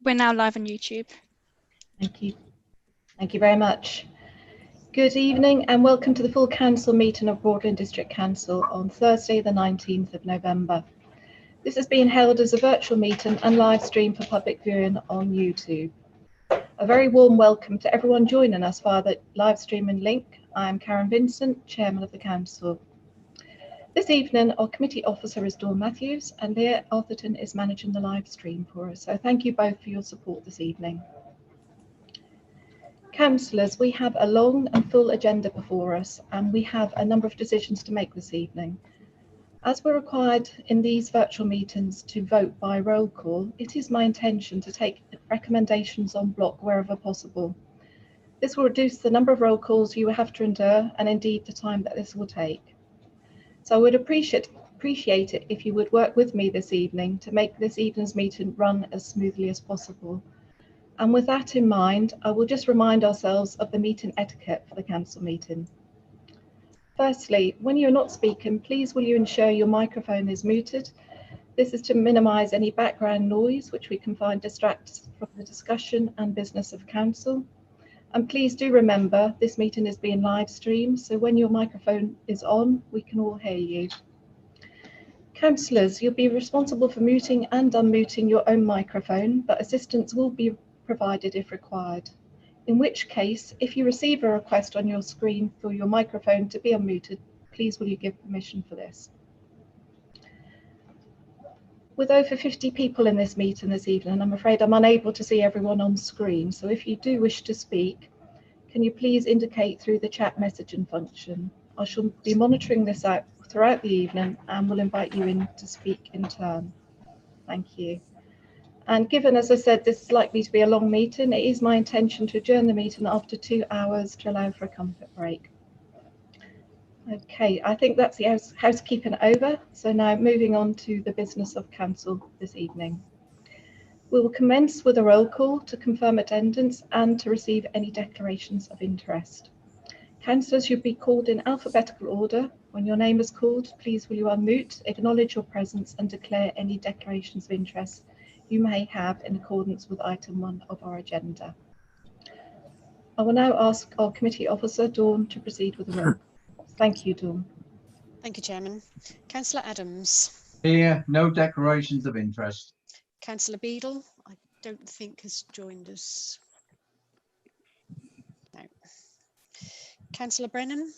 We're now live on YouTube. Thank you. Thank you very much. Good evening and welcome to the full council meeting of Broadland District Council on Thursday the 19th of November. This is being held as a virtual meeting and live stream for public viewing on YouTube. A very warm welcome to everyone joining us via the live streaming link. I am Karen Vincent, Chairman of the Council. This evening, our committee officer is Dawn Matthews and Leah Arthurton is managing the live stream for us. So thank you both for your support this evening. Councillors, we have a long and full agenda before us and we have a number of decisions to make this evening. As we're required in these virtual meetings to vote by roll call, it is my intention to take recommendations en bloc wherever possible. This will reduce the number of roll calls you will have to endure and indeed the time that this will take. So I would appreciate it if you would work with me this evening to make this evening's meeting run as smoothly as possible. And with that in mind, I will just remind ourselves of the meeting etiquette for the council meeting. Firstly, when you're not speaking, please will you ensure your microphone is muted. This is to minimise any background noise which we can find distracts from the discussion and business of council. And please do remember this meeting is being live streamed, so when your microphone is on, we can all hear you. Councillors, you'll be responsible for muting and unmuting your own microphone, but assistance will be provided if required. In which case, if you receive a request on your screen for your microphone to be unmuted, please will you give permission for this. With over 50 people in this meeting this evening, I'm afraid I'm unable to see everyone on screen. So if you do wish to speak, can you please indicate through the chat messaging function? I shall be monitoring this out throughout the evening and will invite you in to speak in turn. Thank you. And given, as I said, this is likely to be a long meeting, it is my intention to adjourn the meeting after 2 hours to allow for a comfort break. Okay, I think that's the housekeeping over. So now moving on to the business of council this evening. We will commence with a roll call to confirm attendance and to receive any declarations of interest. Councillors should be called in alphabetical order. When your name is called, please will you unmute, acknowledge your presence and declare any declarations of interest you may have in accordance with item 1 of our agenda. I will now ask our committee officer, Dawn, to proceed with the roll. Thank you, Dawn. Thank you, Chairman. Councillor Adams. Here, no declarations of interest. Councillor Beadle, I don't think has joined us. No. Councillor Brennan.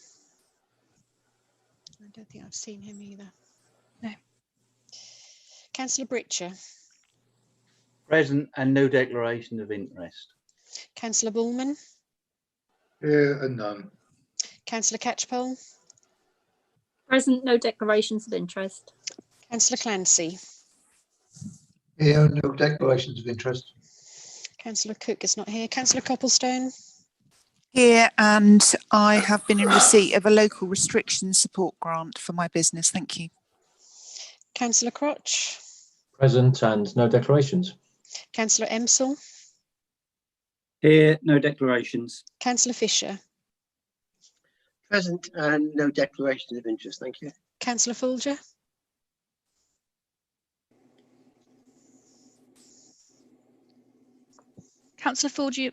I don't think I've seen him either. No. Councillor Britcher. Present and no declarations of interest. Councillor Bullman. Here and none. Councillor Catchpole. Present, no declarations of interest. Councillor Clancy. Here, no declarations of interest. Councillor Cook is not here. Councillor Copplestone. Here, and I have been in receipt of a local restriction support grant for my business. Thank you. Councillor Crotch. Present and no declarations. Councillor Emsell. Here, no declarations. Councillor Fisher. Present and no declarations of interest. Thank you. Councillor Folger. Councillor Ford, you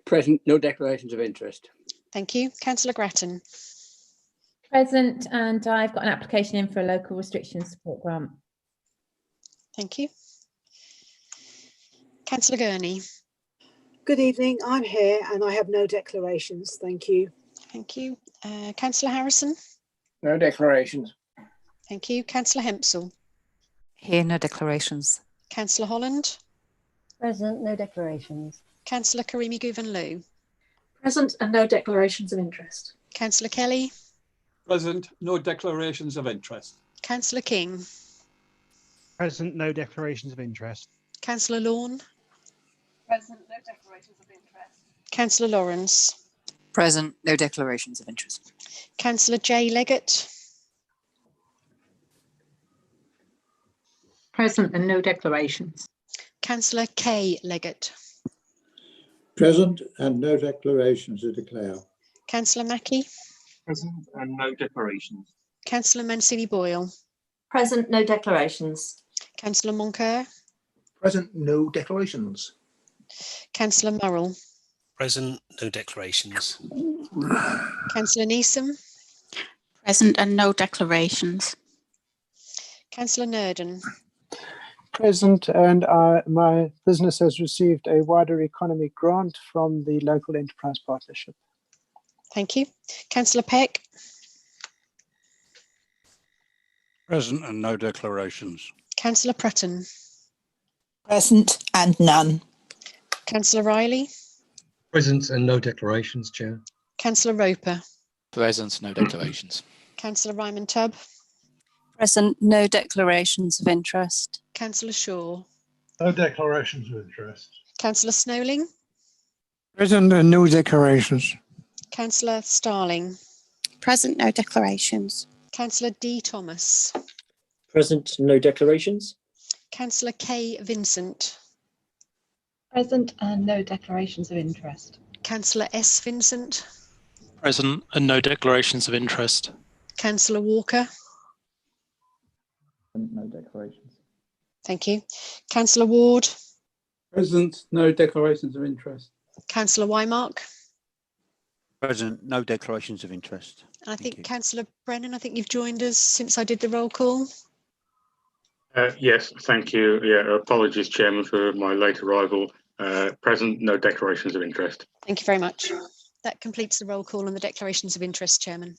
Present, no declarations of interest. Thank you. Councillor Grattan. Present, and I've got an application in for a local restriction support grant. Thank you. Councillor Gurney. Good evening, I'm here and I have no declarations. Thank you. Thank you. Councillor Harrison. No declarations. Thank you. Councillor Hempsell. Here, no declarations. Councillor Holland. Present, no declarations. Councillor Karimi Guvenlou. Present and no declarations of interest. Councillor Kelly. Present, no declarations of interest. Councillor King. Present, no declarations of interest. Councillor Lawn. Present, no declarations of interest. Councillor Lawrence. Present, no declarations of interest. Councillor J Leggett. Present and no declarations. Councillor K Leggett. Present and no declarations to declare. Councillor Mackie. Present and no declarations. Councillor Mancini Boyle. Present, no declarations. Councillor Moncur. Present, no declarations. Councillor Murrell. Present, no declarations. Councillor Neeson. Present and no declarations. Councillor Nurden. Present, and my business has received a wider economy grant from the Local Enterprise Partnership. Thank you. Councillor Peck. Present and no declarations. Councillor Prutton. Present and none. Councillor Riley. Present and no declarations, Chair. Councillor Roper. Present, no declarations. Councillor Ryman Tubb. Present, no declarations of interest. Councillor Shaw. No declarations of interest. Councillor Snowling. Present and no declarations. Councillor Starling. Present, no declarations. Councillor D. Thomas. Present, no declarations. Councillor K. Vincent. Present and no declarations of interest. Councillor S. Vincent. Present and no declarations of interest. Councillor Walker. No declarations. Thank you. Councillor Ward. Present, no declarations of interest. Councillor Wymark. Present, no declarations of interest. And I think Councillor Brennan, I think you've joined us since I did the roll call. Yes, thank you. Yeah, apologies, Chairman, for my late arrival. Present, no declarations of interest. Thank you very much. That completes the roll call and the declarations of interest, Chairman.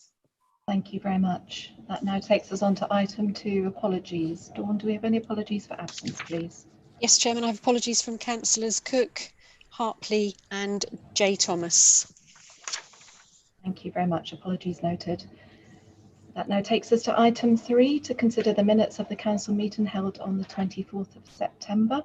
Thank you very much. That now takes us on to item 2, apologies. Dawn, do we have any apologies for absence, please? Yes, Chairman, I have apologies from Councillors Cook, Hartley and J. Thomas. Thank you very much. Apologies noted. That now takes us to item 3, to consider the minutes of the council meeting held on the 24th of September.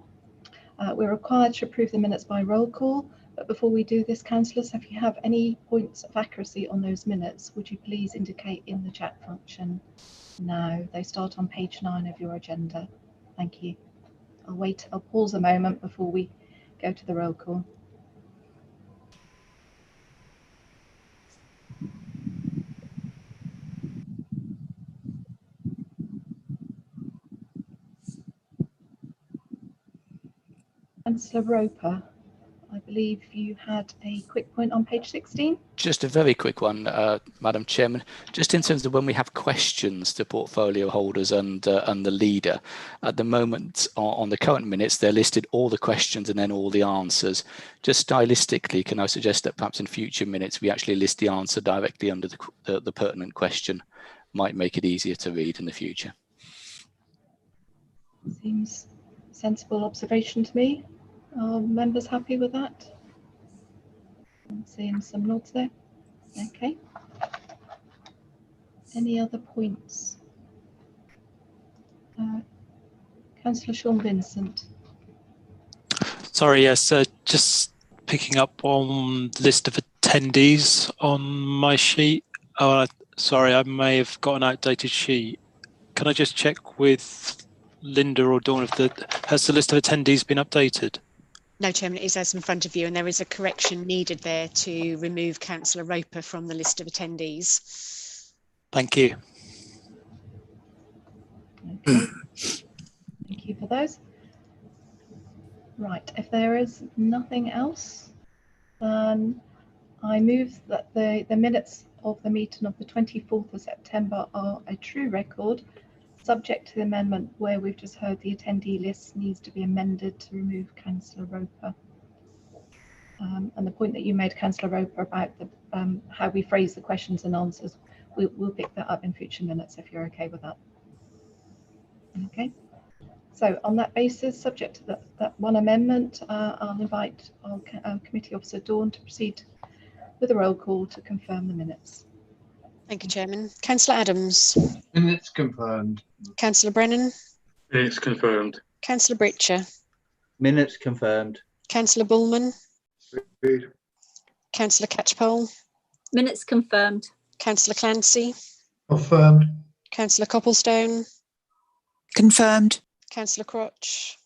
We're required to approve the minutes by roll call, but before we do this, councillors, if you have any points of accuracy on those minutes, would you please indicate in the chat function now? They start on page 9 of your agenda. Thank you. I'll pause a moment before we go to the roll call. Councillor Roper, I believe you had a quick point on page 16. Just a very quick one, Madam Chairman. Just in terms of when we have questions to portfolio holders and the leader, at the moment on the current minutes, they're listed all the questions and then all the answers. Just stylistically, can I suggest that perhaps in future minutes we actually list the answer directly under the pertinent question? Might make it easier to read in the future. Seems a sensible observation to me. Are members happy with that? I'm seeing some nods there. Okay. Any other points? Councillor Sean Vincent. Sorry, yes, just picking up on the list of attendees on my sheet. Oh, sorry, I may have got an outdated sheet. Can I just check with Linda or Dawn if has the list of attendees been updated? No, Chairman, it is as in front of you, and there is a correction needed there to remove Councillor Roper from the list of attendees. Thank you. Okay. Thank you for those. Right, if there is nothing else, then I move that the minutes of the meeting of the 24th of September are a true record, subject to the amendment where we've just heard the attendee list needs to be amended to remove Councillor Roper. And the point that you made, Councillor Roper, about the how we phrase the questions and answers, we'll pick that up in future minutes if you're okay with that. Okay. So on that basis, subject to that one amendment, I'll invite our committee officer Dawn to proceed with a roll call to confirm the minutes. Thank you, Chairman. Councillor Adams. Minutes confirmed. Councillor Brennan. Minutes confirmed. Councillor Britcher. Minutes confirmed. Councillor Bullman. Agreed. Councillor Catchpole. Minutes confirmed. Councillor Clancy. Confirmed. Councillor Copplestone. Confirmed. Councillor Crotch.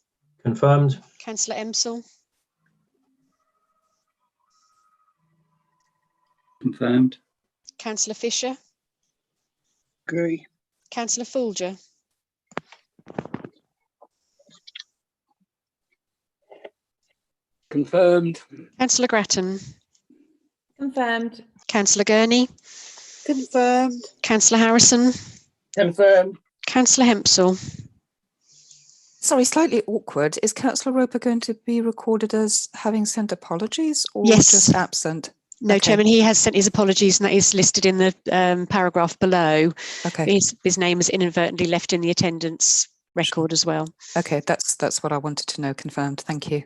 Confirmed. Councillor Emsell. Confirmed. Councillor Fisher. Agree. Councillor Folger. Confirmed. Councillor Grattan. Confirmed. Councillor Gurney. Confirmed. Councillor Harrison. Confirmed. Councillor Hempsall. Sorry, slightly awkward. Is Councillor Roper going to be recorded as having sent apologies or Yes. just absent? No, Okay. Chairman, he has sent his apologies, and that is listed in the paragraph below. Okay. His name is inadvertently left in the attendance record as well. Okay, that's what I wanted to know. Confirmed. Thank you.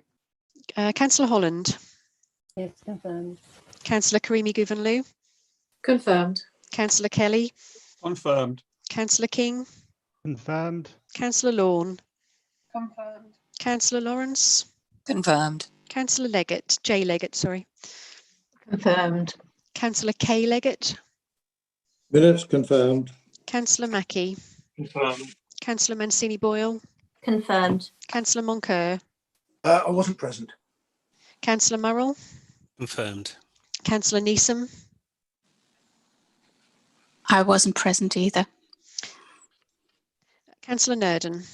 Councillor Holland. Yes, confirmed. Councillor Karimi Guvenlu. Confirmed. Councillor Kelly. Confirmed. Councillor King. Confirmed. Councillor Lawn. Confirmed. Councillor Lawrence. Confirmed. Councillor Leggett. J Leggett, sorry. Confirmed. Councillor K Leggett. Minutes confirmed. Councillor Mackie. Confirmed. Councillor Mancini Boyle. Confirmed. Councillor Moncur. I wasn't present. Councillor Murrell. Confirmed. Councillor Neeson. I wasn't present either. Councillor Nurden.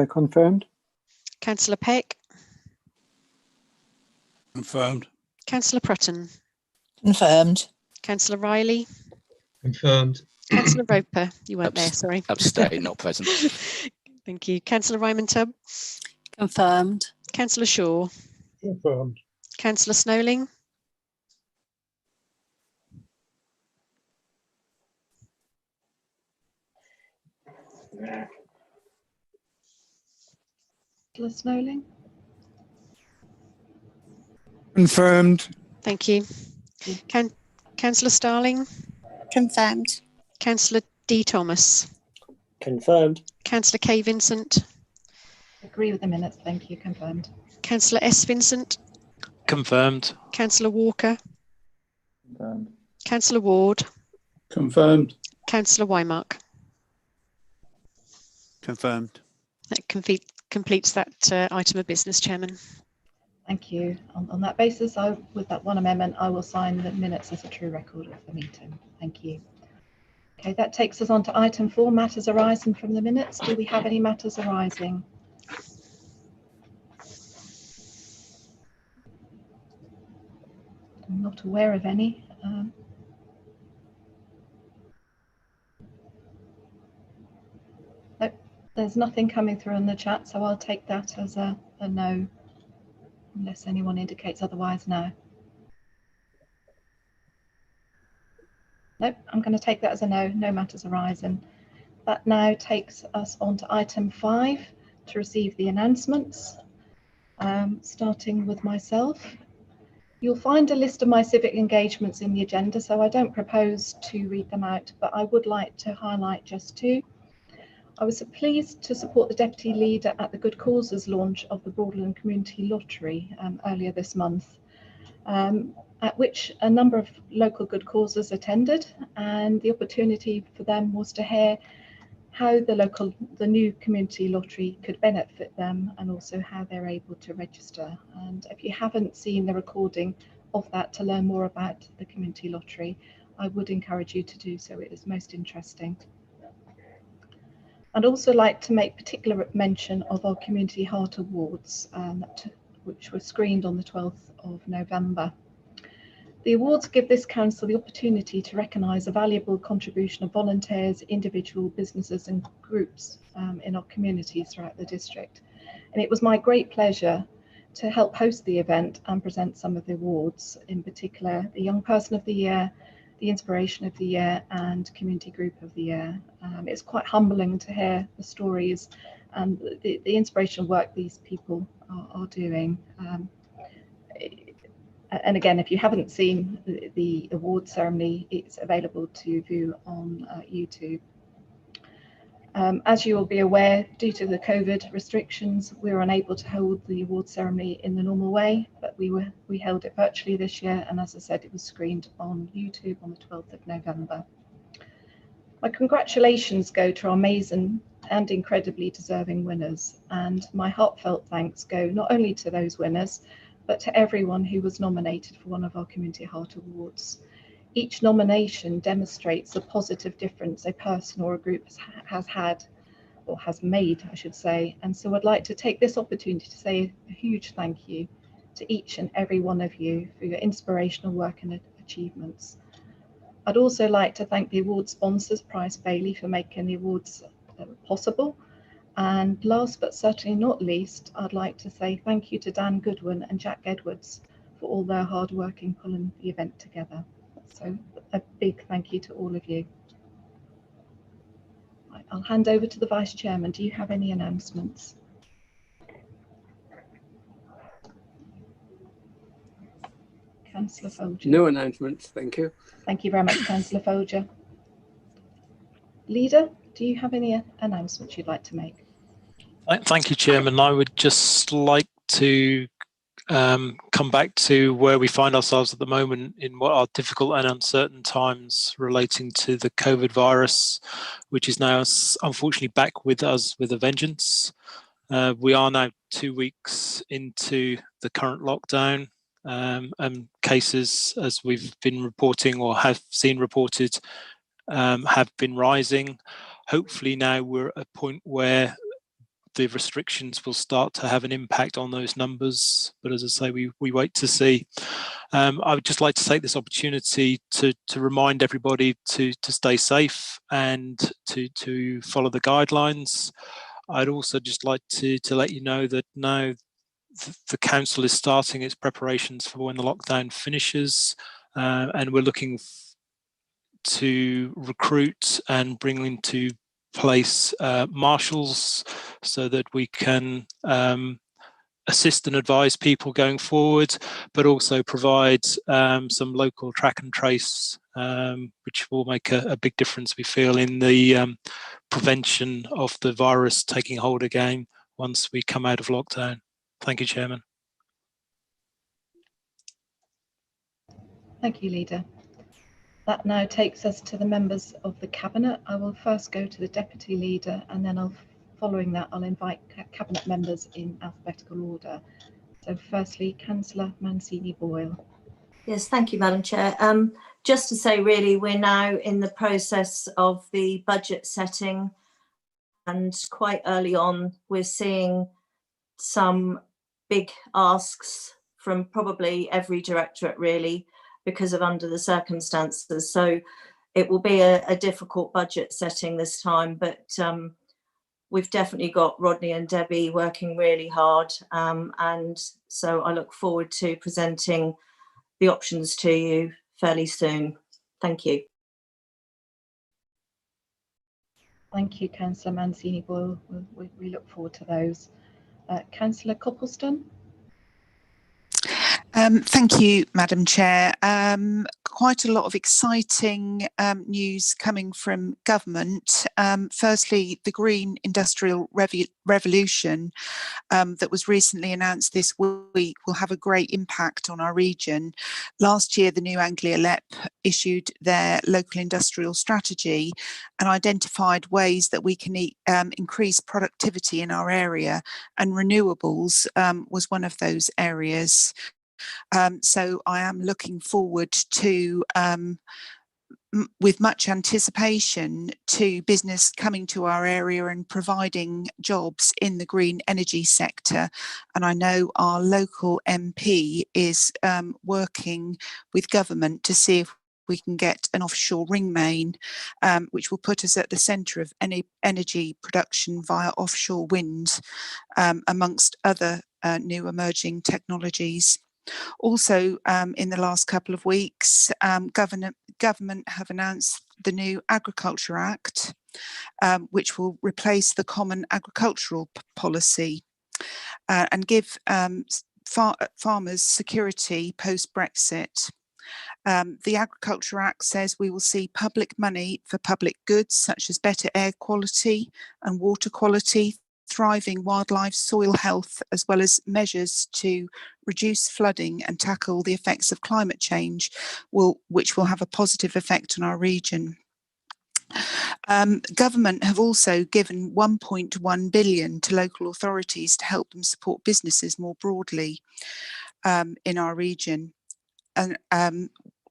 Confirmed. Councillor Peck. Confirmed. Councillor Prutton. Confirmed. Councillor Riley. Confirmed. Councillor Roper. You weren't there, sorry. Abstain, not present. Thank you. Councillor Ryman Tubb. Confirmed. Councillor Shaw. Confirmed. Councillor Snowling. Councillor Snowling. Confirmed. Thank you. Councillor Starling. Confirmed. Councillor D Thomas. Confirmed. Councillor K Vincent. Agree with the minutes. Thank you. Confirmed. Councillor S Vincent. Confirmed. Councillor Walker. Confirmed. Councillor Ward. Confirmed. Councillor Wymark. Confirmed. That completes that item of business, Chairman. Thank you. On that basis, with that one amendment, I will sign the minutes as a true record of the meeting. Thank you. Okay, that takes us on to item 4, matters arising from the minutes. Do we have any matters arising? I'm not aware of any. Nope, there's nothing coming through in the chat, so I'll take that as a no, unless anyone indicates otherwise now. Nope, I'm going to take that as a no, no matters arising. That now takes us on to item 5, to receive the announcements, starting with myself. You'll find a list of my civic engagements in the agenda, so I don't propose to read them out, but I would like to highlight just 2. I was pleased to support the Deputy Leader at the Good Causes launch of the Broadland Community Lottery earlier this month, at which a number of local good causes attended, and the opportunity for them was to hear how the new community lottery could benefit them, and also how they're able to register. And if you haven't seen the recording of that to learn more about the community lottery, I would encourage you to do so. It is most interesting. I'd also like to make particular mention of our Community Heart Awards, which were screened on the 12th of November. The awards give this council the opportunity to recognise a valuable contribution of volunteers, individual businesses and groups in our communities throughout the district. And it was my great pleasure to help host the event and present some of the awards, in particular the Young Person of the Year, the Inspiration of the Year and Community Group of the Year. It's quite humbling to hear the stories and the inspirational work these people are doing. And again, if you haven't seen the award ceremony, it's available to view on YouTube. As you will be aware, due to the COVID restrictions, we were unable to hold the award ceremony in the normal way, but we held it virtually this year, and as I said, it was screened on YouTube on the 12th of November. My congratulations go to our amazing and incredibly deserving winners, and my heartfelt thanks go not only to those winners, but to everyone who was nominated for one of our Community Heart Awards. Each nomination demonstrates a positive difference a person or a group has had or has made, I should say. And so I'd like to take this opportunity to say a huge thank you to each and every one of you for your inspirational work and achievements. I'd also like to thank the award sponsors, Price Bailey, for making the awards possible. And last but certainly not least, I'd like to say thank you to Dan Goodwin and Jack Edwards for all their hard work in pulling the event together. So a big thank you to all of you. Right, I'll hand over to the Vice Chairman. Do you have any announcements? Councillor Folger. No announcements, thank you. Thank you very much, Councillor Folger. Leader, do you have any announcements you'd like to make? Thank you, Chairman. I would just like to come back to where we find ourselves at the moment in what are difficult and uncertain times relating to the COVID virus, which is now unfortunately back with us with a vengeance. We are now 2 weeks into the current lockdown, and cases, as we've been reporting or have seen reported, have been rising. Hopefully now we're at a point where the restrictions will start to have an impact on those numbers, but as I say, we wait to see. I would just like to take this opportunity to remind everybody to stay safe and to follow the guidelines. I'd also just like to let you know that now the council is starting its preparations for when the lockdown finishes, and we're looking to recruit and bring into place marshals so that we can assist and advise people going forward, but also provide some local track and trace, which will make a big difference, we feel, in the prevention of the virus taking hold again once we come out of lockdown. Thank you, Chairman. Thank you, Leader. That now takes us to the members of the Cabinet. I will first go to the Deputy Leader, and then following that, I'll invite Cabinet members in alphabetical order. So firstly, Councillor Mancini-Boyle. Yes, thank you, Madam Chair. Just to say, really, we're now in the process of the budget setting, and quite early on, we're seeing some big asks from probably every directorate, really, because of under the circumstances. So it will be a difficult budget setting this time, but we've definitely got Rodney and Debbie working really hard. And so I look forward to presenting the options to you fairly soon. Thank you. Thank you, Councillor Mancini-Boyle. We look forward to those. Councillor Copleston. Thank you, Madam Chair. Quite a lot of exciting news coming from government. Firstly, the Green Industrial Revolution that was recently announced this week will have a great impact on our region. Last year, the New Anglia LEP issued their local industrial strategy and identified ways that we can increase productivity in our area, and renewables was one of those areas. So I am looking forward to, with much anticipation, to business coming to our area and providing jobs in the green energy sector. And I know our local MP is working with government to see if we can get an offshore ring main, which will put us at the centre of energy production via offshore wind, amongst other new emerging technologies. Also, in the last couple of weeks, government have announced the new Agriculture Act, which will replace the Common Agricultural Policy and give farmers security post-Brexit. The Agriculture Act says we will see public money for public goods such as better air quality and water quality, thriving wildlife, soil health, as well as measures to reduce flooding and tackle the effects of climate change, which will have a positive effect on our region. Government have also given 1.1 billion to local authorities to help them support businesses more broadly in our region. And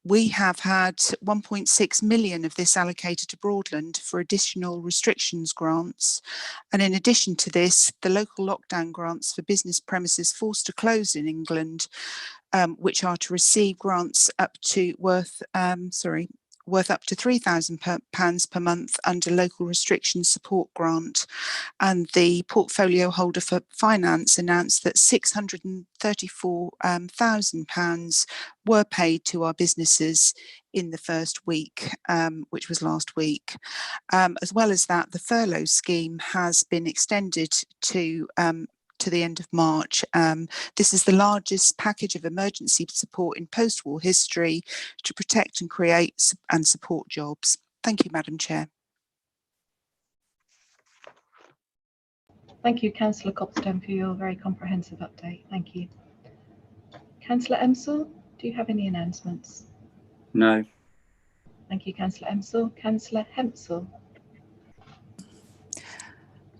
We have had 1.6 million of this allocated to Broadland for additional restrictions grants. And in addition to this, the local lockdown grants for business premises forced to close in England, which are to receive grants up to worth up to £3,000 per month under local restrictions support grant. And the portfolio holder for finance announced that £634,000 were paid to our businesses in the first week, which was last week. As well as that, the furlough scheme has been extended to the end of March. This is the largest package of emergency support in post-war history to protect and create and support jobs. Thank you, Madam Chair. Thank you, Councillor Copstone, for your very comprehensive update. Thank you. Councillor Emsall, do you have any announcements? No. Thank you, Councillor Emsall. Councillor Hempsall.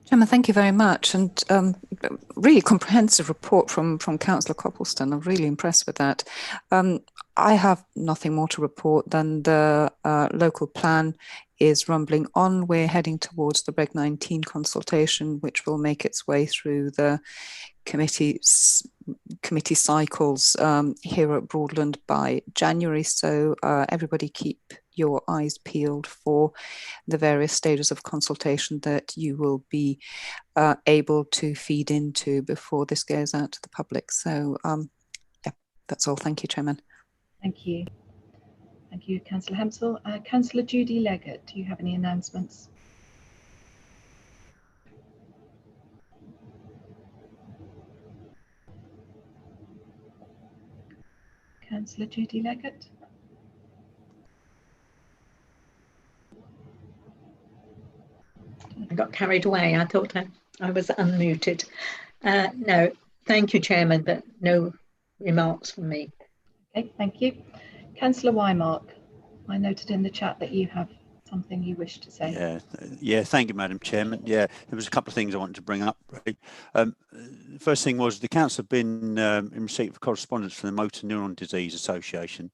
Chairman, thank you very much, and really comprehensive report from Councillor Copleston. I'm really impressed with that. I have nothing more to report than the local plan is rumbling on. We're heading towards the Reg 19 consultation, which will make its way through the committee cycles here at Broadland by January. So everybody keep your eyes peeled for the various stages of consultation that you will be able to feed into before this goes out to the public. So yeah, that's all. Thank you, Chairman. Thank you. Thank you, Councillor Hempsall. Councillor Judy Leggett, do you have any announcements? Councillor Judy Leggett. I got carried away. I thought I was unmuted. No, thank you, Chairman, but no remarks from me. Okay, thank you. Councillor Wymark, I noted in the chat that you have something you wish to say. Yeah, thank you, Madam Chairman. Yeah, there was a couple of things I wanted to bring up. Really. The first thing was the council have been in receipt of correspondence from the Motor Neuron Disease Association,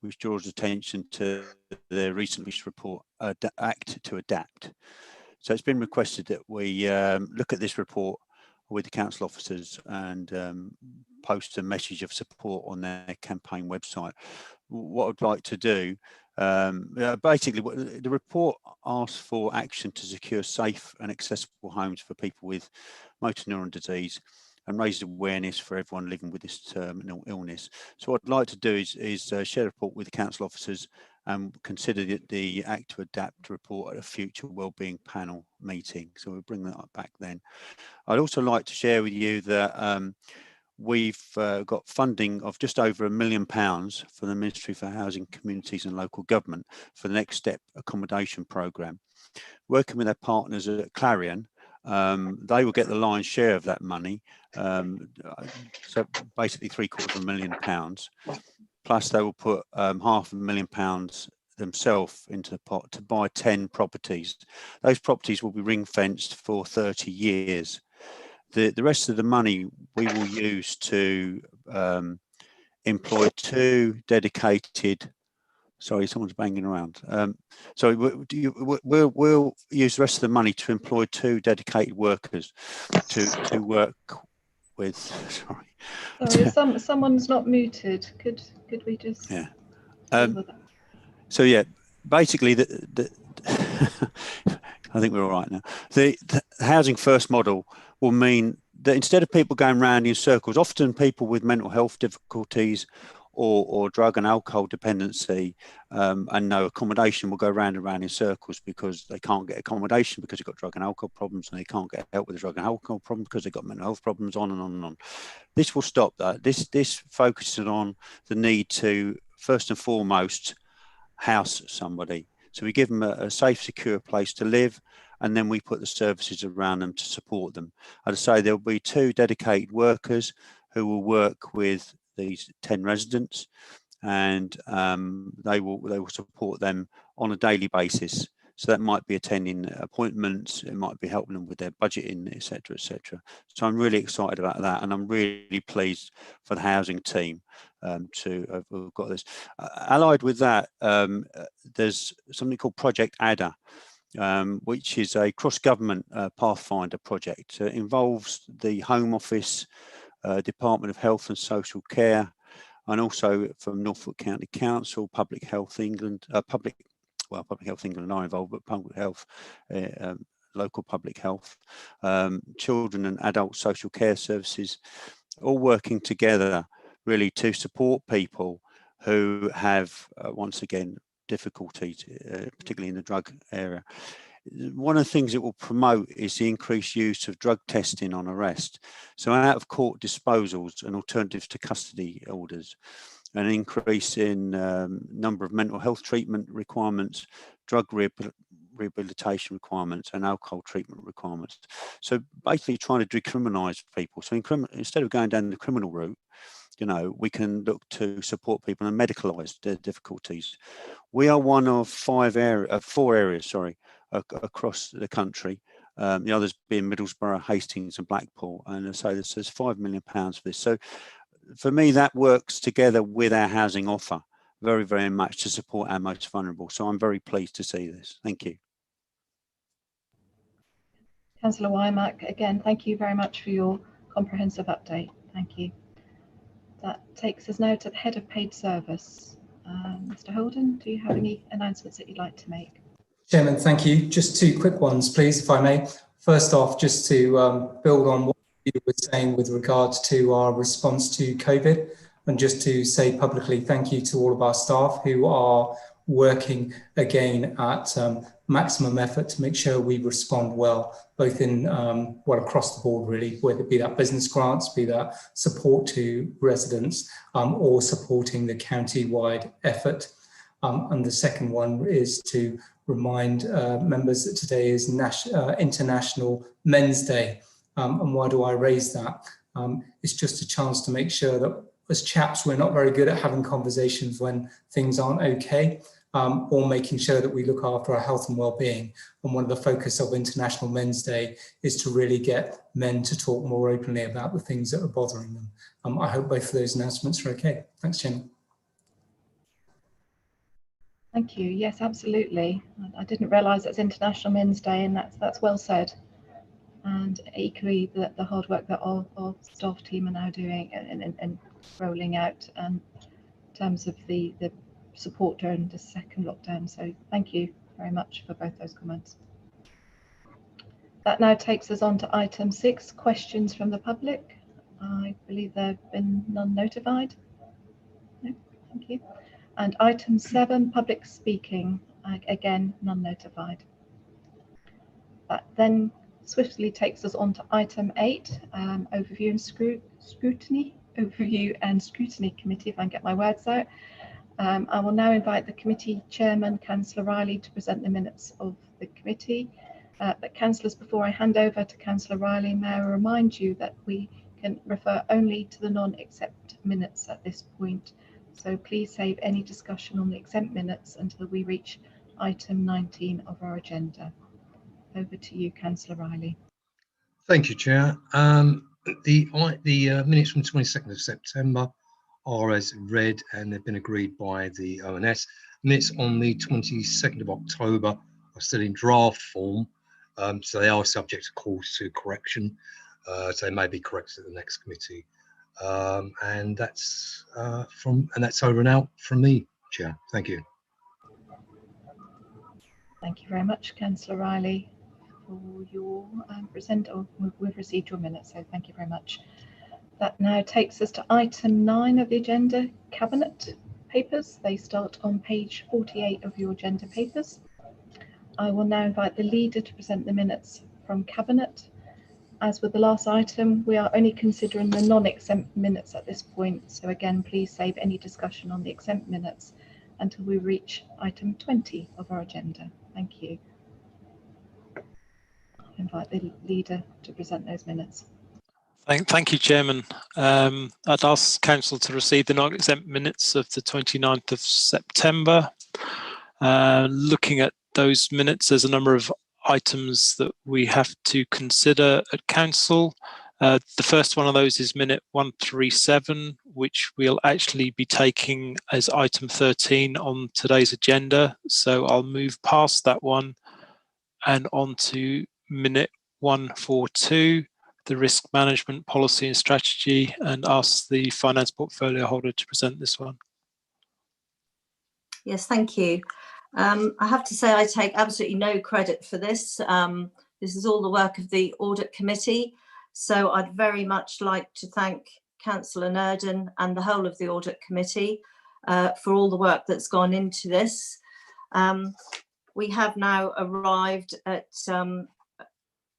which draws attention to their recent report, Act to Adapt. So it's been requested that we look at this report with the council officers and post a message of support on their campaign website. What I'd like to do, basically the report asks for action to secure safe and accessible homes for people with motor neuron disease and raise awareness for everyone living with this terminal illness. So what I'd like to do is share a report with the council officers and consider the Act to Adapt report at a future wellbeing panel meeting. So we'll bring that up back then. I'd also like to share with you that we've got funding of just over £1 million for the Ministry for Housing, Communities and Local Government for the Next Step accommodation programme. Working with our partners at Clarion, they will get the lion's share of that money, so basically £750,000, plus they will put £500,000 themselves into the pot to buy 10 properties. Those properties will be ring fenced for 30 years. The rest of the money we will use to employ 2 dedicated. Sorry, someone's banging around. So we'll use the rest of the money to employ 2 dedicated workers to work with. Sorry, someone's not muted. Could we just? Yeah. So yeah, basically I think we're all right now. The Housing First model will mean that instead of people going round in circles, often people with mental health difficulties or drug and alcohol dependency and no accommodation will go round and round in circles because they can't get accommodation because they've got drug and alcohol problems, and they can't get help with the drug and alcohol problem because they've got mental health problems, on and on and on. This will stop that. This focuses on the need to, first and foremost, house somebody. So we give them a safe, secure place to live, and then we put the services around them to support them. As I say, there will be 2 dedicated workers who will work with these 10 residents, and they will support them on a daily basis. So that might be attending appointments, it might be helping them with their budgeting, etc., etc. So I'm really excited about that, and I'm really pleased for the housing team we've got this. Allied with that, there's something called Project Adder, which is a cross-government pathfinder project. It involves the Home Office, Department of Health and Social Care, and also from Norfolk County Council, Public Health England, Public Health England are involved, but Public Health, local public health, children and adult social care services, all working together really to support people who have, once again, difficulties, particularly in the drug area. One of the things it will promote is the increased use of drug testing on arrest. So out of court disposals and alternatives to custody orders, an increase in number of mental health treatment requirements, drug rehabilitation requirements and alcohol treatment requirements. So basically trying to decriminalise people. So instead of going down the criminal route, you know, we can look to support people and medicalise their difficulties. We are one of four areas, across the country. The others being Middlesbrough, Hastings and Blackpool. And so there's £5 million for this. So for me, that works together with our housing offer very, very much to support our most vulnerable. So I'm very pleased to see this. Thank you. Councillor Wymack, again, thank you very much for your comprehensive update. Thank you. That takes us now to the head of paid service. Mr. Holden, do you have any announcements that you'd like to make? Chairman, thank you. Just two quick ones, please, if I may. First off, just to build on what you were saying with regards to our response to COVID, and just to say publicly thank you to all of our staff who are working again at maximum effort to make sure we respond well, both in, across the board really, whether it be that business grants, be that support to residents, or supporting the county-wide effort. And the second one is to remind members that today is International Men's Day. And why do I raise that? It's just a chance to make sure that as chaps, we're not very good at having conversations when things aren't okay, or making sure that we look after our health and well-being. And one of the focus of International Men's Day is to really get men to talk more openly about the things that are bothering them. I hope both of those announcements are okay. Thanks, Chairman. Thank you. Yes, absolutely. I didn't realise it's International Men's Day, and that's well said. And equally, the hard work that our staff team are now doing and rolling out in terms of the support during the second lockdown. So thank you very much for both those comments. That now takes us on to item 6, questions from the public. I believe there have been none notified. No, thank you. And item 7, public speaking. Again, none notified. That then swiftly takes us on to item 8, overview and scrutiny committee, if I can get my words out. I will now invite the committee chairman, Councillor Riley, to present the minutes of the committee. But councillors, before I hand over to Councillor Riley, may I remind you that we can refer only to the non-exempt minutes at this point. So please save any discussion on the exempt minutes until we reach item 19 of our agenda. Over to you, Councillor Riley. Thank you, Chair. The minutes from 22nd of September are as read, and they've been agreed by the ONS. Minutes on the 22nd of October are still in draft form, so they are subject, of course, to correction. So they may be corrected at the next committee. And that's over and out from me, Chair. Thank you. Thank you very much, Councillor Riley, for your we've received your minutes, so thank you very much. That now takes us to item 9 of the agenda, cabinet papers. They start on page 48 of your agenda papers. I will now invite the leader to present the minutes from cabinet. As with the last item, we are only considering the non-exempt minutes at this point. So again, please save any discussion on the exempt minutes until we reach item 20 of our agenda. Thank you. I'll invite the leader to present those minutes. Thank you, Chairman. I'd ask Council to receive the non-exempt minutes of the 29th of September. Looking at those minutes, there's a number of items that we have to consider at Council. The first one of those is minute 137, which we'll actually be taking as item 13 on today's agenda. So I'll move past that one and on to minute 142, the risk management policy and strategy, and ask the finance portfolio holder to present this one. Yes, thank you. I have to say I take absolutely no credit for this. This is all the work of the Audit Committee. So I'd very much like to thank Councillor Nurden and the whole of the Audit Committee for all the work that's gone into this. We have now arrived at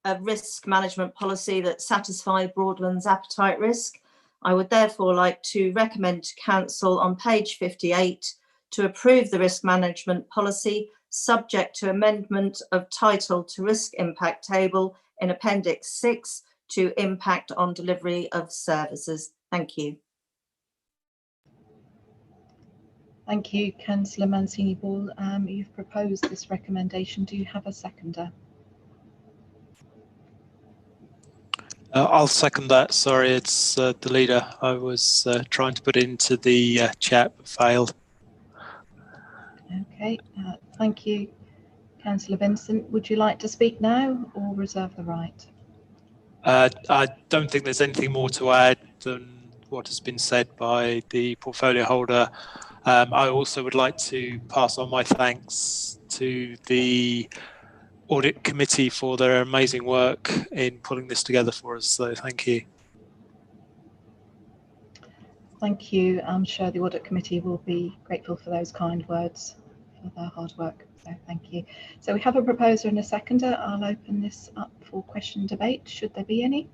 a risk management policy that satisfies Broadland's appetite risk. I would therefore like to recommend to Council on page 58 to approve the risk management policy subject to amendment of title to risk impact table in Appendix 6 to impact on delivery of services. Thank you. Thank you, Councillor Mancini-Ball. You've proposed this recommendation. Do you have a seconder? I'll second that. Sorry, it's the leader. I was trying to put into the chat, but failed. Okay, thank you, Councillor Vincent. Would you like to speak now or reserve the right? I don't think there's anything more to add than what has been said by the portfolio holder. I also would like to pass on my thanks to the Audit Committee for their amazing work in pulling this together for us. So thank you. Thank you. I'm sure the Audit Committee will be grateful for those kind words, for their hard work. So thank you. So we have a proposer and a seconder. I'll open this up for question debate, should there be any.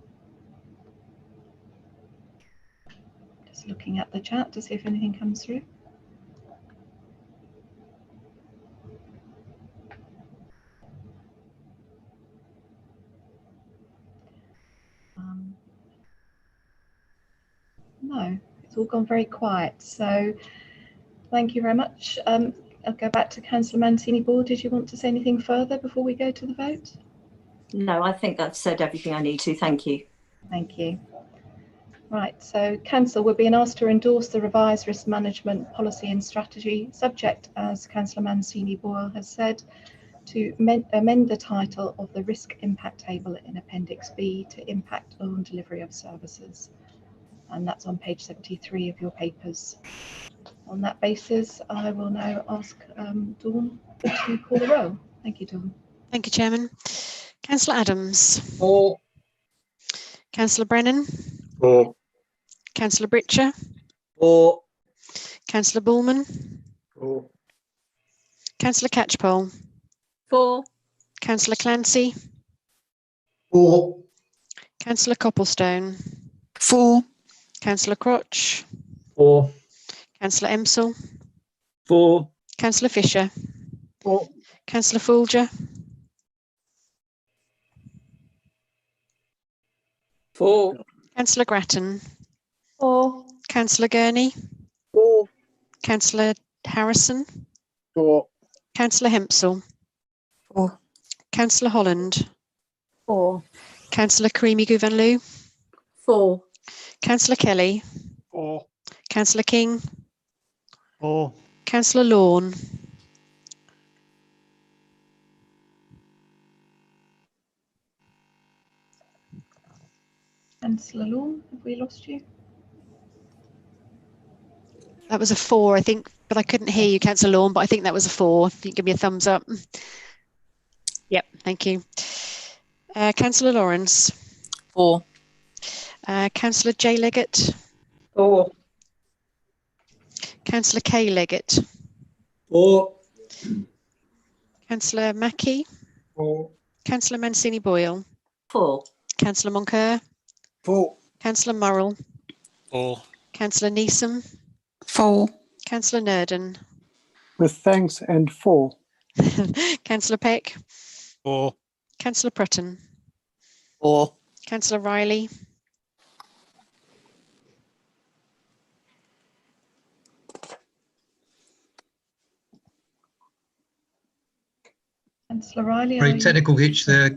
Just looking at the chat to see if anything comes through. No, it's all gone very quiet. So thank you very much. I'll go back to Councillor Mancini-Ball. Did you want to say anything further before we go to the vote? No, I think I've said everything I need to. Thank you. Thank you. Right, so Council, we're being asked to endorse the revised risk management policy and strategy, subject, as Councillor Mancini-Ball has said, to amend the title of the risk impact table in Appendix B to impact on delivery of services. And that's on page 73 of your papers. On that basis, I will now ask Dawn to call the roll. Thank you, Dawn. Thank you, Chairman. Councillor Adams. For. Councillor Brennan. For. Councillor Britcher. For. Councillor Bullman. For. Councillor Catchpole. For. Councillor Clancy. For. Councillor Copplestone. For. Councillor Crotch. For. Councillor Emsell. For. Councillor Fisher. For. Councillor Folger. For. Councillor Grattan. For. Councillor Gurney. For. Councillor Harrison. For. Councillor Hempsell. For. Councillor Holland. For. Councillor Creamy Gouvanlou. For. Councillor Kelly. For. Councillor King. For. Councillor Lawn. Councillor Lawn, have we lost you? That was a 4, I think, but I couldn't hear you, Councillor Lawn, but I think that was a 4. If you can give me a thumbs up. Yep, thank you. Councillor Lawrence. For. Councillor J. Leggett. For. Councillor K. Leggett. For. Councillor Mackie. For. Councillor Mancini-Boyle. For. Councillor Moncur. For. Councillor Murrell. For. Councillor Neeson. For. Councillor Nurden. With thanks and for. Councillor Peck. For. Councillor Prutton. For. Councillor Riley. Councillor Riley. Very technical hitch there,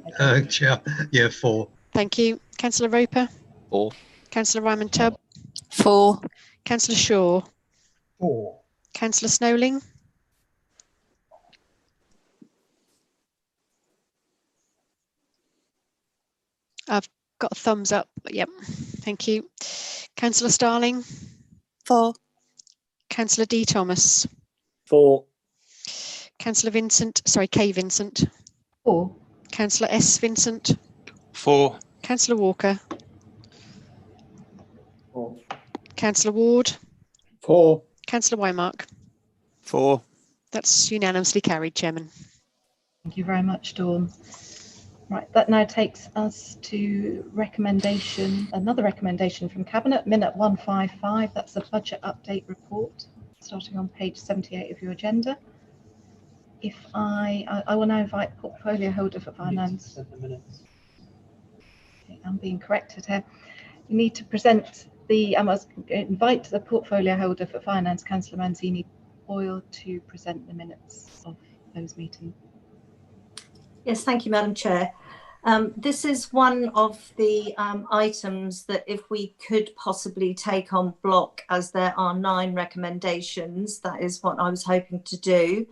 Chair. Yeah, 4. Thank you. Councillor Roper. 4. Councillor Ryman Tubb. 4. Councillor Shaw. 4. Councillor Snowling. I've got a thumbs up. Yep, thank you. Councillor Starling. 4. Councillor D Thomas. 4. Councillor Vincent, sorry, K Vincent. 4. Councillor S Vincent. 4. Councillor Walker. 4. Councillor Ward. 4. Councillor Wymark. 4. That's unanimously carried, Chairman. Thank you very much, Dawn. Right, that now takes us to another recommendation from Cabinet, minute 155. That's the budget update report, starting on page 78 of your agenda. If I will now invite portfolio holder for finance. Okay, I'm being corrected here. You need to present I must invite the portfolio holder for finance, Councillor Manzini Boyle, to present the minutes of those meetings. Yes, thank you, Madam Chair. This is one of the items that if we could possibly take on block, as there are 9 recommendations, that is what I was hoping to do,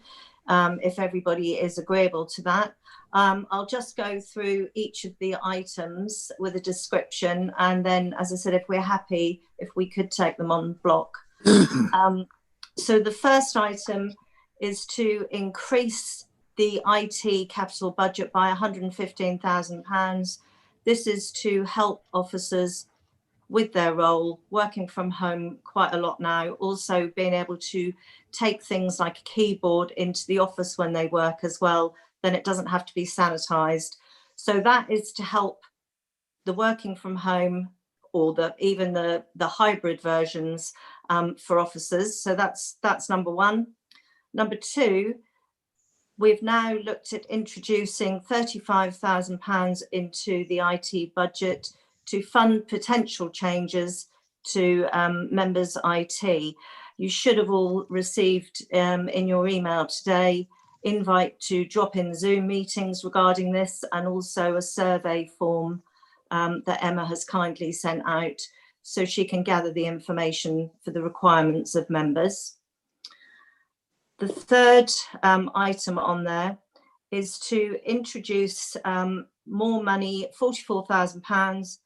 if everybody is agreeable to that. I'll just go through each of the items with a description, and then, as I said, if we're happy, if we could take them on block. So the first item is to increase the IT capital budget by £115,000. This is to help officers with their role, working from home quite a lot now, also being able to take things like a keyboard into the office when they work as well, then it doesn't have to be sanitised. So that is to help the working from home, or even the hybrid versions for officers. So that's number one. Number two, we've now looked at introducing £35,000 into the IT budget to fund potential changes to members' IT. You should have all received in your email today invite to drop in Zoom meetings regarding this, and also a survey form that Emma has kindly sent out so she can gather the information for the requirements of members. The third item on there is to introduce more money, £44,000,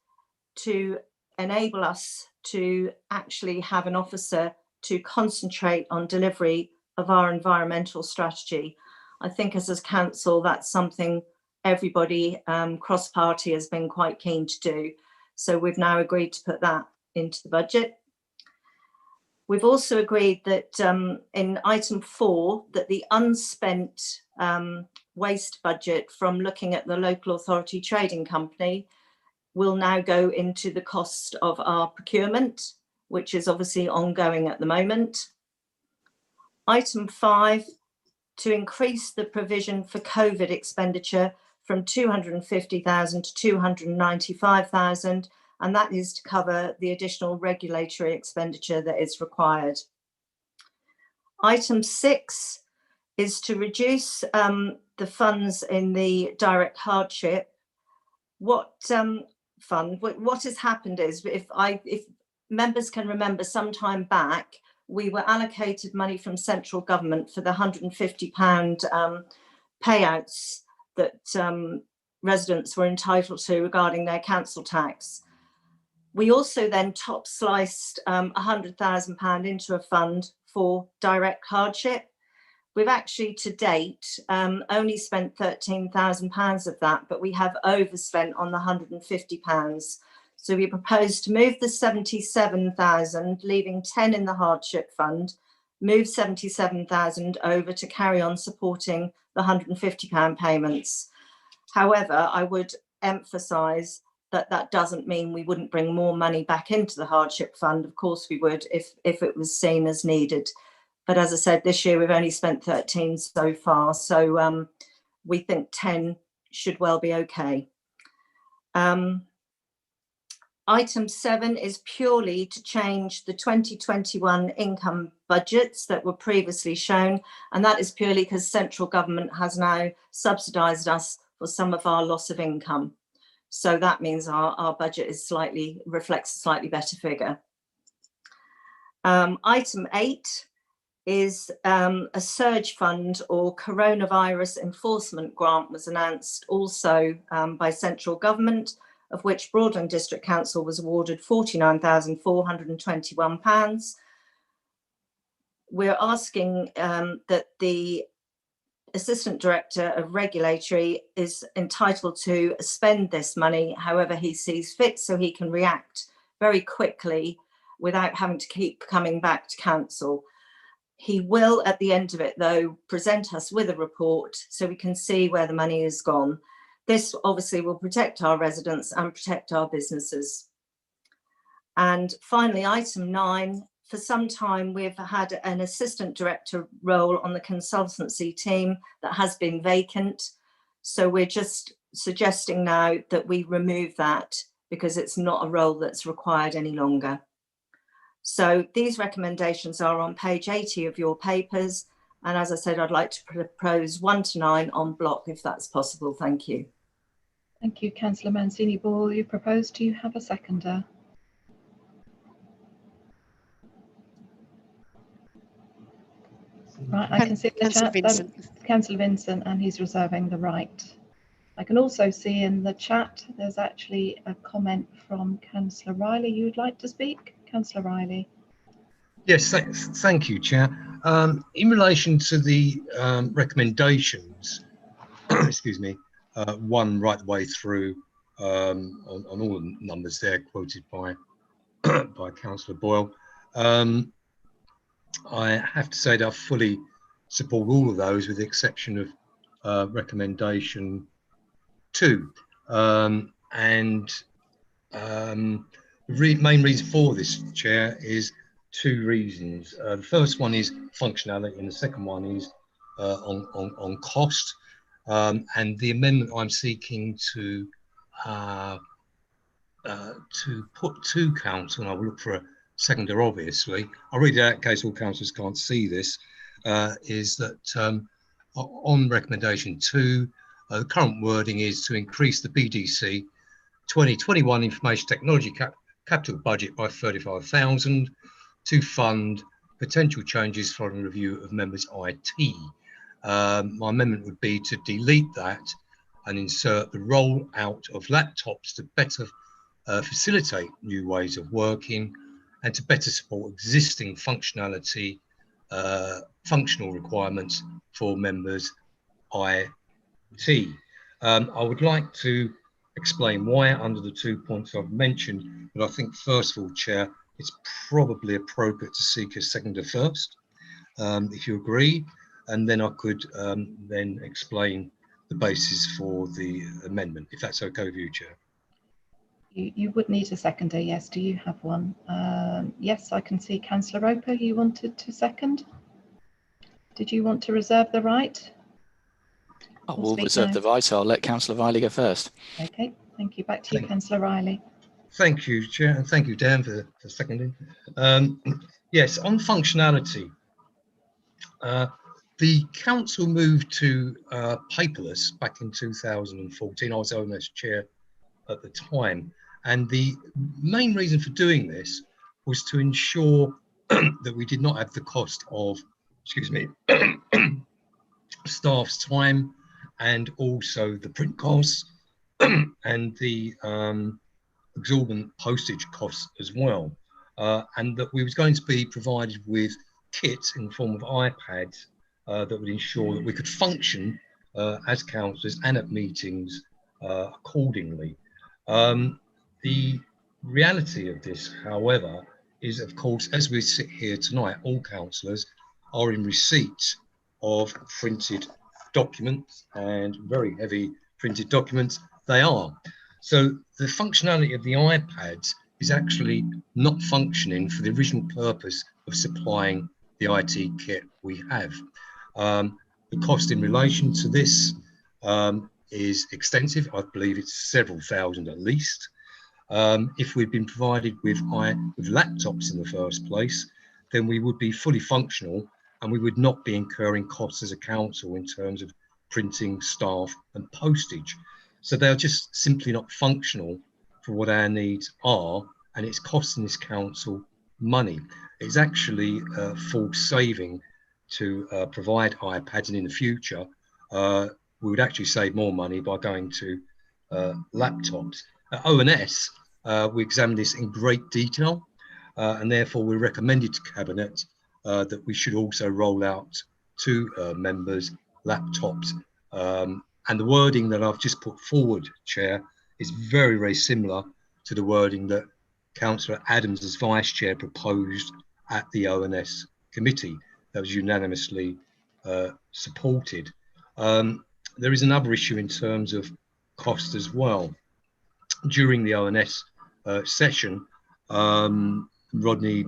to enable us to actually have an officer to concentrate on delivery of our environmental strategy. I think as a council, that's something everybody cross-party has been quite keen to do. So we've now agreed to put that into the budget. We've also agreed that in item 4, that the unspent waste budget from looking at the local authority trading company will now go into the cost of our procurement, which is obviously ongoing at the moment. Item 5, to increase the provision for COVID expenditure from 250,000 to 295,000, and that is to cover the additional regulatory expenditure that is required. Item 6 is to reduce the funds in the direct hardship. What has happened is, if members can remember, some time back, we were allocated money from central government for the £150 payouts that residents were entitled to regarding their council tax. We also then top sliced £100,000 into a fund for direct hardship. We've actually to date only spent £13,000 of that, but we have overspent on the £150. So we propose to move the 77,000, leaving 10 in the hardship fund, move 77,000 over to carry on supporting the £150 payments. However, I would emphasise that that doesn't mean we wouldn't bring more money back into the hardship fund. Of course we would, if it was seen as needed. But as I said, this year we've only spent 13 so far, so we think 10 should well be okay. Item 7 is purely to change the 2021 income budgets that were previously shown, and that is purely because central government has now subsidised us for some of our loss of income. So that means our budget is reflects a slightly better figure. Item 8 is a surge fund or coronavirus enforcement grant was announced also by central government, of which Broadland District Council was awarded £49,421. We're asking that the Assistant Director of Regulatory is entitled to spend this money however he sees fit, so he can react very quickly without having to keep coming back to council. He will, at the end of it, though, present us with a report so we can see where the money has gone. This obviously will protect our residents and protect our businesses. And finally, item 9, for some time we've had an assistant director role on the consultancy team that has been vacant. So we're just suggesting now that we remove that because it's not a role that's required any longer. So these recommendations are on page 80 of your papers. And as I said, I'd like to propose 1 to 9 en bloc, if that's possible. Thank you. Thank you, Councillor Mancini-Ball. You propose, do you have a seconder? Right, I can see in the chat that Councillor Vincent, and he's reserving the right. I can also see in the chat there's actually a comment from Councillor Riley. You would like to speak, Councillor Riley? Yes, thank you, Chair. In relation to the recommendations, excuse me, one right the way through on all the numbers there quoted by by Councillor Boyle, I have to say that I fully support all of those with the exception of recommendation 2. The main reason for this, Chair, is 2 reasons. The first one is functionality, and the second one is on cost. And the amendment I'm seeking to put to council, and I will look for a seconder, obviously. I'll read it out in case all councillors can't see this. Is that on recommendation 2, the current wording is to increase the BDC 2021 information technology capital budget by 35,000 to fund potential changes following review of members' IT. My amendment would be to delete that and insert the rollout of laptops to better facilitate new ways of working and to better support existing functional requirements for members' IT. I would like to explain why under the 2 points I've mentioned, but I think first of all, Chair, it's probably appropriate to seek a seconder first, if you agree, and then I could then explain the basis for the amendment, if that's okay with you, Chair. You would need a seconder, yes. Do you have one? Yes, I can see Councillor Roper, you wanted to second. Did you want to reserve the right? I will reserve the right, so I'll let Councillor Riley go first. Okay, thank you. Back to you, Councillor Riley. Thank you, Chair, and thank you, Dan, for seconding. Yes, on functionality, the council moved to paperless back in 2014. I was OMS Chair at the time, and the main reason for doing this was to ensure that we did not have the cost of, excuse me, staff's time and also the print costs and the exorbitant postage costs as well, and that we was going to be provided with kits in the form of iPads that would ensure that we could function as councillors and at meetings accordingly. The reality of this, however, is, of course, as we sit here tonight, all councillors are in receipt of printed documents, and very heavy printed documents they are. So the functionality of the iPads is actually not functioning for the original purpose of supplying the IT kit we have. The cost in relation to this is extensive. I believe it's several thousand at least. If we'd been provided with laptops in the first place, then we would be fully functional and we would not be incurring costs as a council in terms of printing, staff and postage. So they are just simply not functional for what our needs are, and it's costing this council money. It's actually a full saving to provide iPads, and in the future we would actually save more money by going to laptops. At ONS, we examined this in great detail, and therefore we recommended to Cabinet that we should also roll out to members laptops. And the wording that I've just put forward, Chair, is very, very similar to the wording that Councillor Adams as Vice Chair proposed at the ONS committee that was unanimously supported. There is another issue in terms of cost as well. During the ONS session, Rodney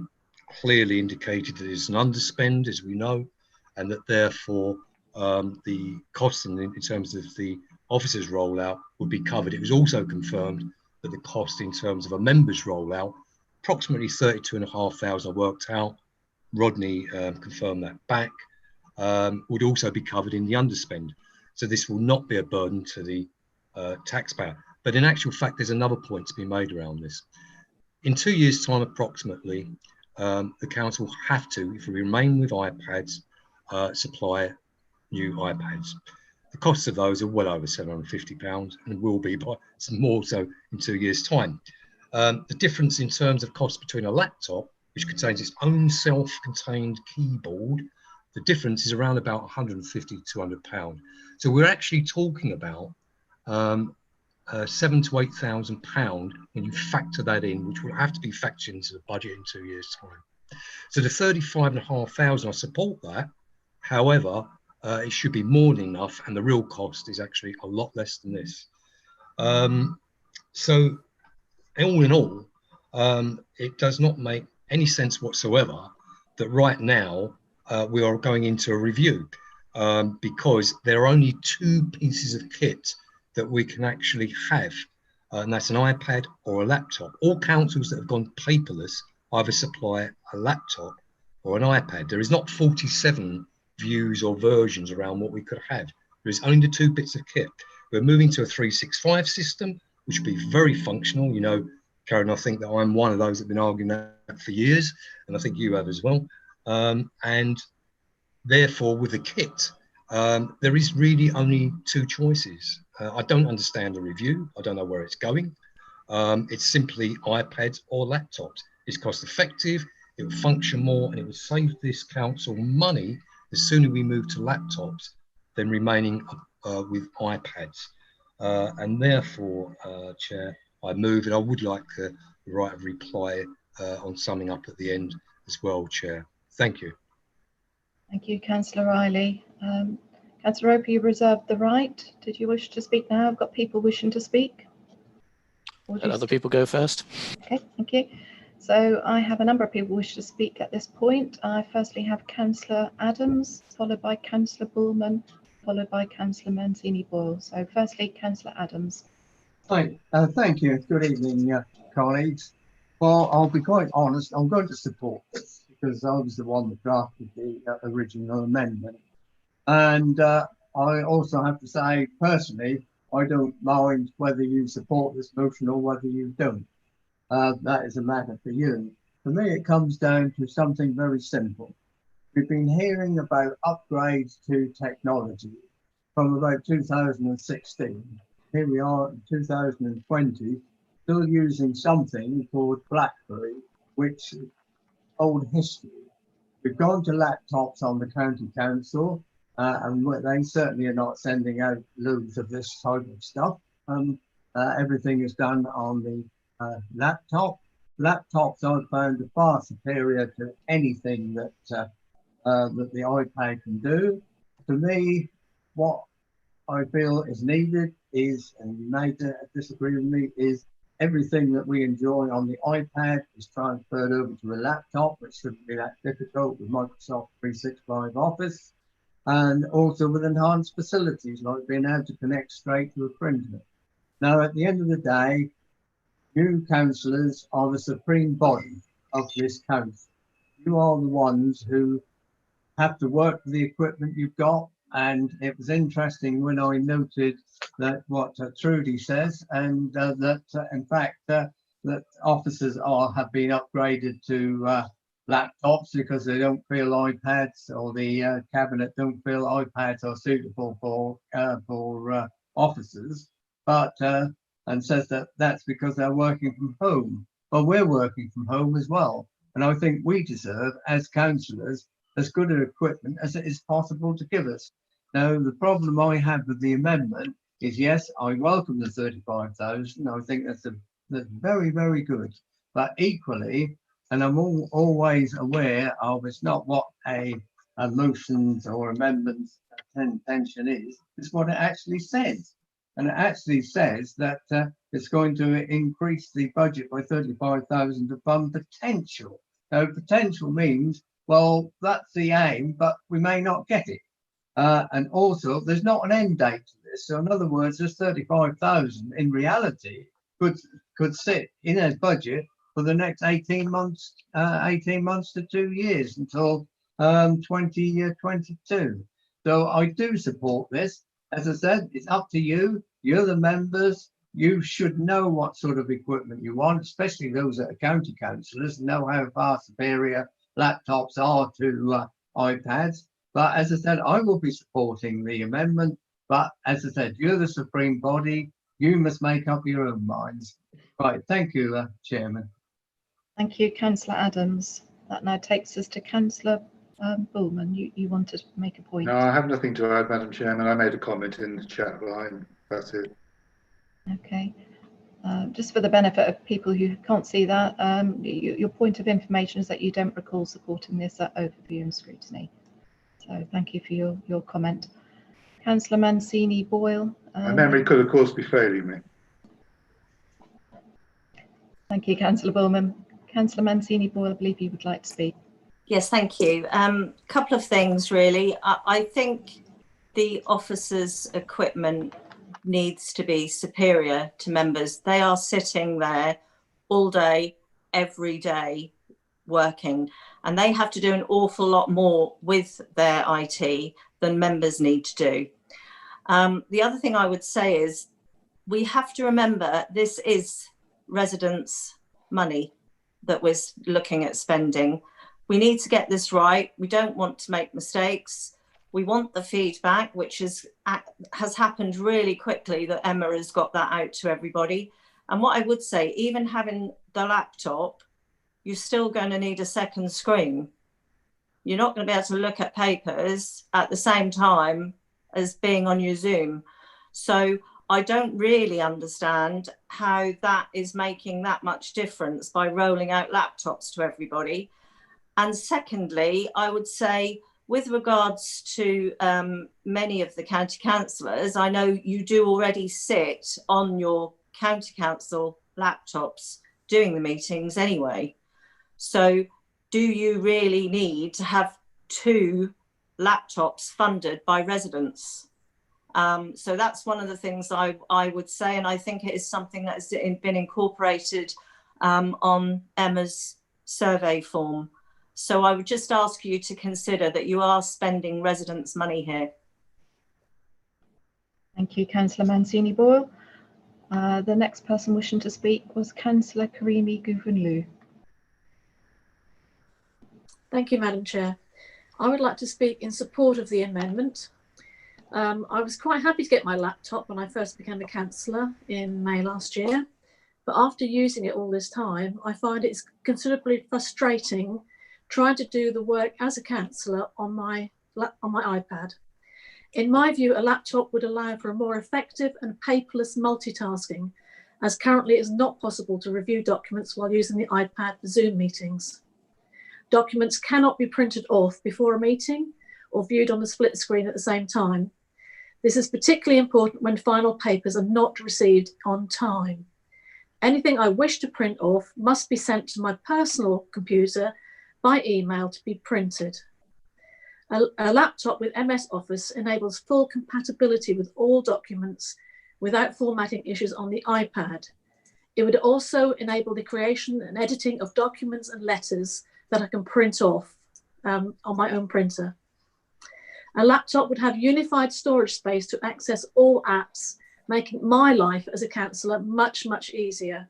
clearly indicated that it's an underspend, as we know, and that therefore the costs in terms of the officers' rollout would be covered. It was also confirmed that the cost in terms of a members' rollout, approximately 32,500 worked out, Rodney confirmed that back, would also be covered in the underspend. So this will not be a burden to the taxpayer. But in actual fact, there's another point to be made around this. In 2 years' time, approximately, the council have to, if we remain with iPads, supply new iPads. The costs of those are well over £750 and will be by more so in 2 years' time. The difference in terms of cost between a laptop, which contains its own self-contained keyboard, the difference is around about £150 to £200. So we're actually talking about £7,000 to £8,000 when you factor that in, which will have to be factored into the budget in 2 years' time. So the 35,500, I support that. However, it should be more than enough, and the real cost is actually a lot less than this. So all in all, it does not make any sense whatsoever that right now we are going into a review because there are only two pieces of kit that we can actually have, and that's an iPad or a laptop. All councils that have gone paperless either supply a laptop or an iPad. There is not 47 views or versions around what we could have. There is only the two bits of kit. We're moving to a 365 system, which will be very functional. You know, Karen, I think that I'm one of those that have been arguing that for years, and I think you have as well. And therefore, with the kit, there is really only two choices. I don't understand the review. I don't know where it's going. It's simply iPads or laptops. It's cost effective, it will function more, and it will save this council money the sooner we move to laptops than remaining with iPads. And therefore, Chair, I move, and I would like the right of reply on summing up at the end as well, Chair. Thank you. Thank you, Councillor Riley. Councillor Roper, you reserved the right. Did you wish to speak now? I've got people wishing to speak. Let other people go first. Okay, thank you. So I have a number of people wish to speak at this point. I firstly have Councillor Adams, followed by Councillor Bullman, followed by Councillor Mancini-Boyle. So firstly, Councillor Adams. Hi, thank you. Good evening, colleagues. Well, I'll be quite honest, I'm going to support this because I was the one that drafted the original amendment. And I also have to say, personally, I don't mind whether you support this motion or whether you don't. That is a matter for you. For me, it comes down to something very simple. We've been hearing about upgrades to technology from about 2016. Here we are in 2020, still using something called BlackBerry, which is old history. We've gone to laptops on the county council, and they certainly are not sending out loads of this type of stuff. Everything is done on the laptop. Laptops I've found are far superior to anything that that the iPad can do. For me, what I feel is needed is, and you may disagree with me, is everything that we enjoy on the iPad is transferred over to a laptop, which shouldn't be that difficult with Microsoft 365 Office, and also with enhanced facilities like being able to connect straight to a printer. Now, at the end of the day, you councillors are the supreme body of this council. You are the ones who have to work with the equipment you've got and it was interesting when I noted that what Trudy says, and that in fact that officers have been upgraded to laptops because they don't feel iPads, or the cabinet don't feel iPads are suitable for officers, but and says that that's because they're working from home. But we're working from home as well, and I think we deserve, as councillors, as good an equipment as it is possible to give us. Now, the problem I have with the amendment is, yes, I welcome the 35,000. I think that's very, very good. But equally, and I'm always aware of, it's not what a motions or amendments intention is, it's what it actually says. And it actually says that it's going to increase the budget by 35,000 to fund potential. Now, potential means, well, that's the aim, but we may not get it. And also, there's not an end date to this. So in other words, this 35,000 in reality could sit in a budget for the next 18 months to 2 years until 2022. So I do support this. As I said, it's up to you. You're the members. You should know what sort of equipment you want, especially those that are county councillors, know how far superior laptops are to iPads. But as I said, I will be supporting the amendment. But as I said, you're the supreme body. You must make up your own minds. Right. Thank you, Chairman. Thank you, Councillor Adams. That now takes us to Councillor Bullman. You wanted to make a point. No, I have nothing to add, Madam Chairman. I made a comment in the chat line. That's it. Okay. Just for the benefit of people who can't see that, your point of information is that you don't recall supporting this overview and scrutiny. So thank you for your comment. Councillor Mancini Boyle. My memory could, of course, be failing me. Thank you, Councillor Bullman. Councillor Mancini Boyle, I believe you would like to speak. Yes, thank you. Couple of things, really. I think the officers' equipment needs to be superior to members. They are sitting there all day, every day, working, and they have to do an awful lot more with their IT than members need to do. The other thing I would say is we have to remember this is residents' money that we're looking at spending. We need to get this right. We don't want to make mistakes. We want the feedback, which has happened really quickly, that Emma has got that out to everybody. And what I would say, even having the laptop, you're still going to need a second screen. You're not going to be able to look at papers at the same time as being on your Zoom. So I don't really understand how that is making that much difference by rolling out laptops to everybody. And secondly, I would say, with regards to many of the county councillors, I know you do already sit on your county council laptops doing the meetings anyway. So do you really need to have 2 laptops funded by residents? So that's one of the things I would say, and I think it is something that has been incorporated on Emma's survey form. So I would just ask you to consider that you are spending residents' money here. Thank you, Councillor Mancini Boyle. The next person wishing to speak was Councillor Karimi Gouvenlou. Thank you, Madam Chair. I would like to speak in support of the amendment. I was quite happy to get my laptop when I first became a councillor in May last year, but after using it all this time, I find it's considerably frustrating trying to do the work as a councillor on my iPad. In my view, a laptop would allow for a more effective and paperless multitasking, as currently it is not possible to review documents while using the iPad for Zoom meetings. Documents cannot be printed off before a meeting or viewed on the split screen at the same time. This is particularly important when final papers are not received on time. Anything I wish to print off must be sent to my personal computer by email to be printed. A laptop with MS Office enables full compatibility with all documents without formatting issues on the iPad. It would also enable the creation and editing of documents and letters that I can print off on my own printer. A laptop would have unified storage space to access all apps, making my life as a councillor much, much easier.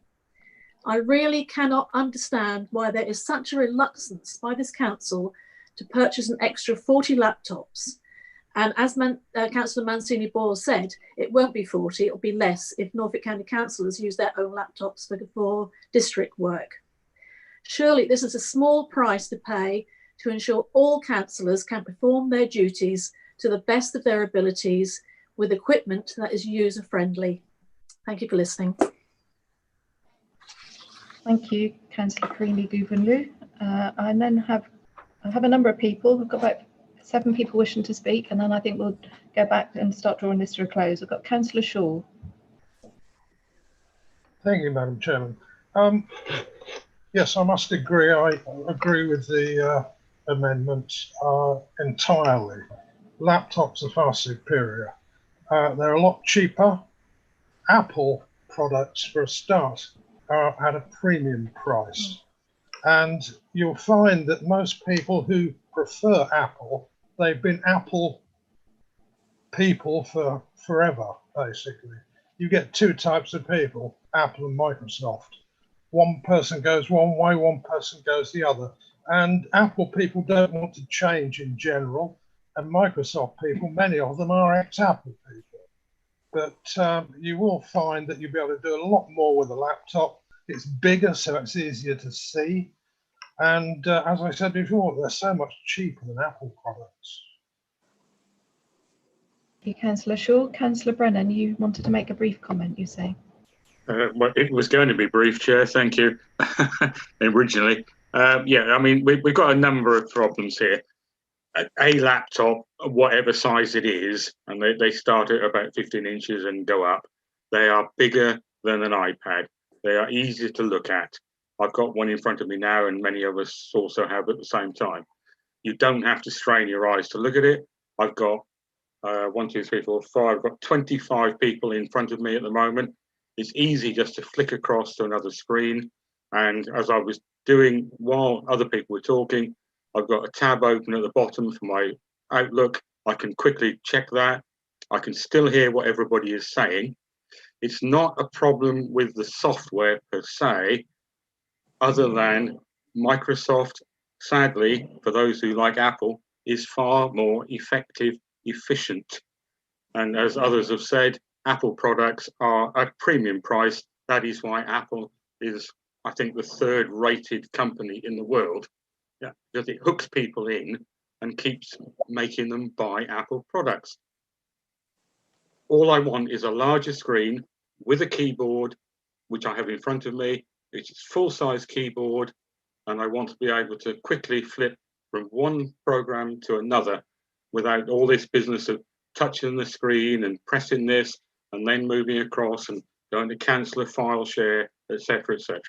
I really cannot understand why there is such a reluctance by this council to purchase an extra 40 laptops. And as Councillor Mancini-Ball said, it won't be 40, it'll be less if Norfolk County councillors use their own laptops for district work. Surely this is a small price to pay to ensure all councillors can perform their duties to the best of their abilities with equipment that is user-friendly. Thank you for listening. Thank you, Councillor Creamy-Gouvenlou. I then have a number of people. We've got about 7 people wishing to speak, and then I think we'll go back and start drawing this to a close. I've got Councillor Shaw. Thank you, Madam Chairman. Yes, I must agree. I agree with the amendments entirely. Laptops are far superior. They're a lot cheaper. Apple products, for a start, are at a premium price. And you'll find that most people who prefer Apple, they've been Apple people for forever, basically. You get 2 types of people, Apple and Microsoft. One person goes one way, one person goes the other. And Apple people don't want to change in general. And Microsoft people, many of them are ex-Apple people. But you will find that you'll be able to do a lot more with a laptop. It's bigger, so it's easier to see. And as I said before, they're so much cheaper than Apple products. Thank you, Councillor Shaw. Councillor Brennan, you wanted to make a brief comment, you say? Well, it was going to be brief, Chair. Thank you. Originally, yeah. I mean, we've got a number of problems here. A laptop, whatever size it is, and they start at about 15 inches and go up. They are bigger than an iPad. They are easier to look at. I've got one in front of me now, and many of us also have at the same time. You don't have to strain your eyes to look at it. I've got 1, 2, 3, 4, 5. I've got 25 people in front of me at the moment. It's easy just to flick across to another screen. And as I was doing while other people were talking, I've got a tab open at the bottom for my Outlook. I can quickly check that. I can still hear what everybody is saying. It's not a problem with the software per se, other than Microsoft, sadly, for those who like Apple, is far more effective, efficient. And as others have said, Apple products are at premium price. That is why Apple is, I think, the 3rd rated company in the world. Yeah, because it hooks people in and keeps making them buy Apple products. All I want is a larger screen with a keyboard, which I have in front of me. It's full-size keyboard, and I want to be able to quickly flip from one program to another without all this business of touching the screen and pressing this and then moving across and going to cancel a file share, etc., etc.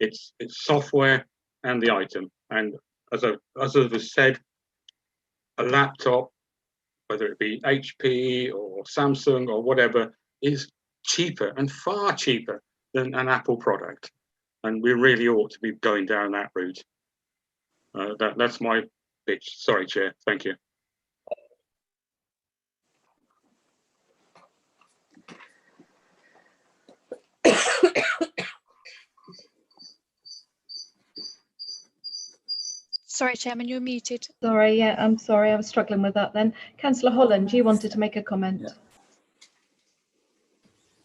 It's software and the item. And as was said, a laptop, whether it be HP or Samsung or whatever, is cheaper and far cheaper than an Apple product. And we really ought to be going down that route. That's my pitch. Sorry, Chair. Thank you. Sorry, Chairman, you're muted. Sorry, yeah, I'm sorry, I was struggling with that then. Councillor Holland, you wanted to make a comment.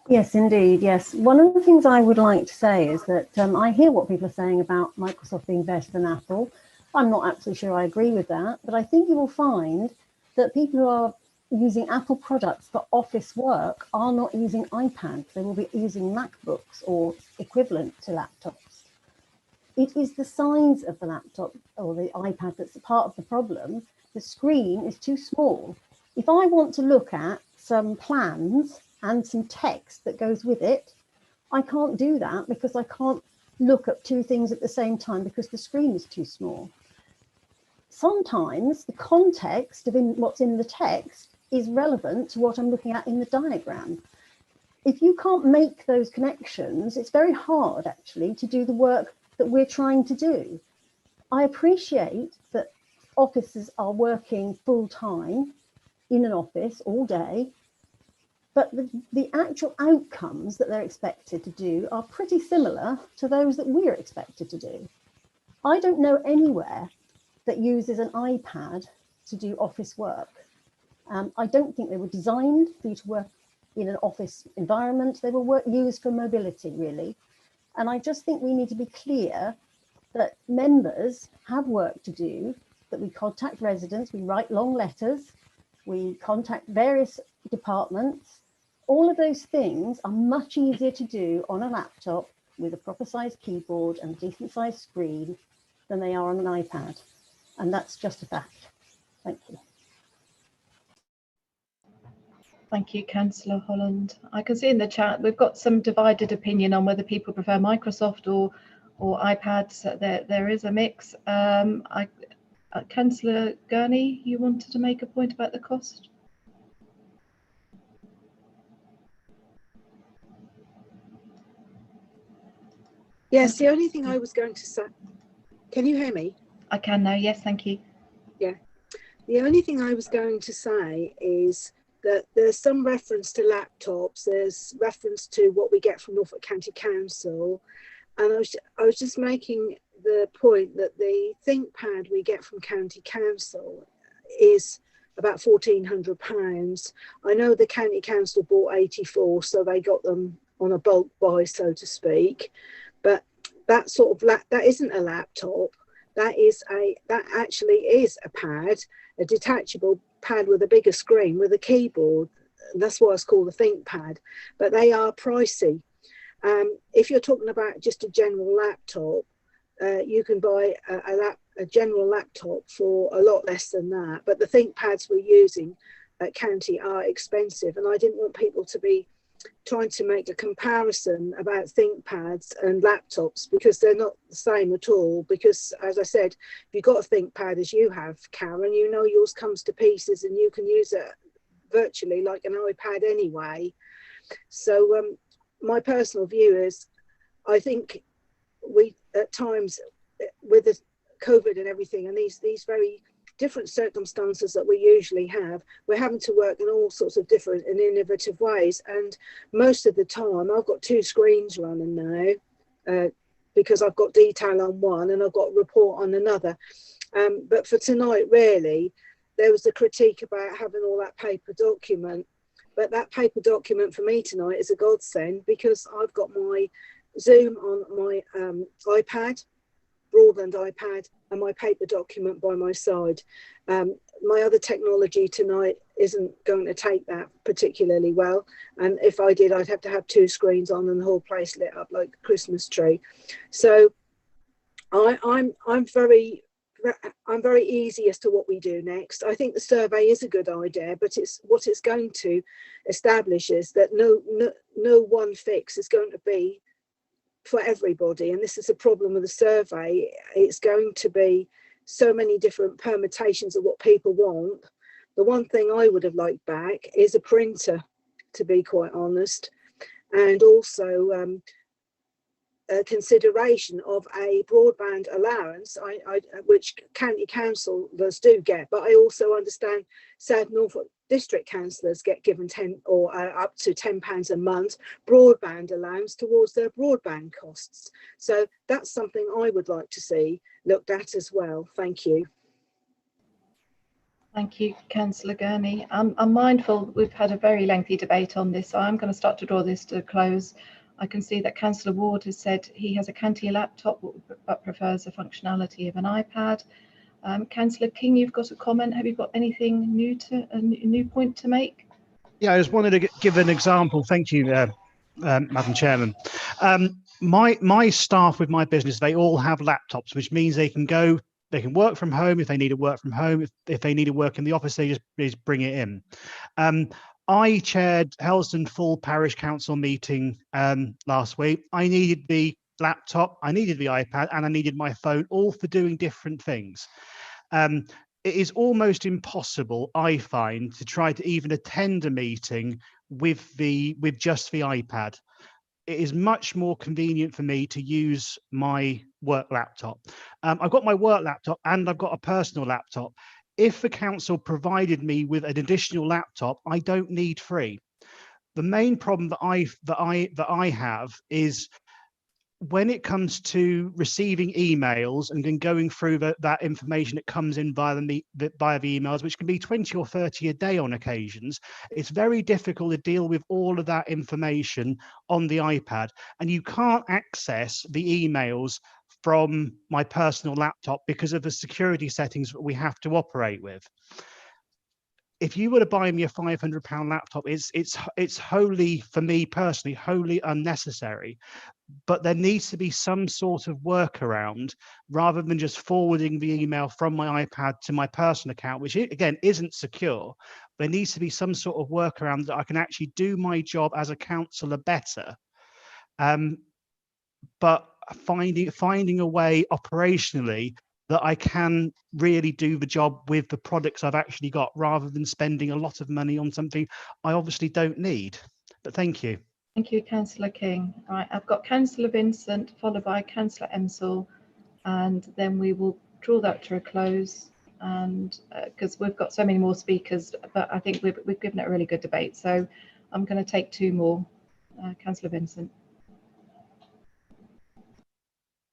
Yes, indeed, yes. One of the things I would like to say is that I hear what people are saying about Microsoft being better than Apple. I'm not absolutely sure I agree with that, but I think you will find that people who are using Apple products for office work are not using iPads. They will be using MacBooks or equivalent to laptops. It is the size of the laptop or the iPad that's part of the problem. The screen is too small. If I want to look at some plans and some text that goes with it, I can't do that because I can't look at 2 things at the same time because the screen is too small. Sometimes the context of what's in the text is relevant to what I'm looking at in the diagram. If you can't make those connections, it's very hard actually to do the work that we're trying to do. I appreciate that officers are working full time in an office all day, but the actual outcomes that they're expected to do are pretty similar to those that we're expected to do. I don't know anywhere that uses an iPad to do office work. I don't think they were designed for you to work in an office environment. They were used for mobility, really. And I just think we need to be clear that members have work to do, that we contact residents, we write long letters, we contact various departments. All of those things are much easier to do on a laptop with a proper sized keyboard and a decent sized screen than they are on an iPad. And that's just a fact. Thank you. Thank you, Councillor Holland. I can see in the chat we've got some divided opinion on whether people prefer Microsoft or iPads. There is a mix. Councillor Gurney, you wanted to make a point about the cost? Yes, the only thing I was going to say, can you hear me? I can now, yes, thank you. Yeah, the only thing I was going to say is that there's some reference to laptops, there's reference to what we get from Norfolk County Council, and I was just making the point that the ThinkPad we get from County Council is about £1,400. I know the County Council bought 84, so they got them on a bulk buy, so to speak, but that sort of that isn't a laptop. That actually is a pad, a detachable pad with a bigger screen with a keyboard. That's why it's called a ThinkPad, but they are pricey. If you're talking about just a general laptop, you can buy a general laptop for a lot less than that. But the ThinkPads we're using at County are expensive, and I didn't want people to be trying to make a comparison about ThinkPads and laptops, because they're not the same at all. Because as I said, if you've got a ThinkPad as you have, Karen, you know yours comes to pieces and you can use it virtually like an iPad anyway. So my personal view is, I think we at times with the COVID and everything and these very different circumstances that we usually have, we're having to work in all sorts of different and innovative ways. And most of the time I've got two screens running now because I've got detail on one and I've got report on another. But for tonight, really, there was the critique about having all that paper document. But that paper document for me tonight is a godsend, because I've got my Zoom on my iPad, Broadland iPad, and my paper document by my side. My other technology tonight isn't going to take that particularly well, and if I did, I'd have to have two screens on and the whole place lit up like a Christmas tree. So I'm very easy as to what we do next. I think the survey is a good idea, but what it's going to establish is that no one fix is going to be for everybody, and this is a problem with the survey. It's going to be so many different permutations of what people want. The one thing I would have liked back is a printer, to be quite honest, and also a consideration of a broadband allowance, which county councillors do get, but I also understand South Norfolk district councillors get given up to £10 a month broadband allowance towards their broadband costs. So that's something I would like to see looked at as well. Thank you. Thank you, Councillor Gurney. I'm mindful we've had a very lengthy debate on this, so I'm going to start to draw this to a close. I can see that Councillor Ward has said he has a County laptop but prefers the functionality of an iPad. Councillor King, you've got a comment. Have you got anything new a new point to make? Yeah, I just wanted to give an example. Thank you, Madam Chairman. My staff with my business, they all have laptops, which means they can work from home if they need to work from home. If they need to work in the office, they just bring it in. I chaired Helston Full Parish Council meeting last week. I needed the laptop, I needed the iPad, and I needed my phone, all for doing different things. It is almost impossible, I find, to try to even attend a meeting with just the iPad. It is much more convenient for me to use my work laptop. I've got my work laptop and I've got a personal laptop. if the council provided me with an additional laptop, I don't need 3. The main problem that I have is when it comes to receiving emails and then going through that information that comes in via the emails, which can be 20 or 30 a day on occasions, it's very difficult to deal with all of that information on the iPad. And you can't access the emails from my personal laptop because of the security settings that we have to operate with. If you were to buy me a £500 laptop, it's wholly, for me personally, wholly unnecessary. But there needs to be some sort of workaround rather than just forwarding the email from my iPad to my personal account, which again isn't secure. There needs to be some sort of workaround that I can actually do my job as a councillor better. But finding a way operationally that I can really do the job with the products I've actually got, rather than spending a lot of money on something I obviously don't need. But thank you. Thank you, Councillor King. All right, I've got Councillor Vincent, followed by Councillor Emsall, and then we will draw that to a close. And because we've got so many more speakers, but I think we've given it a really good debate. So I'm going to take 2 more. Councillor Vincent.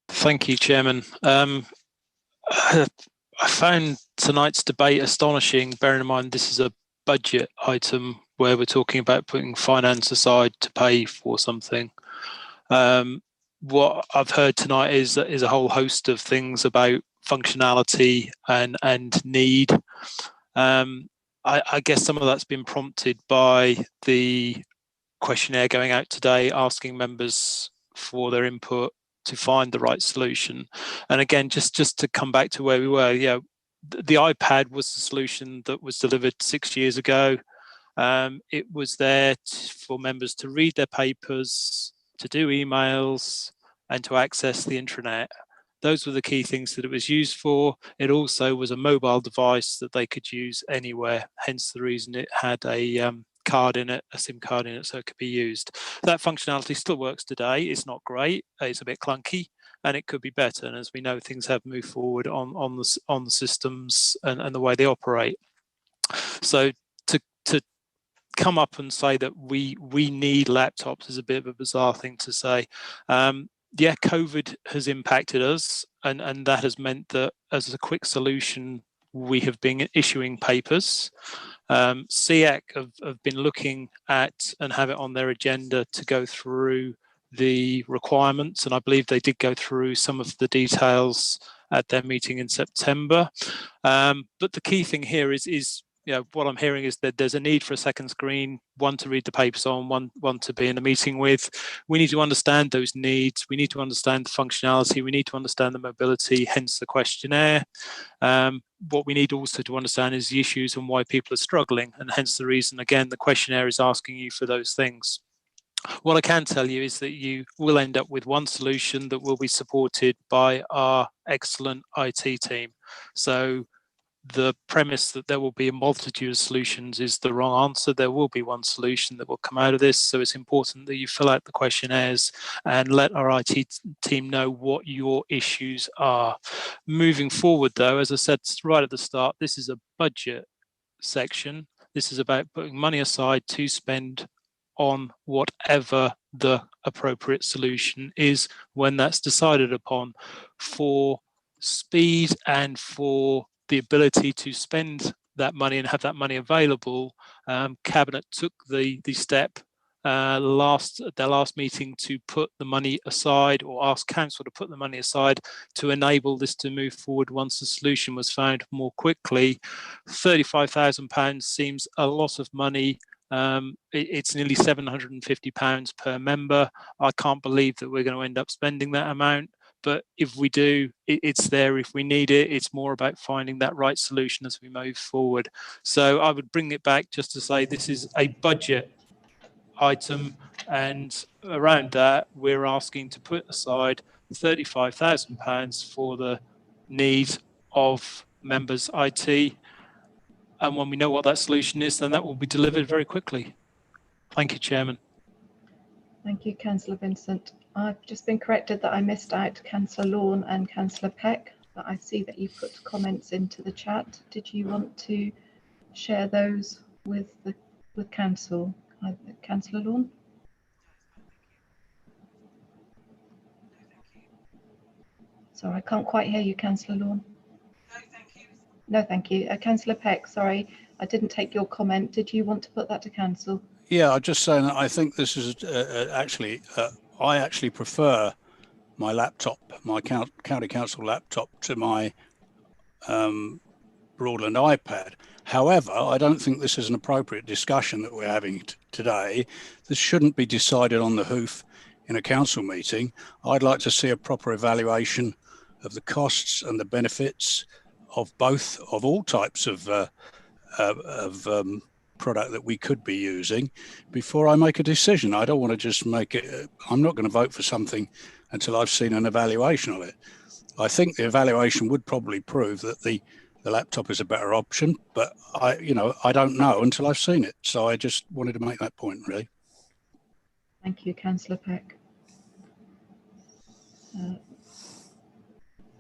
Thank you, Chairman. I found tonight's debate astonishing, bearing in mind this is a budget item where we're talking about putting finance aside to pay for something. What I've heard tonight is a whole host of things about functionality and need. I guess some of that's been prompted by the questionnaire going out today, asking members for their input to find the right solution. And again, just to come back to where we were, the iPad was the solution that was delivered 6 years ago. It was there for members to read their papers, to do emails, and to access the intranet. Those were the key things that it was used for. It also was a mobile device that they could use anywhere, hence the reason it had a card in it, a SIM card in it, so it could be used. That functionality still works today. It's not great, it's a bit clunky, and it could be better. And as we know, things have moved forward on the systems and the way they operate. So to come up and say that we need laptops is a bit of a bizarre thing to say. Yeah, COVID has impacted us, and that has meant that as a quick solution, we have been issuing papers. SEAC have been looking at and have it on their agenda to go through the requirements, and I believe they did go through some of the details at their meeting in September. But the key thing here is what I'm hearing is that there's a need for a second screen, one to read the papers on, one to be in a meeting with. We need to understand those needs. We need to understand the functionality. We need to understand the mobility, hence the questionnaire. What we need also to understand is the issues and why people are struggling, and hence the reason, again, the questionnaire is asking you for those things. What I can tell you is that you will end up with one solution that will be supported by our excellent IT team. So the premise that there will be a multitude of solutions is the wrong answer. There will be one solution that will come out of this. So it's important that you fill out the questionnaires and let our IT team know what your issues are. Moving forward, though, as I said right at the start, this is a budget section. This is about putting money aside to spend on whatever the appropriate solution is when that's decided upon. For speed and for the ability to spend that money and have that money available, Cabinet took the step at their last meeting to put the money aside, or ask Council to put the money aside to enable this to move forward once the solution was found more quickly. £35,000 seems a lot of money. It's nearly £750 per member. I can't believe that we're going to end up spending that amount. But if we do, it's there if we need it. It's more about finding that right solution as we move forward. So I would bring it back just to say this is a budget item, and around that we're asking to put aside £35,000 for the need of members' IT. And when we know what that solution is, then that will be delivered very quickly. Thank you, Chairman. Thank you, Councillor Vincent. I've just been corrected that I missed out Councillor Lawn and Councillor Peck. but I see that you put comments into the chat. Did you want to share those with council? Councillor Lawn? Sorry, I can't quite hear you, Councillor Lawn. No, thank you. Councillor Peck, sorry, I didn't take your comment. Did you want to put that to council? Yeah, I'm just saying that I think this is I actually prefer my laptop, my county council laptop, to my Broadland iPad. However, I don't think this is an appropriate discussion that we're having today. This shouldn't be decided on the hoof in a council meeting. I'd like to see a proper evaluation of the costs and the benefits of all types of product that we could be using before I make a decision. I don't want to just make it. I'm not going to vote for something until I've seen an evaluation of it. I think the evaluation would probably prove that the laptop is a better option, but I don't know until I've seen it. So I just wanted to make that point, really. Thank you, Councillor Peck.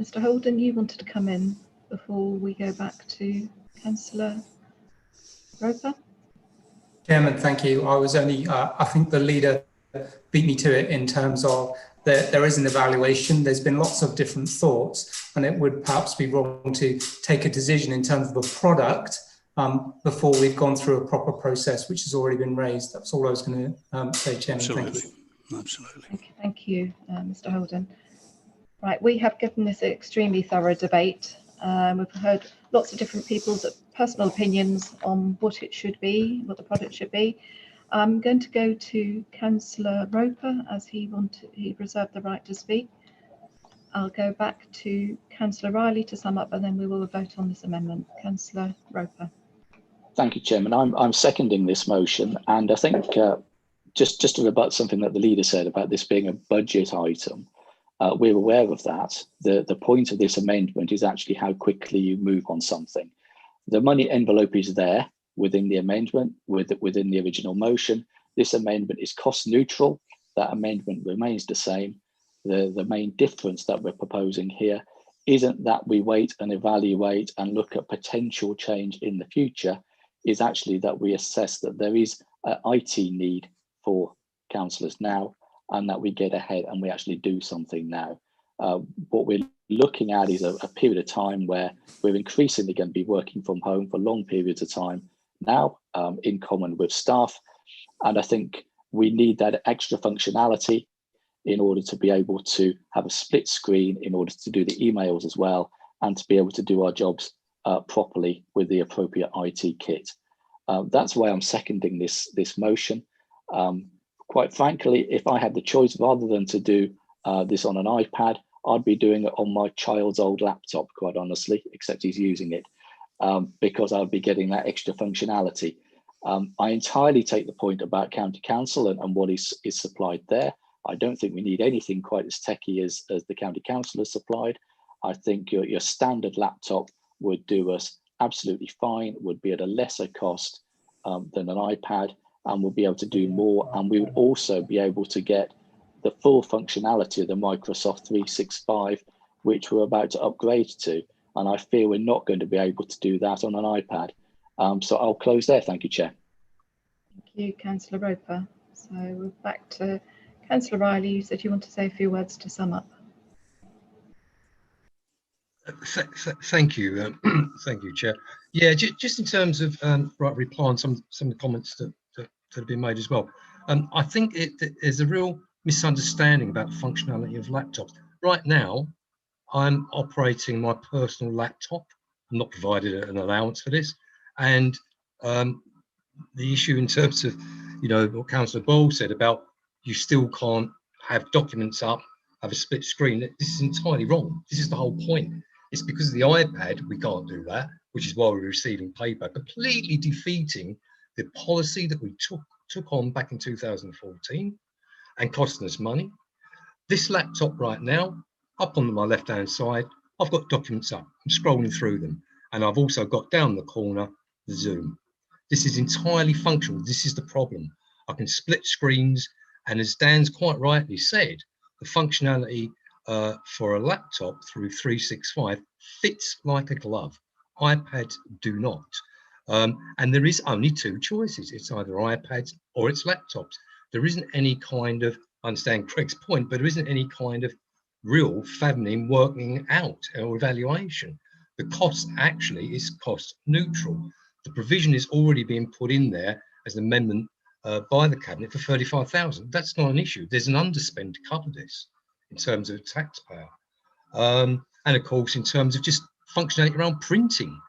Mr. Holden, you wanted to come in before we go back to Councillor Roper? Chairman, thank you. I was only, I think the leader beat me to it in terms of there is an evaluation. There's been lots of different thoughts, and it would perhaps be wrong to take a decision in terms of a product before we've gone through a proper process, which has already been raised. That's all I was going to say, Chairman. Absolutely. Thank you. Absolutely. Thank you, Mr. Holden. Right, we have given this an extremely thorough debate. We've heard lots of different people's personal opinions on what it should be, what the product should be. I'm going to go to Councillor Roper as he reserved the right to speak. I'll go back to Councillor Riley to sum up, and then we will vote on this amendment. Councillor Roper. Thank you, Chairman. I'm seconding this motion, and I think just to rebut something that the leader said about this being a budget item, we're aware of that. The point of this amendment is actually how quickly you move on something. The money envelope is there within the amendment, within the original motion. This amendment is cost neutral. That amendment remains the same. The main difference that we're proposing here isn't that we wait and evaluate and look at potential change in the future, is actually that we assess that there is an IT need for councillors now, and that we get ahead and we actually do something now. What we're looking at is a period of time where we're increasingly going to be working from home for long periods of time now, in common with staff. And I think we need that extra functionality in order to be able to have a split screen, in order to do the emails as well, and to be able to do our jobs properly with the appropriate IT kit. That's why I'm seconding this motion. Quite frankly, if I had the choice, rather than to do this on an iPad, I'd be doing it on my child's old laptop, quite honestly, except he's using it, because I'd be getting that extra functionality. I entirely take the point about county council and what is supplied there. I don't think we need anything quite as techie as the county council has supplied. I think your standard laptop would do us absolutely fine, would be at a lesser cost than an iPad, and we'll be able to do more. And we would also be able to get the full functionality of the Microsoft 365, which we're about to upgrade to. And I fear we're not going to be able to do that on an iPad. So I'll close there. Thank you, Chair. Thank you, Councillor Roper. So we're back to Councillor Riley. You said you want to say a few words to sum up. Thank you. Thank you, Chair. Yeah, just in terms of reply on some of the comments that have been made as well. I think there's a real misunderstanding about the functionality of laptops. Right now, I'm operating my personal laptop. I'm not provided an allowance for this. And the issue in terms of, what Councillor Ball said about you still can't have documents up, have a split screen. This is entirely wrong. This is the whole point. It's because of the iPad we can't do that, which is why we're receiving paper, completely defeating the policy that we took on back in 2014 and costing us money. This laptop right now, up on my left-hand side, I've got documents up. I'm scrolling through them. And I've also got down the corner the Zoom. This is entirely functional. This is the problem. I can split screens, and as Dan's quite rightly said, the functionality for a laptop through 365 fits like a glove. iPads do not. And there is only two choices. It's either iPads or it's laptops. There isn't any kind of, I understand Craig's point, but there isn't any kind of real fathoming, working out or evaluation. The cost actually is cost neutral. The provision is already being put in there as an amendment by the Cabinet for 35,000. That's not an issue. There's an underspend to cover this in terms of taxpayer. And of course, in terms of just functionality around printing.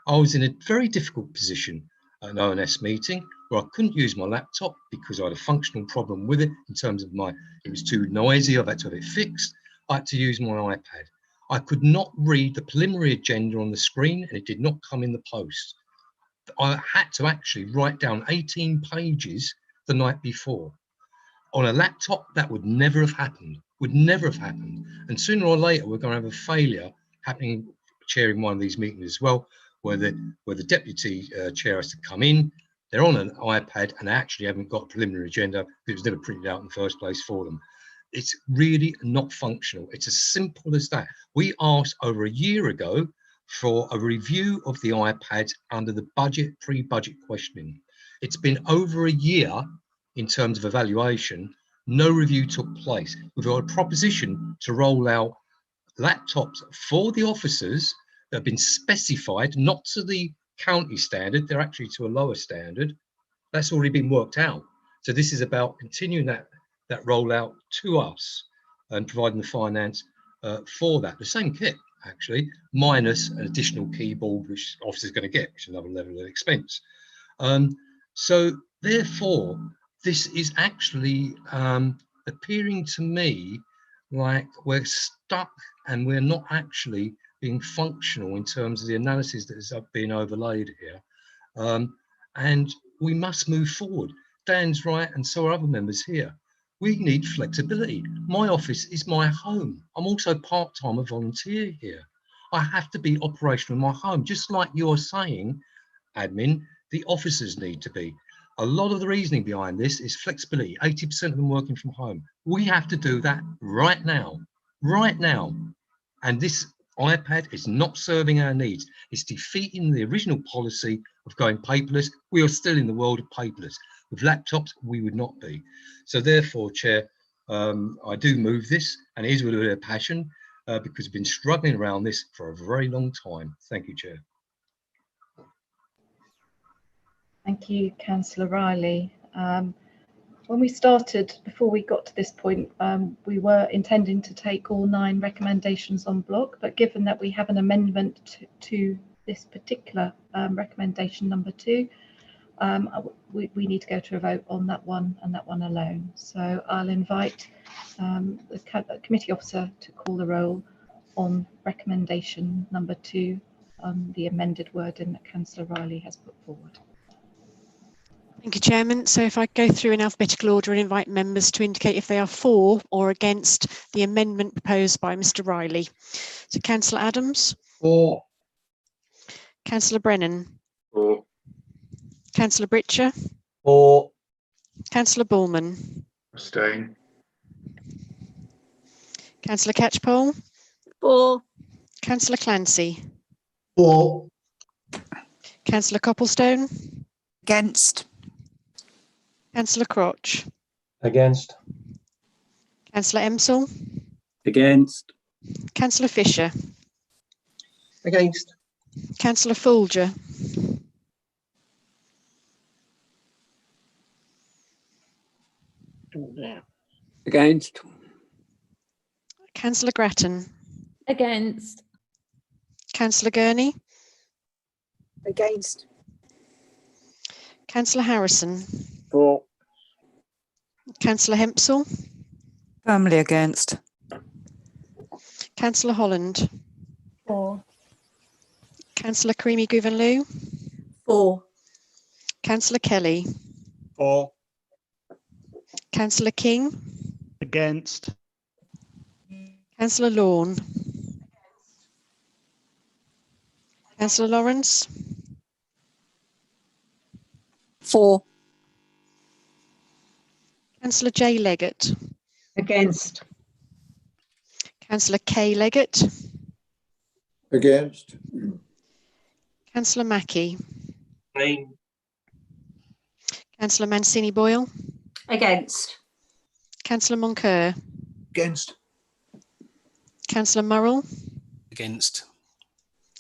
I was in a very difficult position at an ONS meeting where I couldn't use my laptop because I had a functional problem with it in terms of it was too noisy, I've had to have it fixed. I had to use my iPad. I could not read the preliminary agenda on the screen and it did not come in the post. I had to actually write down 18 pages the night before. On a laptop, that would never have happened, And sooner or later, we're going to have a failure happening, chairing one of these meetings as well, where the deputy chair has to come in, they're on an iPad and they actually haven't got a preliminary agenda because it was never printed out in the first place for them. It's really not functional. It's as simple as that. We asked over a year ago for a review of the iPads under the pre-budget questioning. It's been over a year in terms of evaluation. No review took place. We've got a proposition to roll out laptops for the officers that have been specified, not to the county standard, they're actually to a lower standard. That's already been worked out. So this is about continuing that rollout to us and providing the finance for that. The same kit, actually, minus an additional keyboard, which the officer's going to get, which is another level of expense. So therefore, this is actually appearing to me like we're stuck and we're not actually being functional in terms of the analysis that is being overlaid here. And we must move forward. Dan's right, and so are other members here. We need flexibility. My office is my home. I'm also part-time, a volunteer here. I have to be operational in my home, just like you're saying, admin, the officers need to be. A lot of the reasoning behind this is flexibility, 80% of them working from home. We have to do that right now. And this iPad is not serving our needs. It's defeating the original policy of going paperless. We are still in the world of paperless. With laptops, we would not be. So therefore, Chair, I do move this, and it is with a bit of passion, because we've been struggling around this for a very long time. Thank you, Chair. Thank you, Councillor Riley. When we started, before we got to this point, we were intending to take all 9 recommendations on block, but given that we have an amendment to this particular recommendation number 2, we need to go to a vote on that one and that one alone. So I'll invite the committee officer to call the roll on recommendation number 2 on the amended wording that Councillor Riley has put forward. Thank you, Chairman. So if I go through in alphabetical order and invite members to indicate if they are for or against the amendment proposed by Mr. Riley. So Councillor Adams. For. Councillor Brennan. For. Councillor Britcher. For. Councillor Bullman. Abstain. Councillor Catchpole. For. Councillor Clancy. For. Councillor Copplestone. Against. Councillor Crotch. Against. Councillor Emsall. Against. Councillor Fisher. Against. Councillor Folger. Against. Councillor Grattan. Against. Councillor Gurney. Against. Councillor Harrison. For. Councillor Hempsall. Firmly against. Councillor Holland. For. Councillor Creamy Guvenlou. For. Councillor Kelly. For. Councillor King. Against. Councillor Lawn. Councillor Lawrence. For. Councillor J Leggett. Against. Councillor Kay Leggett. Against. Councillor Mackie. Abstain. Councillor Mancini Boyle. Against. Councillor Moncur. Against. Councillor Murrell. Against.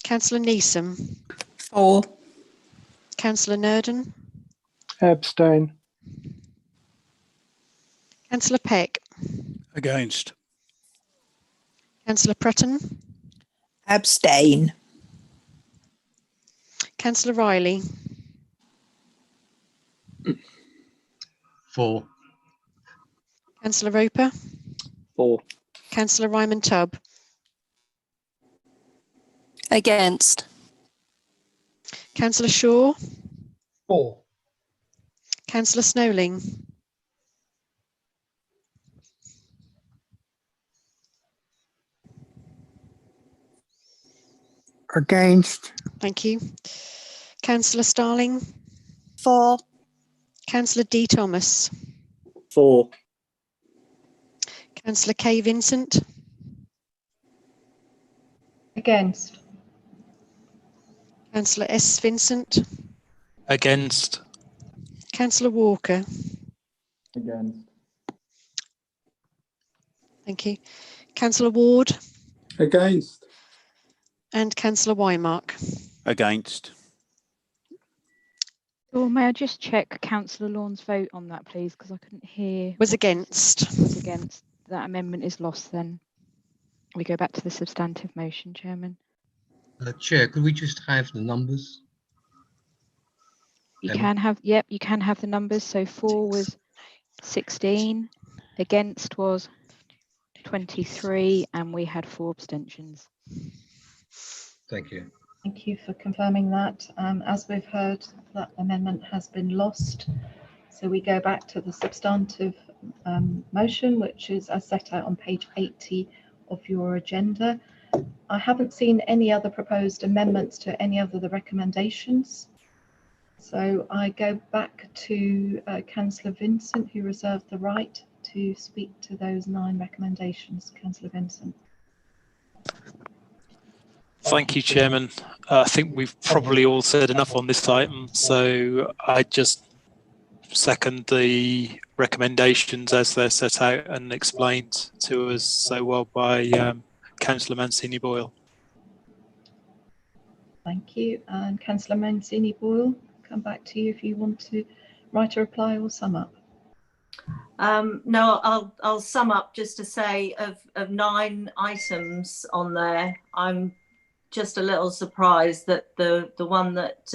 Councillor Neeson. For. Councillor Nurden. Abstain. Councillor Peck. Against. Councillor Prutton. Abstain. Councillor Riley. For. Councillor Roper. For. Councillor Ryman Tubb. Against. Councillor Shaw. For. Councillor Snowling. Against. Thank you. Councillor Starling. For. Councillor D. Thomas. For. Councillor K. Vincent. Against. Councillor S. Vincent. Against. Councillor Walker. Against. Thank you. Councillor Ward. Against. And Councillor Wymark. Against. Or may I just check Councillor Lawn's vote on that, please, because I couldn't hear. Was against. Was against. That amendment is lost then. We go back to the substantive motion, Chairman. Chair, could we just have the numbers? You can have, yep, you can have the numbers. So for was 16, against was 23, and we had 4 abstentions. Thank you. Thank you for confirming that. As we've heard, that amendment has been lost. So we go back to the substantive motion, which is as set out on page 80 of your agenda. I haven't seen any other proposed amendments to any of the recommendations. So I go back to Councillor Vincent, who reserved the right to speak to those 9 recommendations. Councillor Vincent. Thank you, Chairman. I think we've probably all said enough on this item, so I just second the recommendations as they're set out and explained to us so well by Councillor Mancini Boyle. Thank you. And Councillor Mancini Boyle, come back to you if you want to write a reply or sum up. No, I'll sum up just to say of 9 items on there, I'm just a little surprised that the one that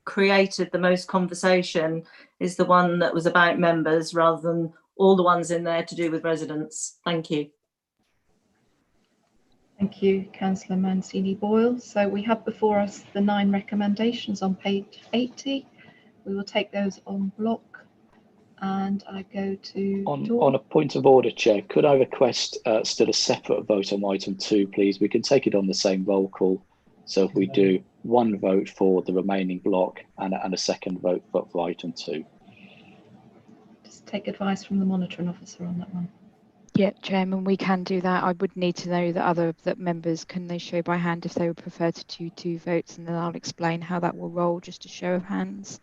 created the most conversation is the one that was about members rather than all the ones in there to do with residents. Thank you. Thank you, Councillor Mancini Boyle. So we have before us the 9 recommendations on page 80. We will take those on block. And I go to on a point of order, Chair, could I request still a separate vote on item 2, please? We can take it on the same roll call. So if we do 1 vote for the remaining block and a second vote for item 2. Just take advice from the monitoring officer on that one. Yeah, Chairman, we can do that. I would need to know that members, can they show by hand if they would prefer to do 2 votes, and then I'll explain how that will roll. Just a show of hands,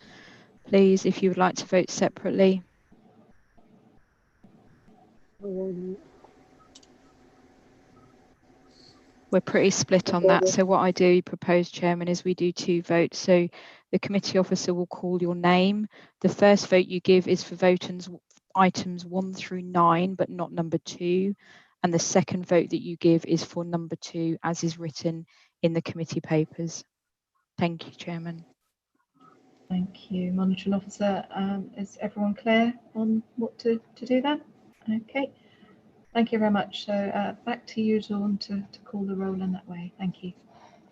please, if you would like to vote separately. We're pretty split on that. So what I do propose, Chairman, is we do 2 votes. So the committee officer will call your name. The first vote you give is for items 1 through 9, but not number 2. And the second vote that you give is for number 2, as is written in the committee papers. Thank you, Chairman. Thank you, monitoring officer. Is everyone clear on what to do that? Okay. Thank you very much. So back to you, Dawn, to call the roll in that way. Thank you.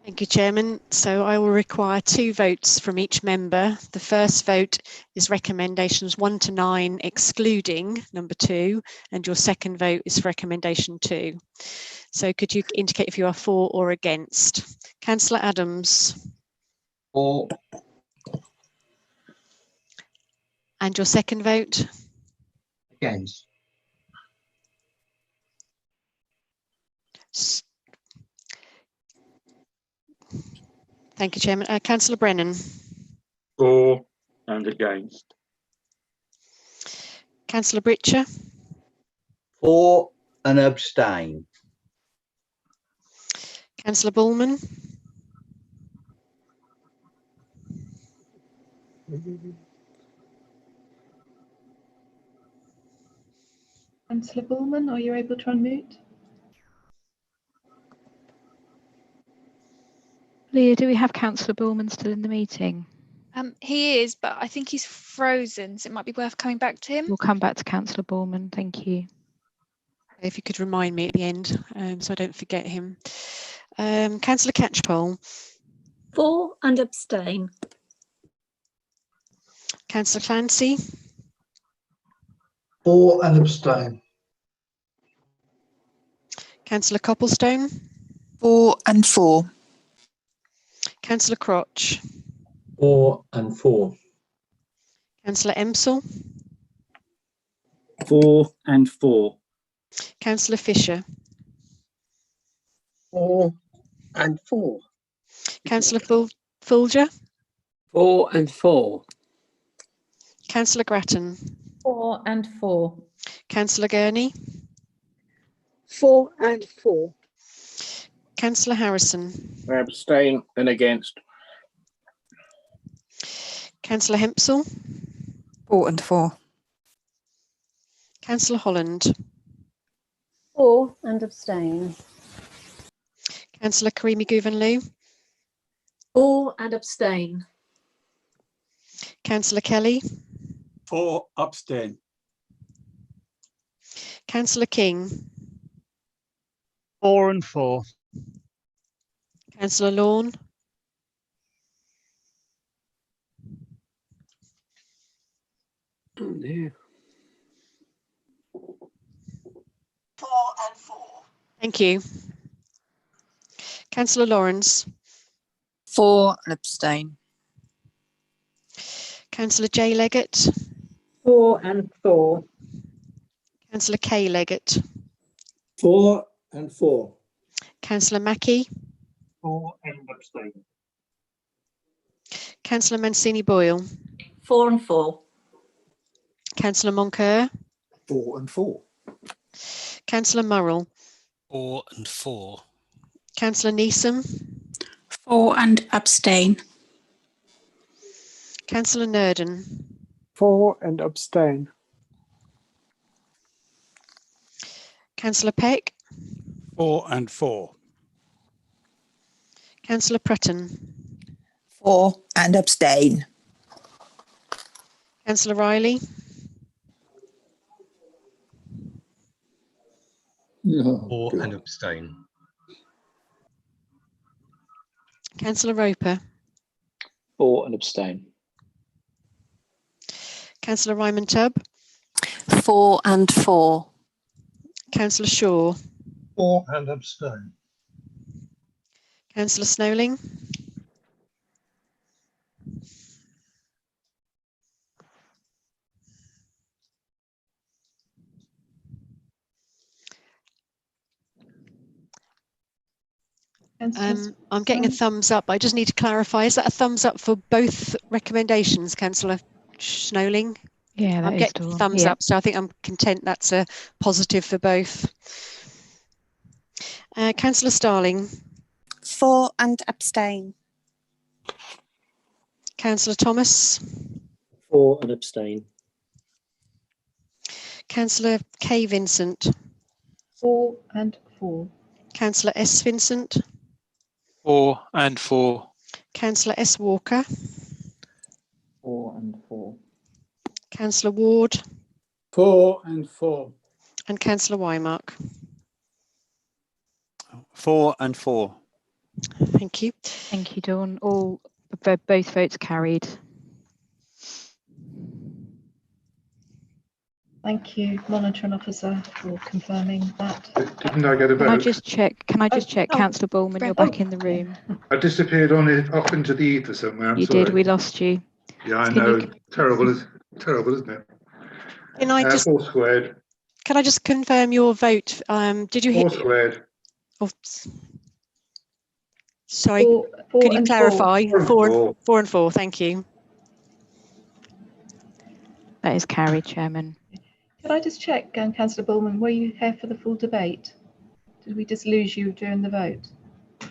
Thank you, Chairman. So I will require 2 votes from each member. The first vote is recommendations 1 to 9, excluding number 2, and your second vote is for recommendation 2. So could you indicate if you are for or against? Councillor Adams. For. And your second vote? Against. Thank you, Chairman. Councillor Brennan. For and against. Councillor Britcher. For and abstain. Councillor Bullman. Councillor Bullman, are you able to unmute? Leah, do we have Councillor Bullman still in the meeting? He is, but I think he's frozen, so it might be worth coming back to him. We'll come back to Councillor Bullman. Thank you. If you could remind me at the end, so I don't forget him. Councillor Catchpole. For and abstain. Councillor Clancy. For and abstain. Councillor Copplestone. For and for. Councillor Crotch. For and for. Councillor Emsell. For and for. Councillor Fisher. For and for. Councillor Folger. For and for. Councillor Grattan. 4 and 4. Councillor Gurney. 4 and 4. Councillor Harrison. Abstain and against. Councillor Hempsell. 4 and 4. Councillor Holland. For and abstain. Councillor Karimi Guvenlou. For and abstain. Councillor Kelly. For abstain. Councillor King. 4 and 4. Councillor Lorne. Oh dear. 4 and 4. Thank you. Councillor Lawrence. For and abstain. Councillor J Leggett. 4 and 4. Councillor K Leggett. 4 and 4. Councillor Mackie. 4 and abstain. Councillor Mancini Boyle. 4 and 4. Councillor Moncur. 4 and 4. Councillor Murrell. 4 and 4. Councillor Neeson. 4 and abstain. Councillor Nurden. 4 and abstain. Councillor Peck. 4 and 4. Councillor Prutton. 4 and abstain. Councillor Riley. For and abstain. Councillor Roper. 4 and abstain. Councillor Ryman Tubb. 4 and 4. Councillor Shaw. 4 and abstain. Councillor Snowling. I'm getting a thumbs up. I just need to clarify. Is that a thumbs up for both recommendations, Councillor Snowling? Yeah, I'm getting thumbs up, so I think I'm content that's a positive for both. Councillor Starling. 4 and abstain. Councillor Thomas. 4 and abstain. Councillor K Vincent. 4 and 4. Councillor S Vincent. 4 and 4. Councillor S Walker. 4 and 4. Councillor Ward. 4 and 4. And Councillor Wymark. 4 and 4. Thank you. Thank you, Dawn. Both votes carried. Thank you, Monitoring Officer, for confirming that. Didn't I get a vote? Can I just check? Councillor Bullman, you're back in the room. I disappeared on it off into the ether somewhere. You did. We lost you. Yeah, I know. Terrible, isn't it? Can I just 4 squared. Can I just confirm your vote? Did you 4 hit? squared. Oh, Sorry, Four can you and clarify? four. Four and four, thank you. That is carried, Chairman. Could I just check, Councillor Bullman, were you here for the full debate? Did we just lose you during the vote?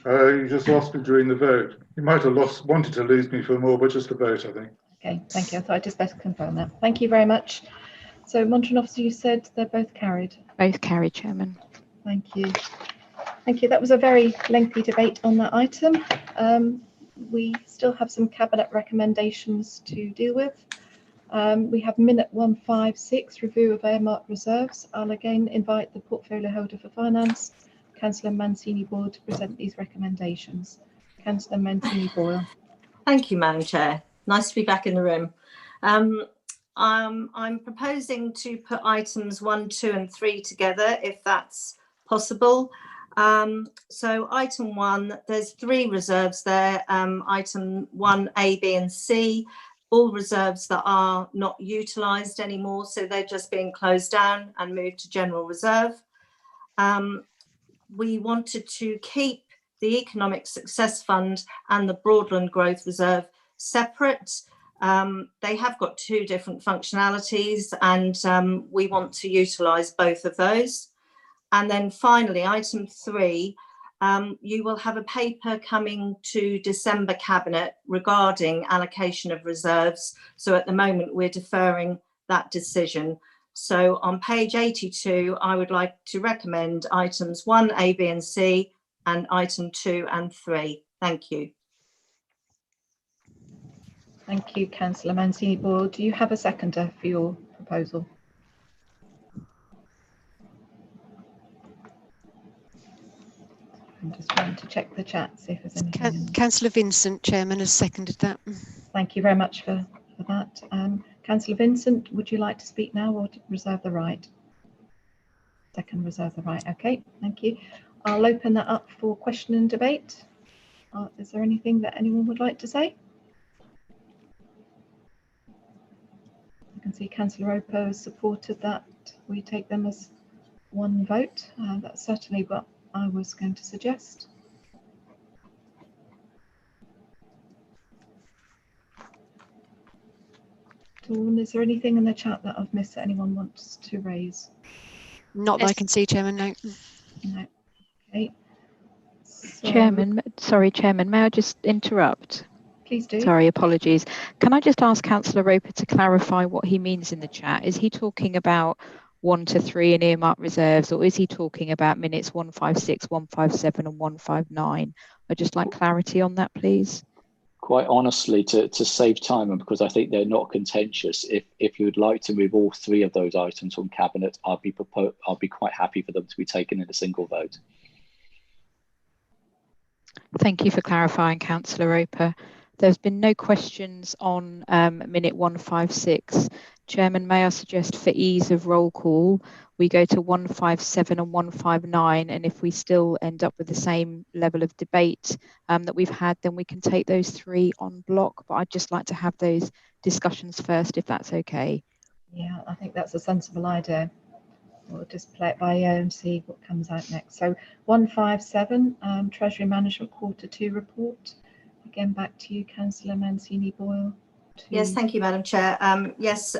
You just lost me during the vote. You might have wanted to lose me for more, but just a vote, I think. Okay, thank you. I thought I'd just better confirm that. Thank you very much. So, Monitoring Officer, you said they're both carried. Both carried, Chairman. Thank you. Thank you. That was a very lengthy debate on that item. We still have some Cabinet recommendations to deal with. We have minute 156, review of earmarked reserves. I'll again invite the portfolio holder for finance, Councillor Mancini-Boyle, to present these recommendations. Councillor Mancini-Boyle. Thank you, Madam Chair. Nice to be back in the room. I'm proposing to put items 1, 2 and 3 together, if that's possible. So item 1, there's 3 reserves there. Item 1, A, B and C, all reserves that are not utilised anymore, so they're just being closed down and moved to general reserve. We wanted to keep the Economic Success Fund and the Broadland Growth Reserve separate. They have got 2 different functionalities, and we want to utilise both of those. And then finally, item 3, you will have a paper coming to December Cabinet regarding allocation of reserves. So at the moment, we're deferring that decision. So on page 82, I would like to recommend items 1, A, B and C, and item 2 and 3. Thank you. Thank you, Councillor Mancini-Boyle. Do you have a seconder for your proposal? I'm just trying to check the chat, see if there's anything. Councillor Vincent, Chairman, has seconded that. Thank you very much for that. Councillor Vincent, would you like to speak now or reserve the right? Second, reserve the right. Okay, thank you. I'll open that up for question and debate. Is there anything that anyone would like to say? I can see Councillor Roper has supported that. We take them as one vote. That's certainly what I was going to suggest. Dawn, is there anything in the chat that I've missed that anyone wants to raise? Not that I can see, Chairman, no. No. Okay. So, Chairman, sorry, Chairman, may I just interrupt? Please do. Sorry, apologies. Can I just ask Councillor Roper to clarify what he means in the chat? Is he talking about 1 to 3 in earmarked reserves, or is he talking about minutes 156, 157 and 159? I'd just like clarity on that, please. Quite honestly, to save time, and because I think they're not contentious, if you would like to move all 3 of those items from Cabinet, I'll be quite happy for them to be taken in a single vote. Thank you for clarifying, Councillor Roper. There's been no questions on minute 156. Chairman, may I suggest for ease of roll call, we go to 157 and 159, and if we still end up with the same level of debate that we've had, then we can take those 3 on block, but I'd just like to have those discussions first, if that's okay. Yeah, I think that's a sensible idea. We'll just play it by ear and see what comes out next. So 157, Treasury Management Quarter 2 report. Again, back to you, Councillor Mancini-Boyle. Yes, thank you, Madam Chair. Yes,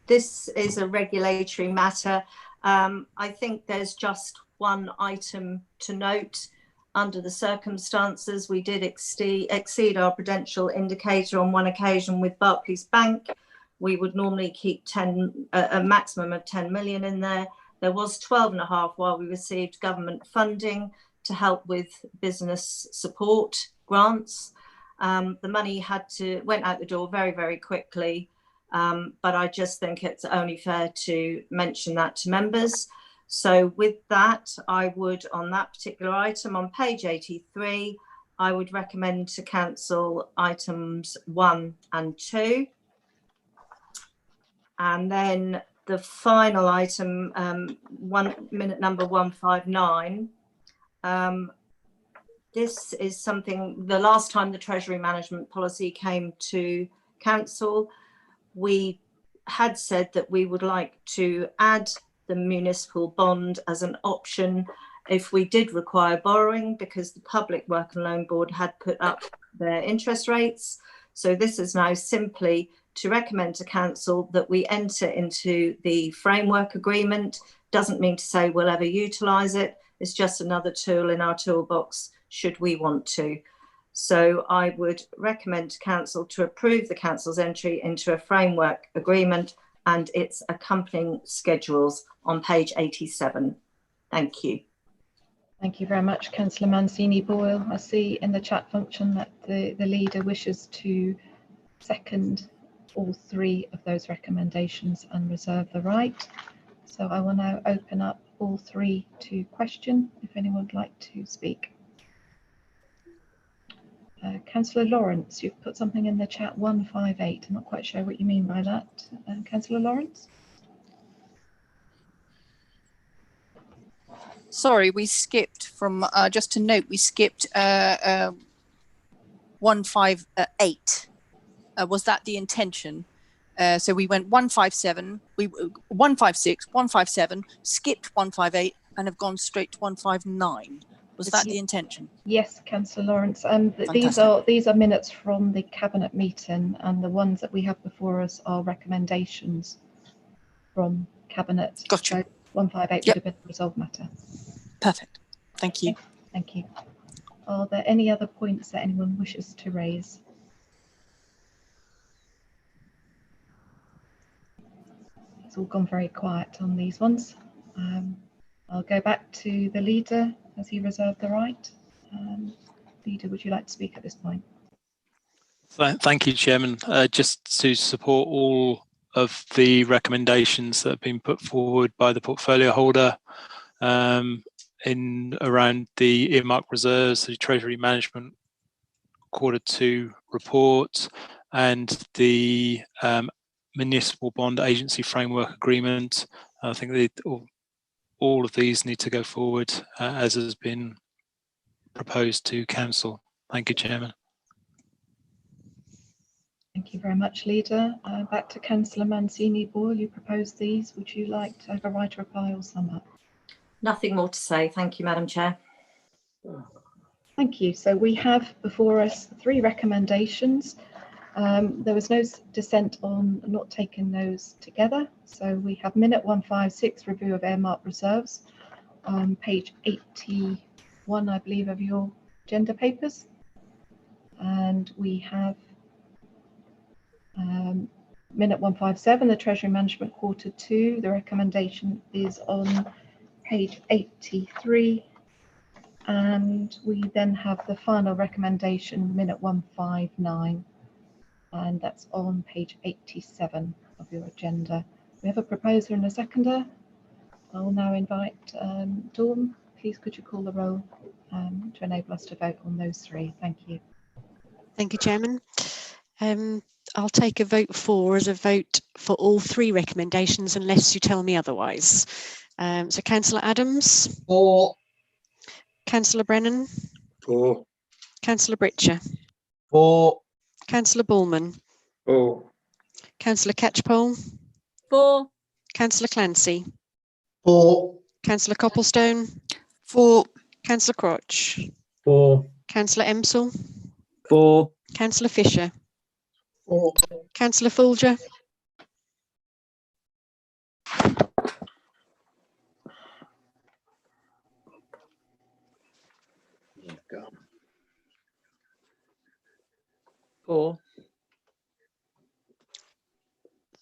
this is a regulatory matter. I think there's just one item to note. Under the circumstances, we did exceed our prudential indicator on one occasion with Barclays Bank. We would normally keep a maximum of 10 million in there. There was 12.5 while we received government funding to help with business support grants. The money went out the door very, very quickly, but I just think it's only fair to mention that to members. So with that, I would, on that particular item on page 83, I would recommend to cancel items 1 and 2. And then the final item, minute number 159. This is something, the last time the Treasury Management Policy came to Council, we had said that we would like to add the municipal bond as an option if we did require borrowing, because the Public Work and Loan Board had put up their interest rates. So this is now simply to recommend to council that we enter into the framework agreement. Doesn't mean to say we'll ever utilise it. It's just another tool in our toolbox should we want to. So I would recommend to council to approve the council's entry into a framework agreement and its accompanying schedules on page 87. Thank you. Thank you very much, Councillor Mancini-Boyle. I see in the chat function that the leader wishes to second all three of those recommendations and reserve the right. So I will now open up all three to question if anyone would like to speak. Councillor Lawrence, you've put something in the chat 158. I'm not quite sure what you mean by that. Councillor Lawrence? Sorry, we skipped from, just to note, we skipped 158. Was that the intention? So we went 157, 156, 157, skipped 158 and have gone straight to 159. Was that the intention? Yes, Councillor Lawrence. These are minutes from the Cabinet meeting, and the ones that we have before us are recommendations from Cabinet. Gotcha. So 158 would have been a resolved matter. Perfect. Thank you. Okay. Thank you. Are there any other points that anyone wishes to raise? It's all gone very quiet on these ones. I'll go back to the leader as he reserved the right. Leader, would you like to speak at this point? Thank you, Chairman. Just to support all of the recommendations that have been put forward by the portfolio holder in around the earmark reserves, the Treasury Management Q2 report, and the Municipal Bond Agency Framework Agreement. I think all of these need to go forward as has been proposed to Council. Thank you, Chairman. Thank you very much, Leader. Back to Councillor Mancini-Boyle. You proposed these. Would you like to have a right to reply or sum up? Nothing more to say. Thank you, Madam Chair. Thank you. So we have before us three recommendations. There was no dissent on not taking those together. So we have minute 156, review of earmark reserves, on page 81, I believe, of your agenda papers. And we have minute 157, the Treasury Management Q2. The recommendation is on page 83. And we then have the final recommendation, minute 159. And that's on page 87 of your agenda. We have a proposer and a seconder. I will now invite Dawn. Please could you call the roll to enable us to vote on those three. Thank you. Thank you, Chairman. I'll take a vote for as a vote for all three recommendations unless you tell me otherwise. So Councillor Adams? For. Councillor Brennan? For. Councillor Britcher? For. Councillor Bullman? For. Councillor Catchpole? For. Councillor Clancy? For. Councillor Copplestone? For. Councillor Crotch? For. Councillor Emsall? For. Councillor Fisher? For. Councillor Folger? For.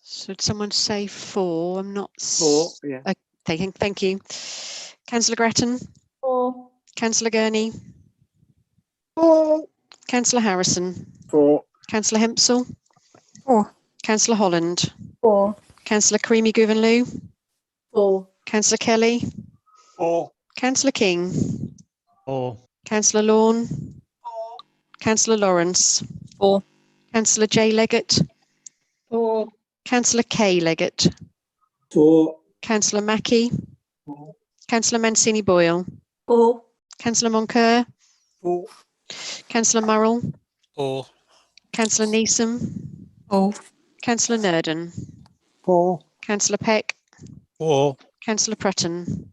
Should someone say four? I'm not. For. Yeah. Okay, thank you. Councillor Grattan? For. Councillor Gurney? For. Councillor Harrison? For. Councillor Hempsall? For. Councillor Holland? For. Councillor Creamy Guvenlou? For. Councillor Kelly? For. Councillor King? For. Councillor Lawn? Councillor Lawrence? For. Councillor J Leggett? For. Councillor K Leggett? For. Councillor Mackie? Councillor Mancini-Boyle? For. Councillor Moncur? For. Councillor Murrell? For. Councillor Neeson? For. Councillor Nurden? For. Councillor Peck? For. Councillor Prutton?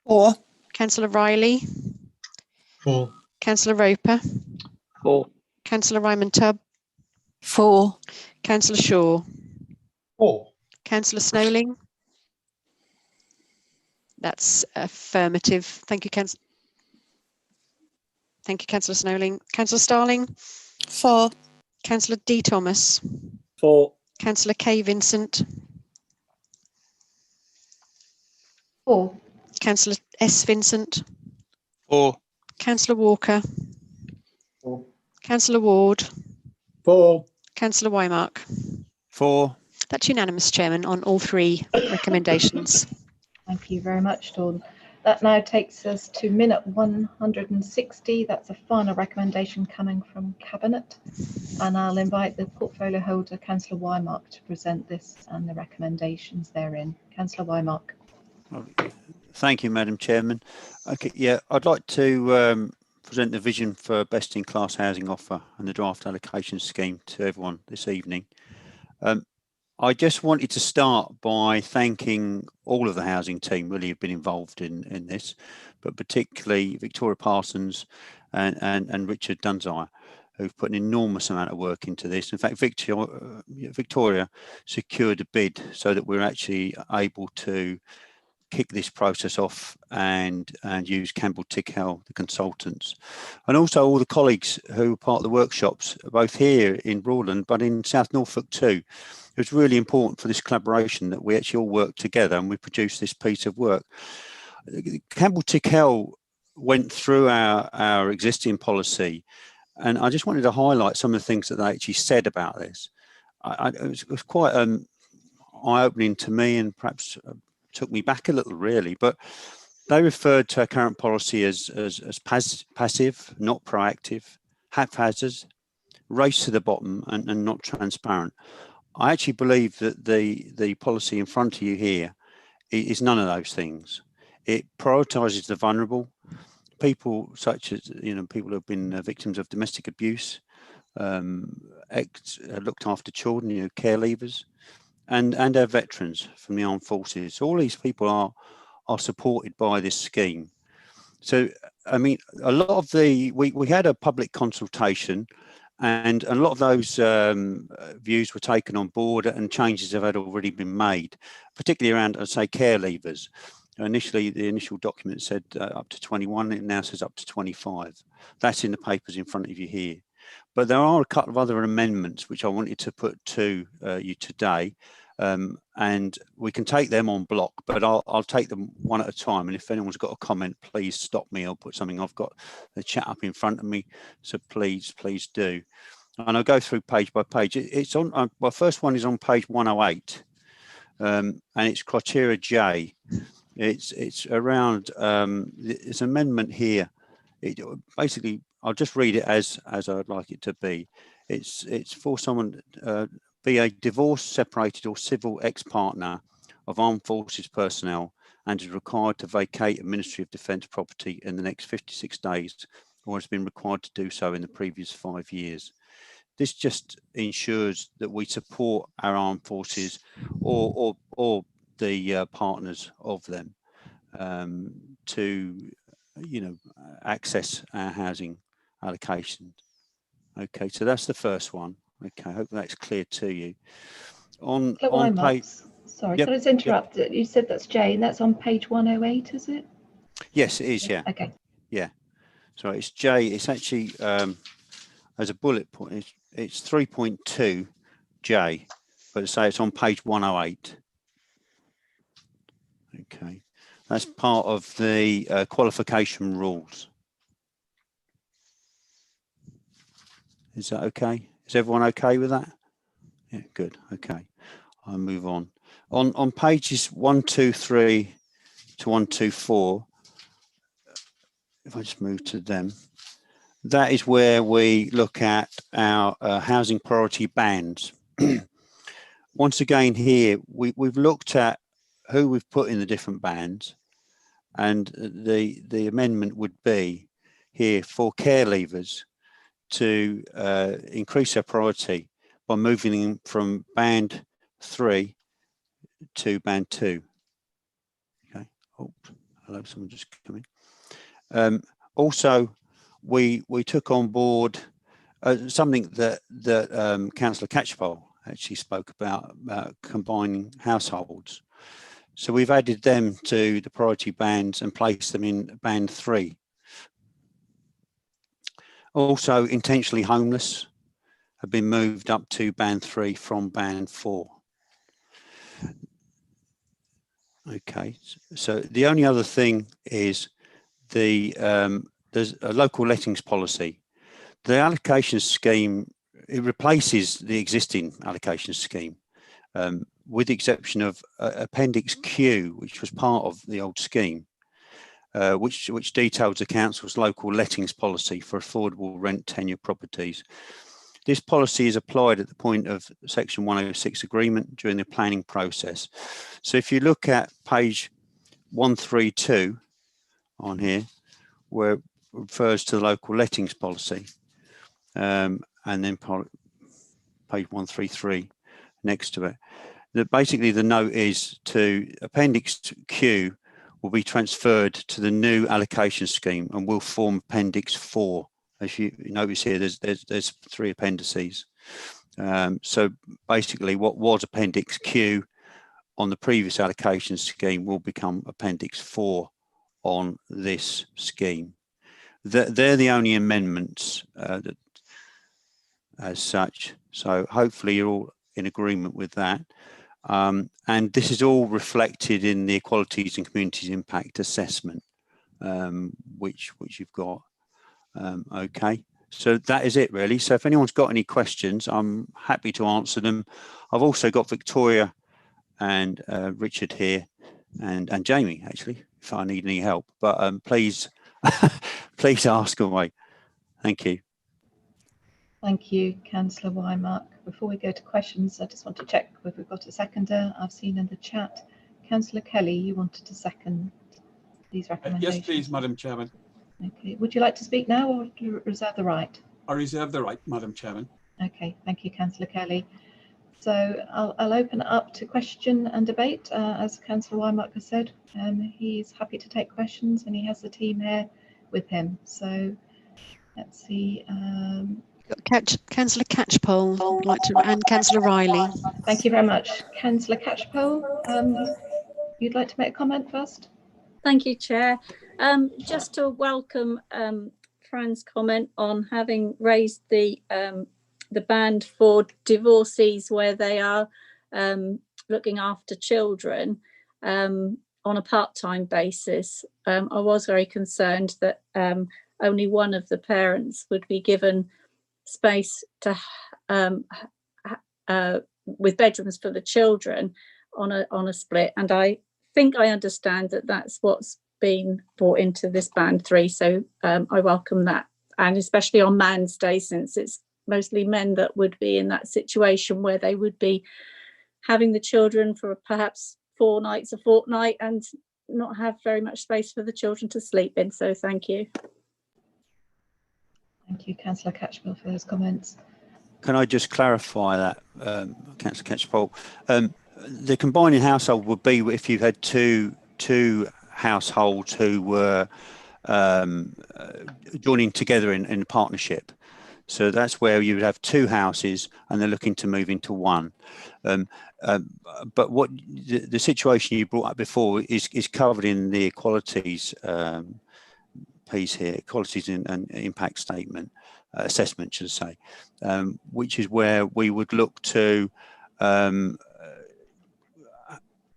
For. Councillor Riley, 4. Councillor Roper, 4. Councillor Ryman Tubb, 4. Councillor Shaw, 4. Councillor Snowling. That's affirmative. Thank you, Councillor. Thank you, Councillor Snowling. Councillor Starling. 4. Councillor D. Thomas. 4. Councillor K. Vincent. 4. Councillor S. Vincent. 4. Councillor Walker. 4. Councillor Ward. 4. Councillor Wymark. 4. That's unanimous, Chairman, on all 3 recommendations. Thank you very much, Dawn. That now takes us to minute 160. That's a final recommendation coming from Cabinet. And I'll invite the portfolio holder, Councillor Wymark, to present this and the recommendations therein. Councillor Wymark. Thank you, Madam Chairman. Okay, yeah, I'd like to present the vision for best-in-class housing offer and the draft allocation scheme to everyone this evening. I just wanted to start by thanking all of the housing team really have been involved in this, but particularly Victoria Parsons and Richard Dunzire, who've put an enormous amount of work into this. In fact, Victoria secured a bid so that we're actually able to kick this process off and use Campbell Tickell, the consultants, and also all the colleagues who were part of the workshops, both here in Broadland, but in South Norfolk too. It was really important for this collaboration that we actually all work together and we produce this piece of work. Campbell Tickell went through our existing policy, and I just wanted to highlight some of the things that they actually said about this. It was quite eye-opening to me, and perhaps took me back a little, really, but they referred to our current policy as passive, not proactive, haphazard, race to the bottom, and not transparent. I actually believe that the policy in front of you here is none of those things. It prioritises the vulnerable, people such as, people who have been victims of domestic abuse, looked after children, care leavers, and our veterans from the armed forces. So all these people are supported by this scheme. So, I mean, a lot of we had a public consultation, and a lot of those views were taken on board, and changes have already been made, particularly around, I'd say, care leavers. Initially, the initial document said up to 21, it now says up to 25. That's in the papers in front of you here. But there are a couple of other amendments which I wanted to put to you today, and we can take them on block, but I'll take them one at a time. And if anyone's got a comment, please stop me. I'll put something. I've got the chat up in front of me, so please do. And I'll go through page by page. It's on. My first one is on page 108, and it's criteria J. It's around. It's an amendment here. Basically, I'll just read it as I'd like it to be. It's for someone be a divorced, separated, or civil ex-partner of armed forces personnel and is required to vacate a Ministry of Defence property in the next 56 days, or has been required to do so in the previous 5 years. This just ensures that we support our armed forces or the partners of them to, access our housing allocation. Okay, so that's the first one. Okay, I hope that's clear to you. On page, sorry, yep, can I just interrupt? Yep. You said that's J, and that's on page 108, is it? Yes, it is. Yeah. Okay. Yeah. So it's J. It's actually as a bullet point. It's 3.2 J, but say it's on page 108. Okay, that's part of the qualification rules. Is that okay? Is everyone okay with that? Yeah, good. Okay, I'll move on. On pages 123 to 124, if I just move to them, that is where we look at our housing priority bands. Once again here, we've looked at who we've put in the different bands, and the amendment would be here for care leavers to increase their priority by moving them from band 3 to band 2. Okay. hello, someone just coming. Also, we took on board something that Councillor Catchpole actually spoke about combining households. So we've added them to the priority bands and placed them in band 3. Also, intentionally homeless have been moved up to band 3 from band 4. Okay, so the only other thing is there's a local lettings policy. The allocation scheme, it replaces the existing allocation scheme, with the exception of Appendix Q, which was part of the old scheme, which details the council's local lettings policy for affordable rent tenure properties. This policy is applied at the point of Section 106 agreement during the planning process. So if you look at page 132 on here, where it refers to the local lettings policy, and then page 133 next to it, that basically the note is to Appendix Q will be transferred to the new allocation scheme and will form Appendix 4. As you notice here, there's 3 appendices. So basically what was Appendix Q on the previous allocation scheme will become Appendix 4 on this scheme. They're the only amendments that, as such. So hopefully you're all in agreement with that. And this is all reflected in the Equalities and Communities Impact Assessment, which you've got. Okay, so that is it really. So if anyone's got any questions, I'm happy to answer them. I've also got Victoria and Richard here, and Jamie actually, if I need any help. But please, please ask away. Thank you. Thank you, Councillor Wymark. Before we go to questions, I just want to check if we've got a seconder. I've seen in the chat, Councillor Kelly, you wanted to second these recommendations. Yes, please, Madam Chairman. Okay. Would you like to speak now or do you reserve the right? I reserve the right, Madam Chairman. Okay, thank you, Councillor Kelly. So I'll open it up to question and debate. As Councillor Wymark has said, he's happy to take questions and he has the team here with him. So let's see. Councillor Catchpole would like to, and Councillor Riley. Thank you very much. Councillor Catchpole, you'd like to make a comment first? Thank you, Chair. Just to welcome Fran's comment on having raised the band for divorcees where they are looking after children on a part-time basis. I was very concerned that only one of the parents would be given space to with bedrooms for the children on a split, and I think I understand that that's what's been brought into this band 3, so I welcome that, and especially on Man's Day, since it's mostly men that would be in that situation where they would be having the children for perhaps 4 nights a fortnight and not have very much space for the children to sleep in. So thank you. Thank you, Councillor Catchpole, for those comments. Can I just clarify that, Councillor Catchpole? The combining household would be if you had two households who were joining together in partnership. So that's where you would have 2 houses and they're looking to move into one. But what the situation you brought up before is covered in the equalities piece here, equalities and impact statement, assessment, should I say, which is where we would look to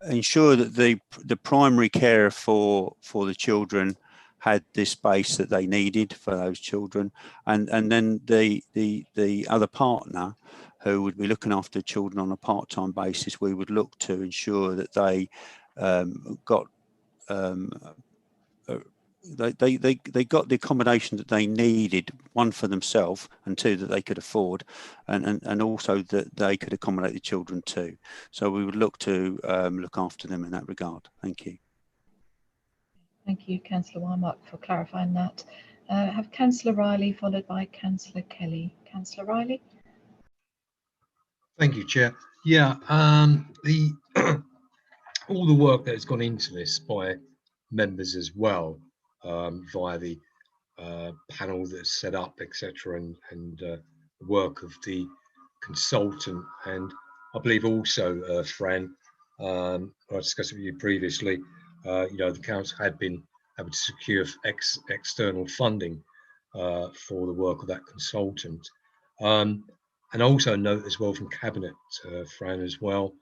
ensure that the primary carer for the children had this space that they needed for those children, and then the other partner who would be looking after children on a part-time basis, we would look to ensure that they got they got the accommodation that they needed, 1 for themselves and 2 that they could afford, and also that they could accommodate the children too. So we would look to look after them in that regard. Thank you. Thank you, Councillor Wymark, for clarifying that. Have Councillor Riley followed by Councillor Kelly. Councillor Riley. Thank you, Chair. Yeah, all the work that has gone into this by members as well via the panel that's set up, etc., and the work of the consultant. And I believe also, Fran, I discussed it with you previously, you know, the council had been able to secure external funding for the work of that consultant. And also note as well from Cabinet, Fran, as well,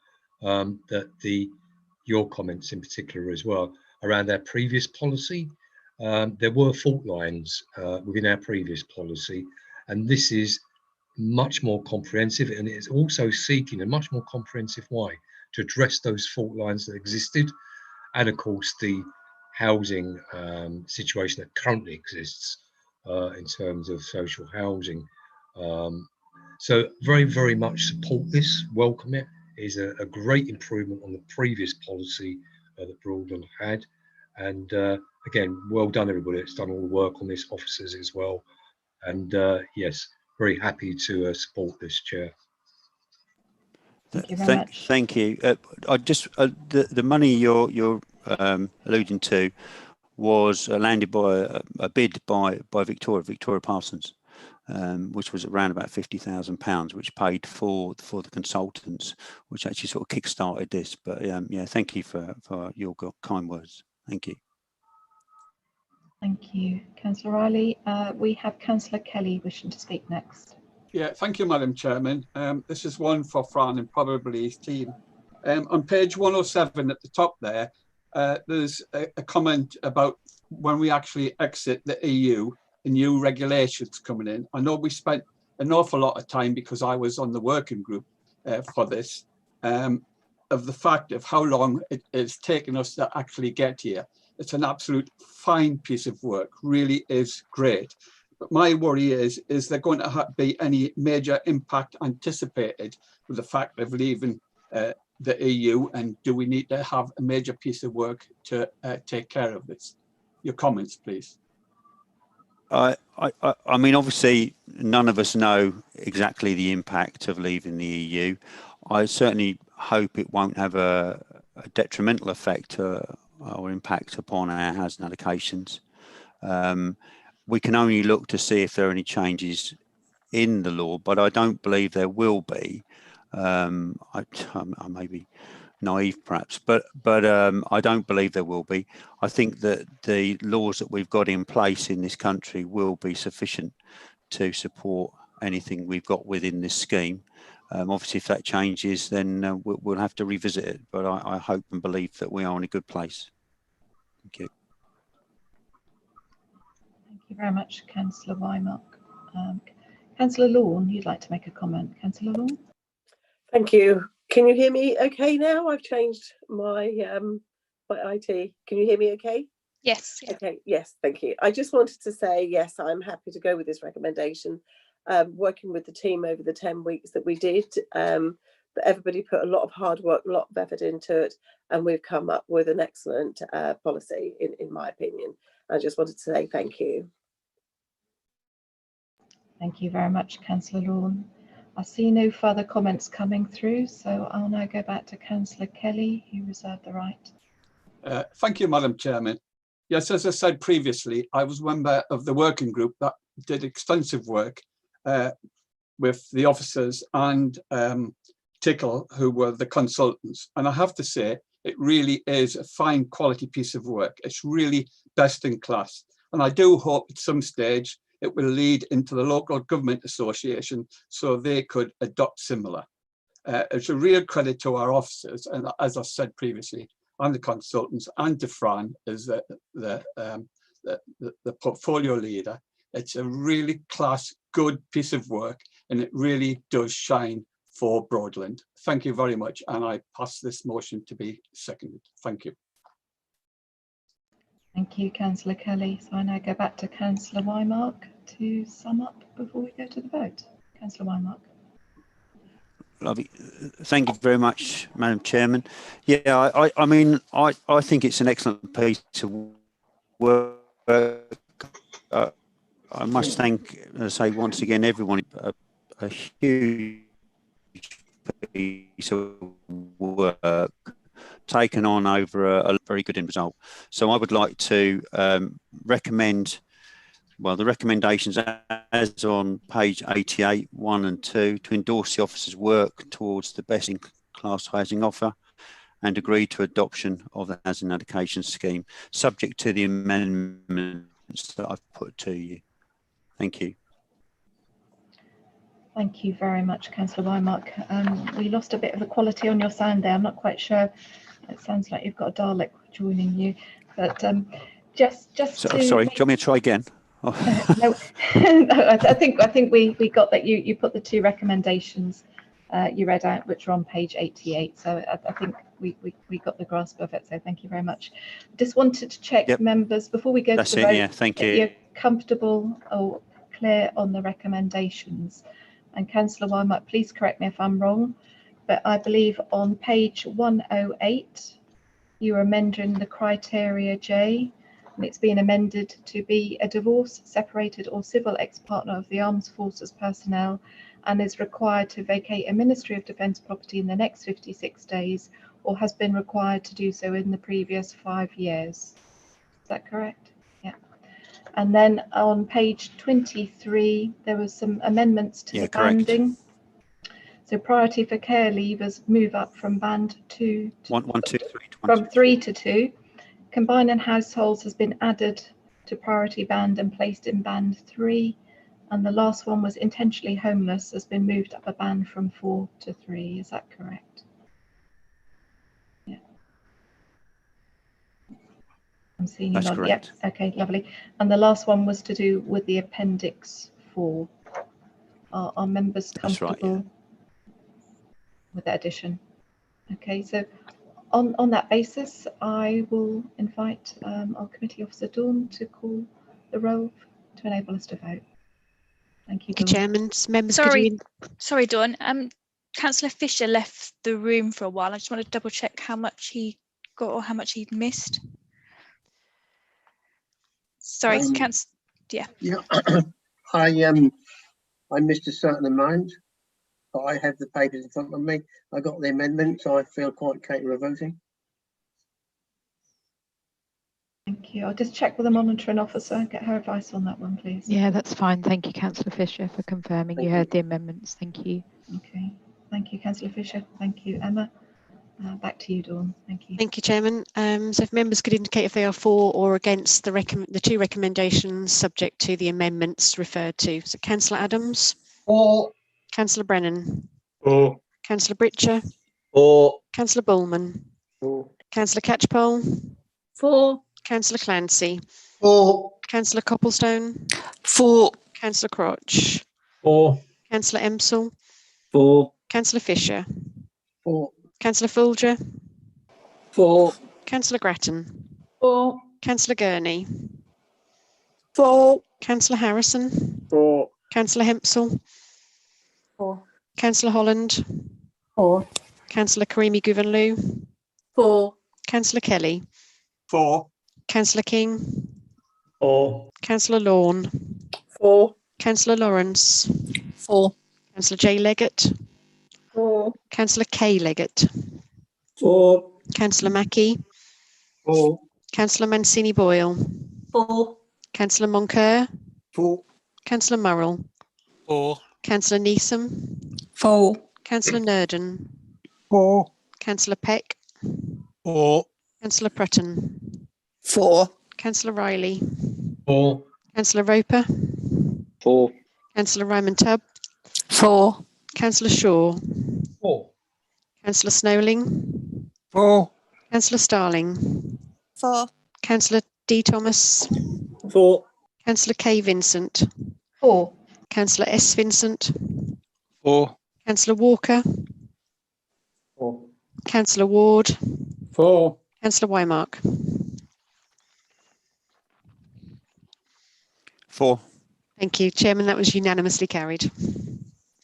that your comments in particular as well around our previous policy. There were fault lines within our previous policy, and this is much more comprehensive, and it's also seeking a much more comprehensive way to address those fault lines that existed, and of course the housing situation that currently exists in terms of social housing. So very, very much support this, welcome it. It is a great improvement on the previous policy that Broadland had. And again, well done everybody that's done all the work on this, officers as well. And yes, very happy to support this, Chair. Thank you very much. Thank you. I just the money you're alluding to was landed by a bid by Victoria Parsons, which was around about £50,000, which paid for the consultants, which actually sort of kick-started this. But yeah, thank you for your kind words. Thank you. Thank you, Councillor Riley. We have Councillor Kelly wishing to speak next. Yeah, thank you, Madam Chairman. This is one for Fran and probably his team. On page 107 at the top there, there's a comment about when we actually exit the EU, the new regulations coming in. I know we spent an awful lot of time, because I was on the working group for this, of the fact of how long it is taking us to actually get here. It's an absolute fine piece of work, really is great. But my worry is there going to be any major impact anticipated with the fact of leaving the EU, and do we need to have a major piece of work to take care of this? Your comments, please. I mean, obviously, none of us know exactly the impact of leaving the EU. I certainly hope it won't have a detrimental effect or impact upon our housing allocations. We can only look to see if there are any changes in the law, but I don't believe there will be. I may be naive perhaps, but I don't believe there will be. I think that the laws that we've got in place in this country will be sufficient to support anything we've got within this scheme. Obviously, if that changes, then we'll have to revisit it, but I hope and believe that we are in a good place. Thank you. Thank you very much, Councillor Wymark. Councillor Lawn, you'd like to make a comment. Councillor Lawn? Thank you. Can you hear me okay now? I've changed my my IT. Can you hear me okay? Yes. Yeah. Okay, yes, thank you. I just wanted to say, yes, I'm happy to go with this recommendation. Working with the team over the 10 weeks that we did, but everybody put a lot of hard work, a lot of effort into it, and we've come up with an excellent policy, in my opinion. I just wanted to say thank you. Thank you very much, Councillor Lawn. I see no further comments coming through, so I'll now go back to Councillor Kelly, who reserved the right. Thank you, Madam Chairman. Yes, as I said previously, I was a member of the working group that did extensive work with the officers and Tickle, who were the consultants. And I have to say, it really is a fine quality piece of work. It's really best in class. And I do hope at some stage it will lead into the local government association so they could adopt similar. It's a real credit to our officers, and as I said previously, and the consultants, and to Fran as the portfolio leader. It's a really class, good piece of work, and it really does shine for Broadland. Thank you very much, and I pass this motion to be seconded. Thank you. Thank you, Councillor Kelly. So I now go back to Councillor Wymark to sum up before we go to the vote. Councillor Wymark. Lovely. Thank you very much, Madam Chairman. Yeah, I mean, I think it's an excellent piece of work. I must say once again, everyone, a huge piece of work taken on over a very good end result. So I would like to recommend, well, the recommendations as on page 88, 1 and 2, to endorse the officer's work towards the best in class housing offer and agree to adoption of the housing allocation scheme, subject to the amendments that I've put to you. Thank you. Thank you very much, Councillor Wymark. We lost a bit of the quality on your sound there. I'm not quite sure. It sounds like you've got a Dalek joining you, but just So, to sorry, do you want me to try again? no, no, I think we got that. You put the 2 recommendations you read out, which are on page 88. So I think we got the grasp of it. So thank you very much. Just wanted to check, members, before we go to the vote, Yeah, thank you. you're comfortable or clear on the recommendations. And Councillor Wymark, please correct me if I'm wrong, but I believe on page 108 you are amending the criteria J, and it's been amended to be a divorced, separated or civil ex-partner of the Armed Forces personnel and is required to vacate a Ministry of Defence property in the next 56 days or has been required to do so in the previous 5 years. Is that correct? Yeah. And then on page 23, there was some amendments to the banding. So priority for care leavers move up from band 2 to from 3 to 2. Combining households has been added to priority band and placed in band 3. And the last one was intentionally homeless has been moved up a band from 4 to 3. Is that correct? Yeah. I'm seeing you nod. Yep. Okay, lovely. And the last one was to do with the appendix 4. Are members comfortable with that addition? Okay, so on that basis, I will invite our committee officer Dawn to call the roll to enable us to vote. Thank you, Dawn. Chairman. Members, sorry, Dawn. Councillor Fisher left the room for a while. I just want to double check how much he got or how much he'd missed. Sorry, Councillor. Yeah. I missed a certain amount, but I have the papers in front of me. I got the amendments, so I feel quite capable of voting. Thank you. I'll just check with the monitoring officer, get her advice on that one, please. Yeah, that's fine. Thank you, Councillor Fisher, for confirming you heard the amendments. Thank you. Okay. Thank you, Councillor Fisher. Thank you, Emma. Back to you, Dawn. Thank you. Thank you, Chairman. So if members could indicate if they are for or against the 2 recommendations subject to the amendments referred to. So Councillor Adams. For. Councillor Brennan. For. Councillor Britcher. For. Councillor Bullman. For. Councillor Catchpole. For. Councillor Clancy. For. Councillor Copplestone. For. Councillor Crotch. For. Councillor Emsall. For. Councillor Fisher. For. Councillor Folger. For. Councillor Grattan. For. Councillor Gurney. For. Councillor Harrison. For. Councillor Hempsall. For. Councillor Holland. For. Councillor Karimi Guvenlu. For. Councillor Kelly. For. Councillor King. For. Councillor Lawn. For. Councillor Lawrence. For. Councillor J Leggett. For. Councillor K Leggett. For. Councillor Mackie. For. Councillor Mancini Boyle. For. Councillor Moncur. For. Councillor Murrell. For. Councillor Neeson. For. Councillor Nurden. For. Councillor Peck. For. Councillor Prutton. For. Councillor Riley. For. Councillor Roper. For. Councillor Ryman Tubb. For. Councillor Shaw. For. Councillor Snowling. For. Councillor Starling. For. Councillor D Thomas. For. Councillor K Vincent. For. Councillor S Vincent. For. Councillor Walker. For. Councillor Ward. For. Councillor Wymark. For. Thank you, Chairman. That was unanimously carried.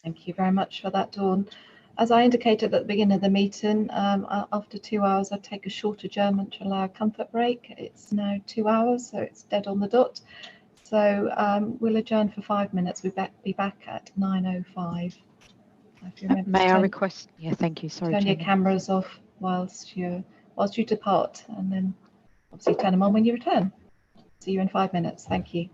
Thank you very much for that, Dawn. As I indicated at the beginning of the meeting, after 2 hours, I'd take a short adjournment to allow a comfort break. It's now 2 hours, so it's dead on the dot. So we'll adjourn for 5 minutes. We'll be back at 9:05. May I request? Yeah, thank you. Sorry, turn your Chairman. cameras off whilst you're whilst you depart, and then obviously turn them on when you return. See you in 5 minutes. Thank you.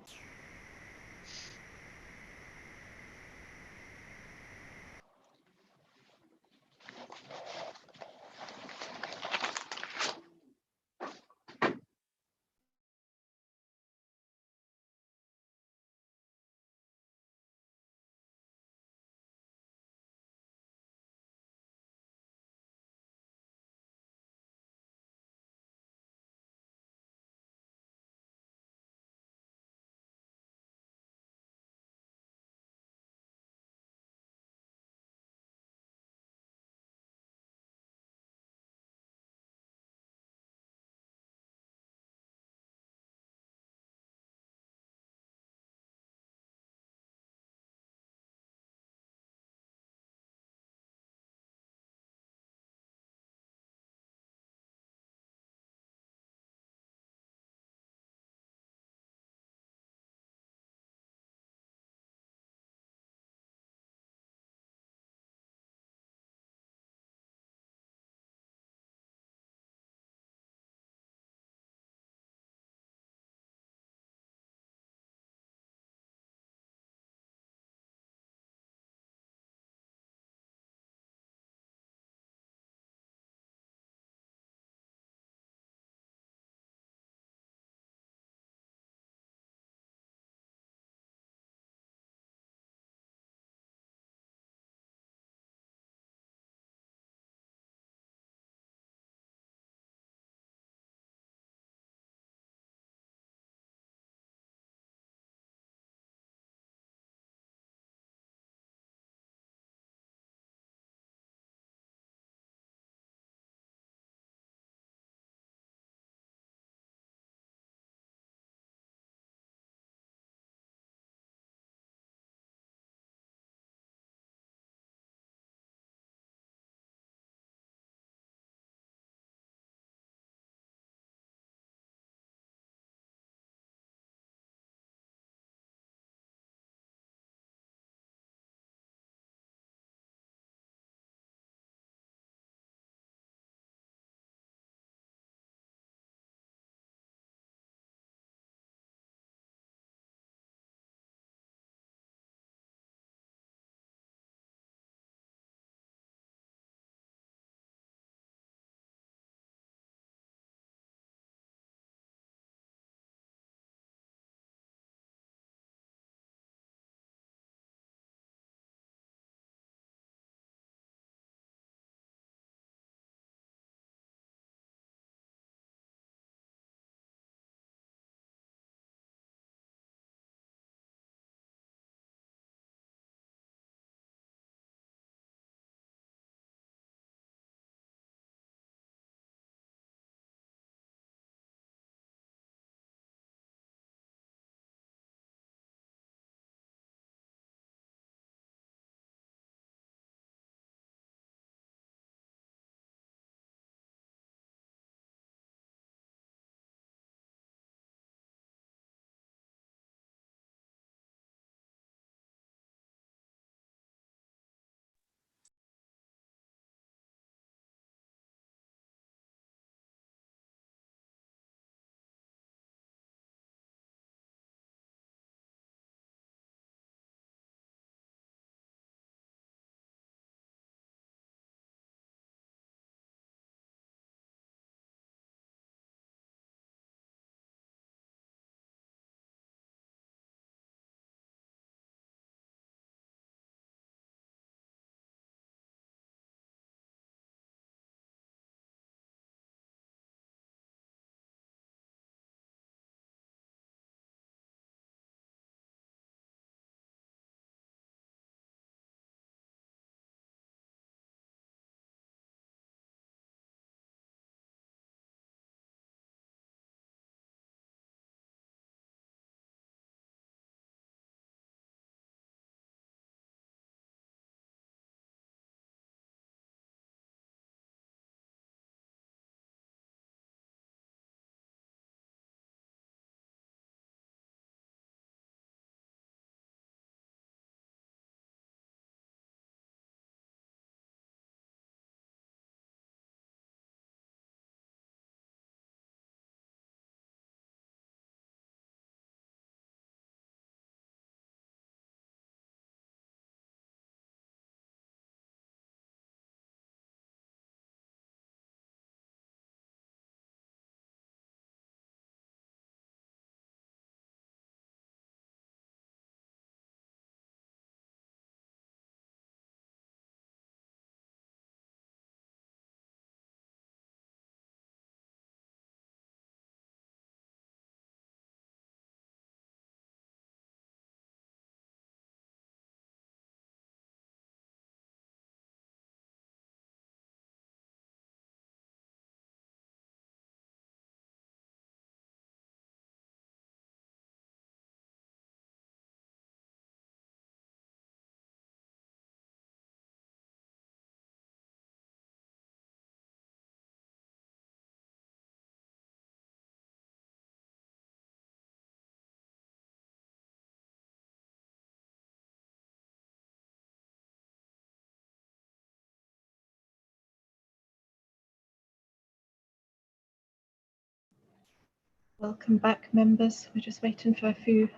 Welcome back, members. We're just waiting for a few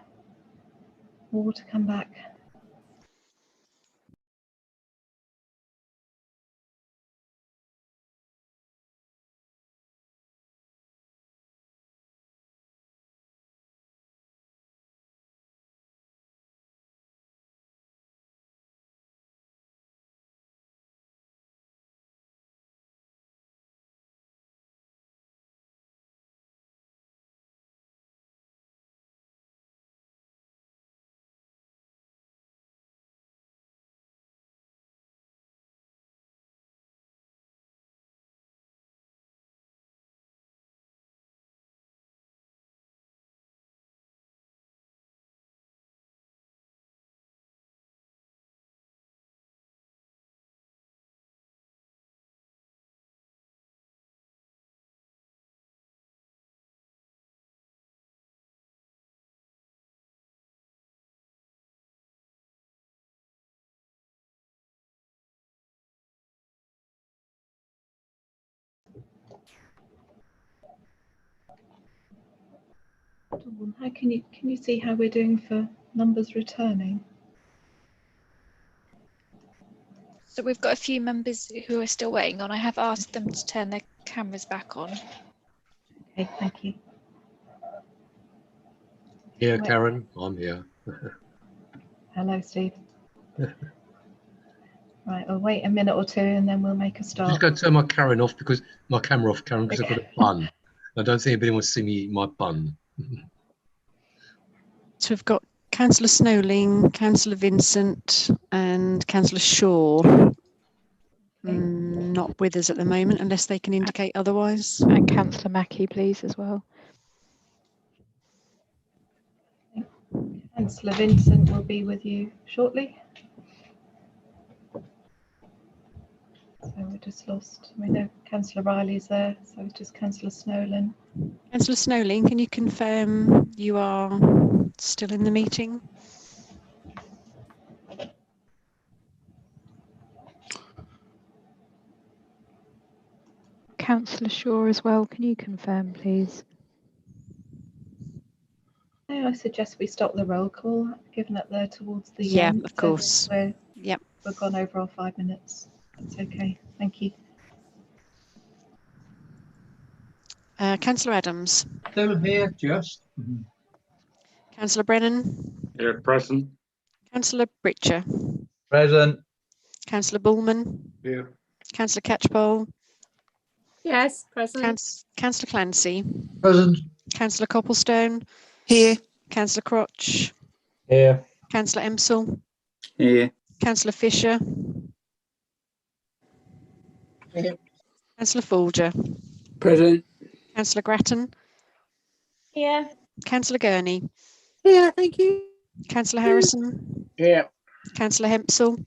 more to come back. How can you see how we're doing for numbers returning? So we've got a few members who are still waiting on. I have asked them to turn their cameras back on. Okay, thank you. Here, Right. Karen, I'm here. Hello, Steve. Right, we'll wait a minute or two and then we'll make a Just start. going to turn my Karen off because my camera off, Karen, because I've got Okay. a bun. I don't think anybody wants to see me eat my bun. So we've got Councillor Snowling, Councillor Vincent and Councillor Shaw. Not with us at the moment unless they can indicate otherwise. And Councillor Mackie, please, as well. Councillor Vincent will be with you shortly. So we're just lost. We know Councillor Riley's there, so it's just Councillor Snowlin. Councillor Snowling, can you confirm you are still in the meeting? Councillor Shaw as well, can you confirm, please? I suggest we stop the roll call, given that they're towards the Yeah, end. of course. We've gone over our 5 minutes. That's okay. Thank you. Councillor Adams. Still here, just. Councillor Brennan. Here, present. Councillor Britcher. Present. Councillor Bullman. Here. Councillor Catchpole. Yes, present. Councillor Clancy. Present. Councillor Copplestone. Here. Councillor Crotch. Here. Councillor Emsell. Here. Councillor Fisher. Here. Councillor Folger. Present. Councillor Grattan. Here. Councillor Gurney. Here, thank you. Councillor Harrison. Here. Councillor Hempsell.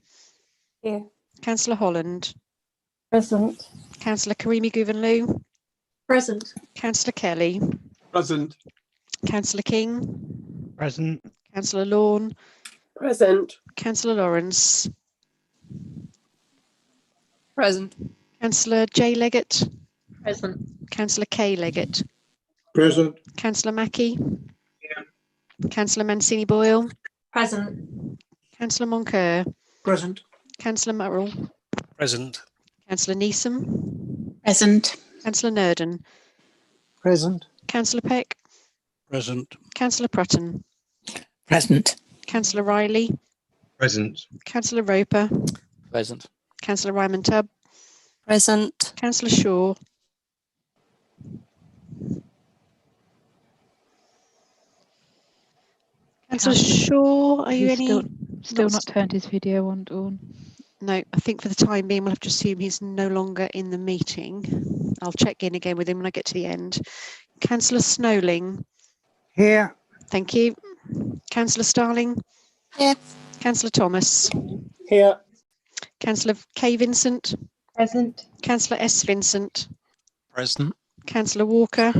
Here. Councillor Holland. Present. Councillor Karimi Guvenlou. Present. Councillor Kelly. Present. Councillor King. Present. Councillor Lawn. Present. Councillor Lawrence. Present. Councillor J Leggett. Present. Councillor K Leggett. Present. Councillor Mackie. Councillor Mancini Boyle. Present. Councillor Moncur. Present. Councillor Murrell. Present. Councillor Neeson. Present. Councillor Nurden. Present. Councillor Peck. Present. Councillor Prutton. Present. Councillor Riley. Present. Councillor Roper. Present. Councillor Ryman Tubb. Present. Councillor Shaw. Councillor Shaw, are you He's any? still not turned his video on, Dawn? No, I think for the time being, we'll have to assume he's no longer in the meeting. I'll check in again with him when I get to the end. Councillor Snowling. Here. Thank you. Councillor Starling. Here. Councillor Thomas. Here. Councillor K Vincent. Present. Councillor S Vincent. Present. Councillor Walker.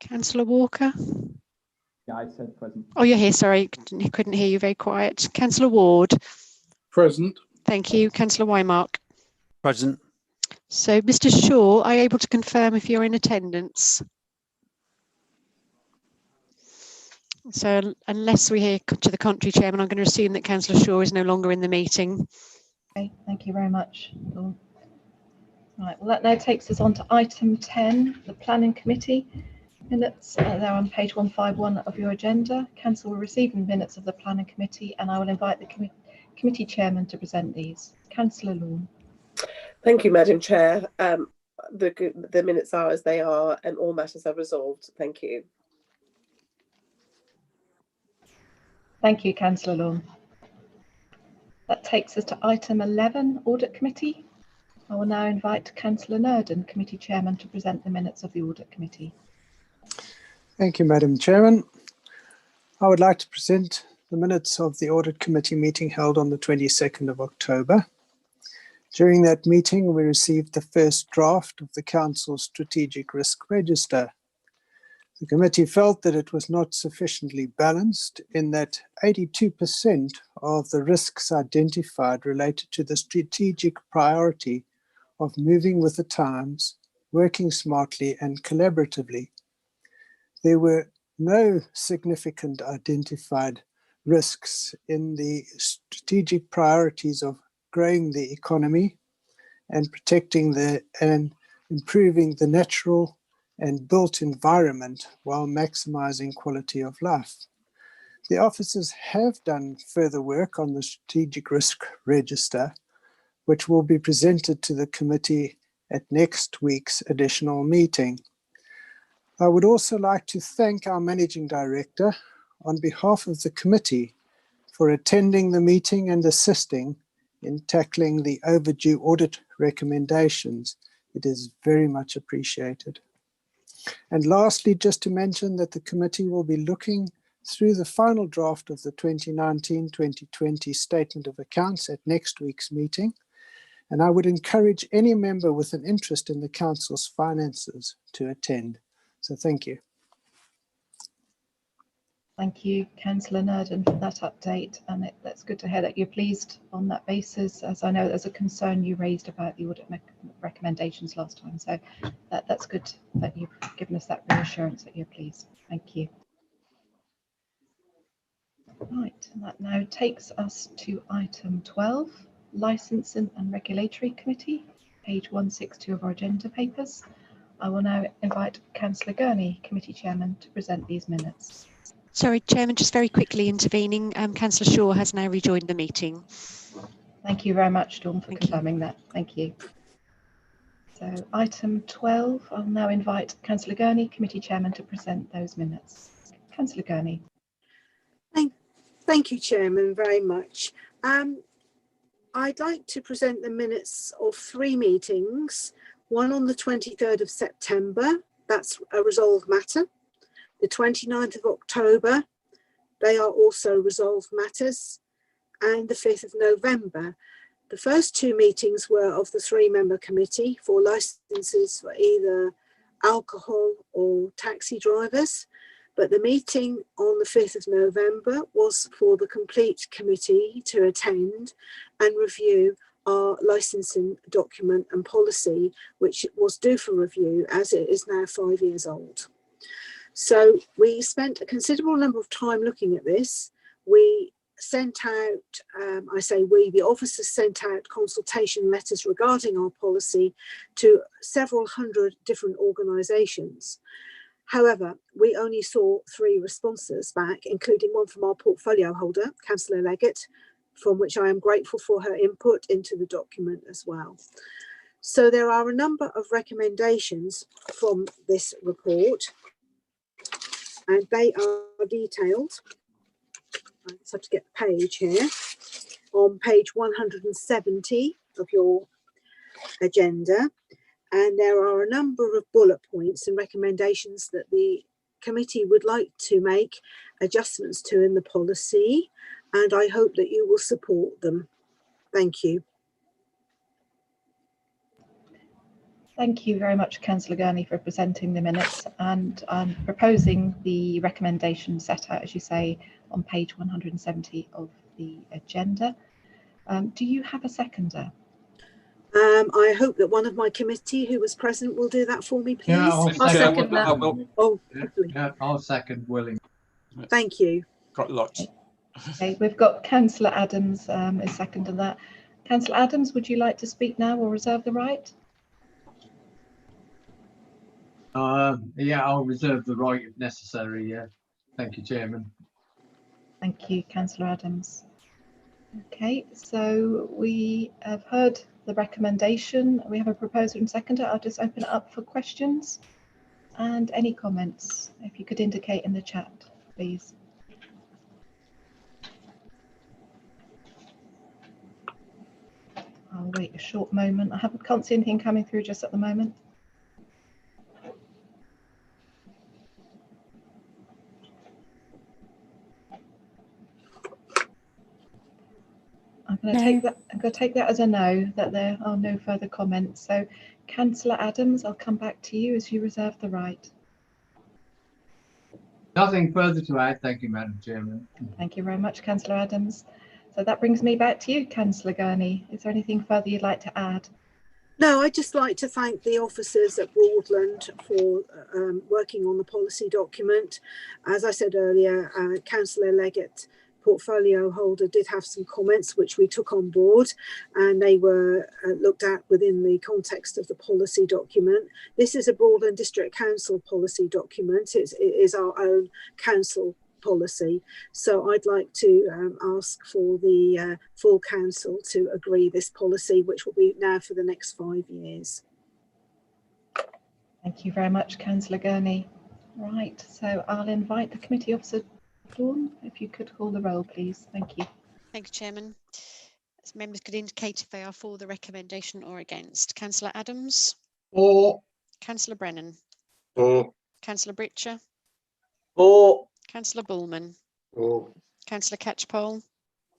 Councillor Walker. Yeah, I said present. Oh, you're here. Sorry, couldn't hear you. Very quiet. Councillor Ward. Present. Thank you. Councillor Wymark. Present. So, Mr. Shaw, are you able to confirm if you're in attendance? So, unless we hear to the contrary, Chairman, I'm going to assume that Councillor Shaw is no longer in the meeting. Okay, thank you very much, Dawn. Right, well, that now takes us on to item 10, the Planning Committee minutes. They're on page 151 of your agenda. Council will receive the minutes of the Planning Committee, and I will invite the committee chairman to present these. Councillor Lawn. Thank you, Madam Chair. The minutes are as they are, and all matters are resolved. Thank you. Thank you, Councillor Lawn. That takes us to item 11, Audit Committee. I will now invite Councillor Nurden, Committee Chairman, to present the minutes of the Audit Committee. Thank you, Madam Chairman. I would like to present the minutes of the Audit Committee meeting held on the 22nd of October. During that meeting, we received the first draft of the Council's Strategic Risk Register. The committee felt that it was not sufficiently balanced in that 82% of the risks identified related to the strategic priority of moving with the times, working smartly and collaboratively. There were no significant identified risks in the strategic priorities of growing the economy and protecting and improving the natural and built environment while maximizing quality of life. The officers have done further work on the Strategic Risk Register, which will be presented to the committee at next week's additional meeting. I would also like to thank our Managing Director on behalf of the committee for attending the meeting and assisting in tackling the overdue audit recommendations. It is very much appreciated. And lastly, just to mention that the committee will be looking through the final draft of the 2019-2020 Statement of Accounts at next week's meeting. And I would encourage any member with an interest in the Council's finances to attend. So thank you. Thank you, Councillor Nurden, for that update. And that's good to hear that you're pleased on that basis, as I know there's a concern you raised about the audit recommendations last time. So that's good that you've given us that reassurance that you're pleased. Thank you. Right, and that now takes us to item 12, Licensing and Regulatory Committee, page 162 of our agenda papers. I will now invite Councillor Gurney, Committee Chairman, to present these minutes. Sorry, Chairman, just very quickly intervening. Councillor Shaw has now rejoined the meeting. Thank you very much, Dawn, for confirming that. Thank you. So item 12, I'll now invite Councillor Gurney, Committee Chairman, to present those minutes. Councillor Gurney. Thank you, Chairman, very much. I'd like to present the minutes of 3 meetings, one on the 23rd of September, that's a resolved matter. The 29th of October, they are also resolved matters, and the 5th of November. The first 2 meetings were of the 3-member committee for licenses for either alcohol or taxi drivers, but the meeting on the 5th of November was for the complete committee to attend and review our licensing document and policy, which was due for review as it is now 5 years old. So we spent a considerable number of time looking at this. We sent out, I say we, the officers sent out consultation letters regarding our policy to several hundred different organisations. However, we only saw 3 responses back, including one from our portfolio holder, Councillor Leggett, from which I am grateful for her input into the document as well. So there are a number of recommendations from this report, and they are detailed. I just have to get the page here. On page 170 of your agenda. And there are a number of bullet points and recommendations that the committee would like to make adjustments to in the policy, and I hope that you will support them. Thank you. Thank you very much, Councillor Gurney, for presenting the minutes, and proposing the recommendations set out, as you say, on page 170 of the agenda. Do you have a seconder? I hope that one of my committee who was present will do that for me, please. Yeah, I'll second that. Oh, yeah, I'll second Willing. thank you. Got lots. Okay, we've got Councillor Adams is seconding that. Councillor Adams, would you like to speak now or reserve the right? Yeah, I'll reserve the right if necessary. Yeah, thank you, Chairman. Thank you, Councillor Adams. Okay, so we have heard the recommendation. We have a proposer and seconder. I'll just open it up for questions and any comments. If you could indicate in the chat, please. I'll wait a short moment. Can't see anything coming through just at the moment. I'm going to take that as a no, that there are no further comments. So, Councillor Adams, I'll come back to you as you reserve the right. Nothing further to add. Thank you, Madam Chairman. Thank you very much, Councillor Adams. So that brings me back to you, Councillor Gurney. Is there anything further you'd like to add? No, I'd just like to thank the officers at Broadland for working on the policy document. As I said earlier, Councillor Leggett, portfolio holder, did have some comments which we took on board, and they were looked at within the context of the policy document. This is a Broadland District Council policy document. It is our own council policy. So I'd like to ask for the full council to agree this policy, which will be now for the next 5 years. Thank you very much, Councillor Gurney. Right, so I'll invite the committee officer, Dawn, if you could call the roll, please. Thank you. Thank you, Chairman. As members could indicate if they are for the recommendation or against. Councillor Adams. For. Councillor Brennan. For. Councillor Britcher. For. Councillor Bullman. For. Councillor Catchpole.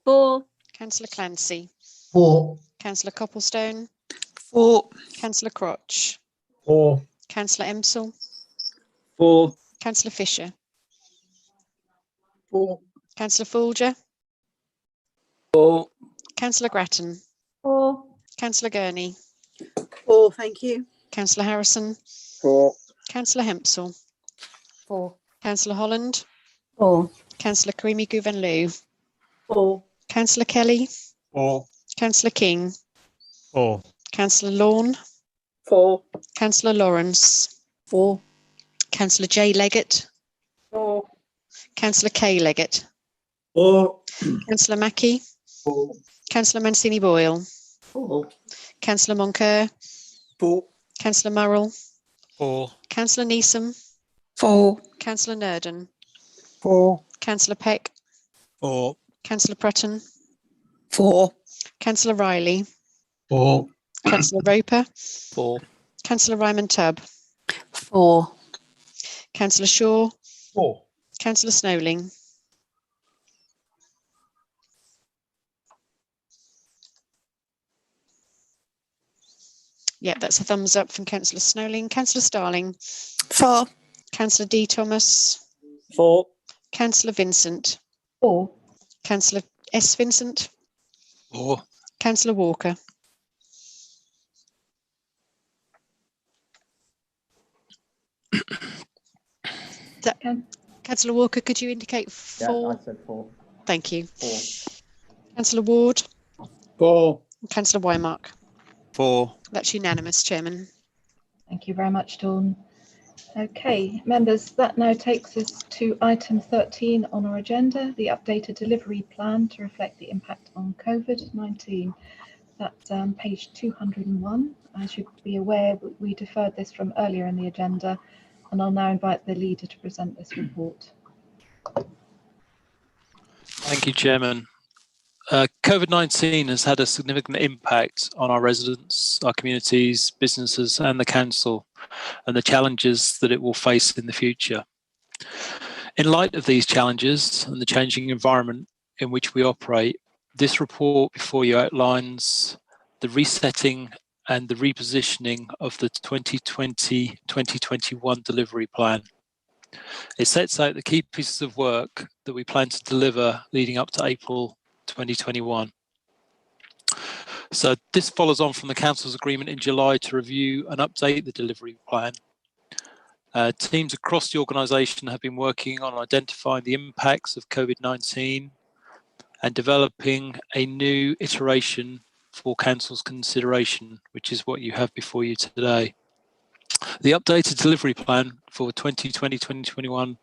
For. Councillor Clancy. For. Councillor Copplestone. For. Councillor Crotch. For. Councillor Emsell. For. Councillor Fisher. For. Councillor Folger. For. Councillor Grattan. For. Councillor Gurney. For, thank you. Councillor Harrison. For. Councillor Hempsell. For. Councillor Holland. For. Councillor Karimi Guvenlu. For. Councillor Kelly. For. Councillor King. For. Councillor Lawn. For. Councillor Lawrence. For. Councillor J Leggett. For. Councillor K Leggett. For. Councillor Mackie. For. Councillor Mancini Boyle. For. Councillor Moncur. For. Councillor Murrell. For. Councillor Neeson. For. Councillor Nurden. For. Councillor Peck. For. Councillor Prutton. For. Councillor Riley. For. Councillor Roper. For. Councillor Ryman Tubb. For. Councillor Shaw. For. Councillor Snowling. Yep, that's a thumbs up from Councillor Snowling. Councillor Starling. For. Councillor D Thomas. For. Councillor Vincent. For. Councillor S Vincent. For. Councillor Walker. Councillor Walker, could you indicate for? Yeah, I said for. Thank you. For. Councillor Ward. For. Councillor Wymark. For. That's unanimous, Chairman. Thank you very much, Dawn. Okay, members, that now takes us to item 13 on our agenda, the updated delivery plan to reflect the impact on COVID-19. That's page 201. As you'd be aware, we deferred this from earlier in the agenda, and I'll now invite the leader to present this report. Thank you, Chairman. COVID-19 has had a significant impact on our residents, our communities, businesses and the council, and the challenges that it will face in the future. In light of these challenges and the changing environment in which we operate, this report before you outlines the resetting and the repositioning of the 2020-2021 delivery plan. It sets out the key pieces of work that we plan to deliver leading up to April 2021. So this follows on from the Council's agreement in July to review and update the delivery plan. Teams across the organisation have been working on identifying the impacts of COVID-19 and developing a new iteration for Council's consideration, which is what you have before you today. The updated delivery plan for 2020-2021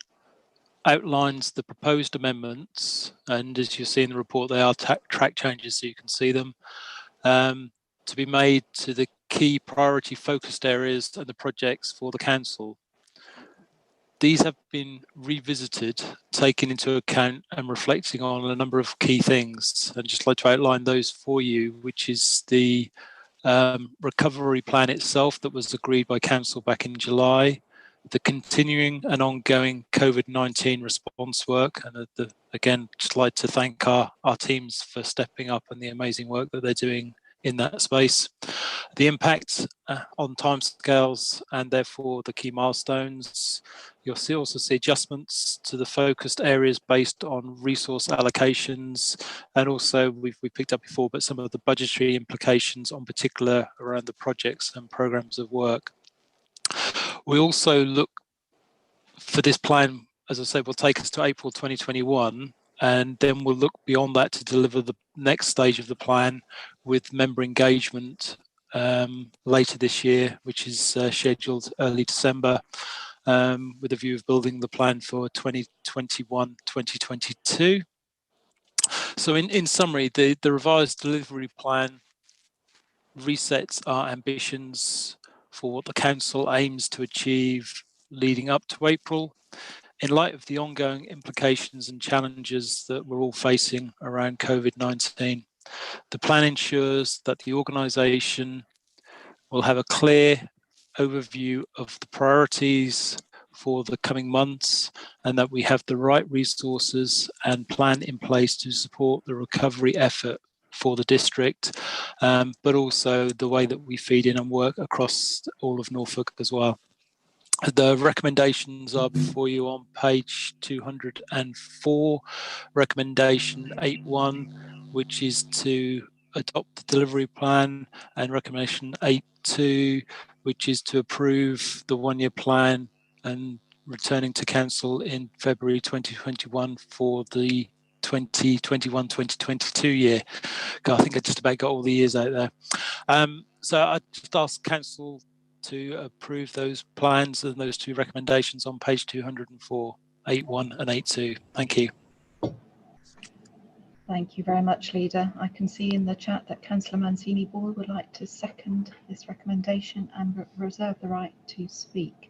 outlines the proposed amendments, and as you see in the report, they are track changes so you can see them, to be made to the key priority focused areas and the projects for the Council. These have been revisited, taking into account and reflecting on a number of key things. I'd just like to outline those for you, which is the recovery plan itself that was agreed by Council back in July, the continuing and ongoing COVID-19 response work, and again, just like to thank our teams for stepping up and the amazing work that they're doing in that space. The impact on timescales and therefore the key milestones. You'll also see adjustments to the focused areas based on resource allocations, and also we picked up before, but some of the budgetary implications on particular around the projects and programs of work. We also look for this plan, as I said, will take us to April 2021, and then we'll look beyond that to deliver the next stage of the plan with member engagement later this year, which is scheduled early December, with a view of building the plan for 2021-2022. So in summary, the revised delivery plan resets our ambitions for what the Council aims to achieve leading up to April, in light of the ongoing implications and challenges that we're all facing around COVID-19. The plan ensures that the organisation will have a clear overview of the priorities for the coming months, and that we have the right resources and plan in place to support the recovery effort for the district, but also the way that we feed in and work across all of Norfolk as well. The recommendations are before you on page 204. Recommendation 8.1, which is to adopt the delivery plan, and recommendation 8.2, which is to approve the one-year plan and returning to Council in February 2021 for the 2021-2022 year. God, I think I just about got all the years out there. So I just asked Council to approve those plans and those two recommendations on page 204, 8.1 and 8.2. Thank you. Thank you very much, Leader. I can see in the chat that Councillor Mancini-Ball would like to second this recommendation and reserve the right to speak.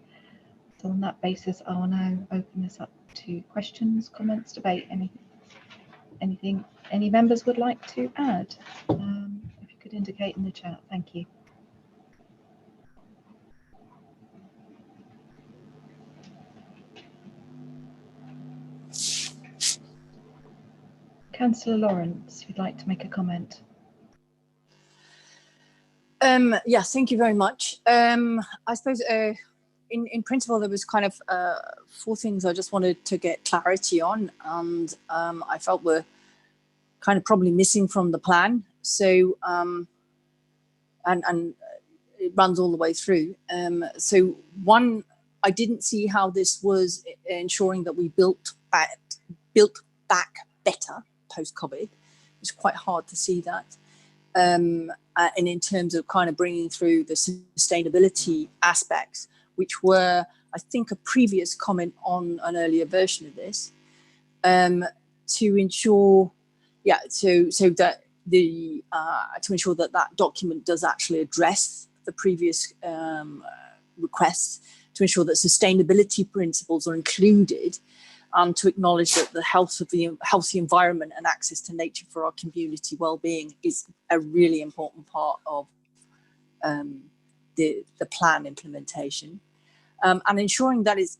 So on that basis, I will now open this up to questions, comments, debate, anything any members would like to add. If you could indicate in the chat, thank you. Councillor Lawrence, if you'd like to make a comment. Yes, thank you very much. I suppose in principle there was kind of 4 things I just wanted to get clarity on, and I felt were kind of probably missing from the plan. So and it runs all the way through. So one, I didn't see how this was ensuring that we built back better post-COVID. It's quite hard to see that. And in terms of kind of bringing through the sustainability aspects, which were, I think, a previous comment on an earlier version of this, to ensure, so that the to ensure that that document does actually address the previous requests, to ensure that sustainability principles are included, to acknowledge that the healthy environment and access to nature for our community well-being is a really important part of the plan implementation, and ensuring that it's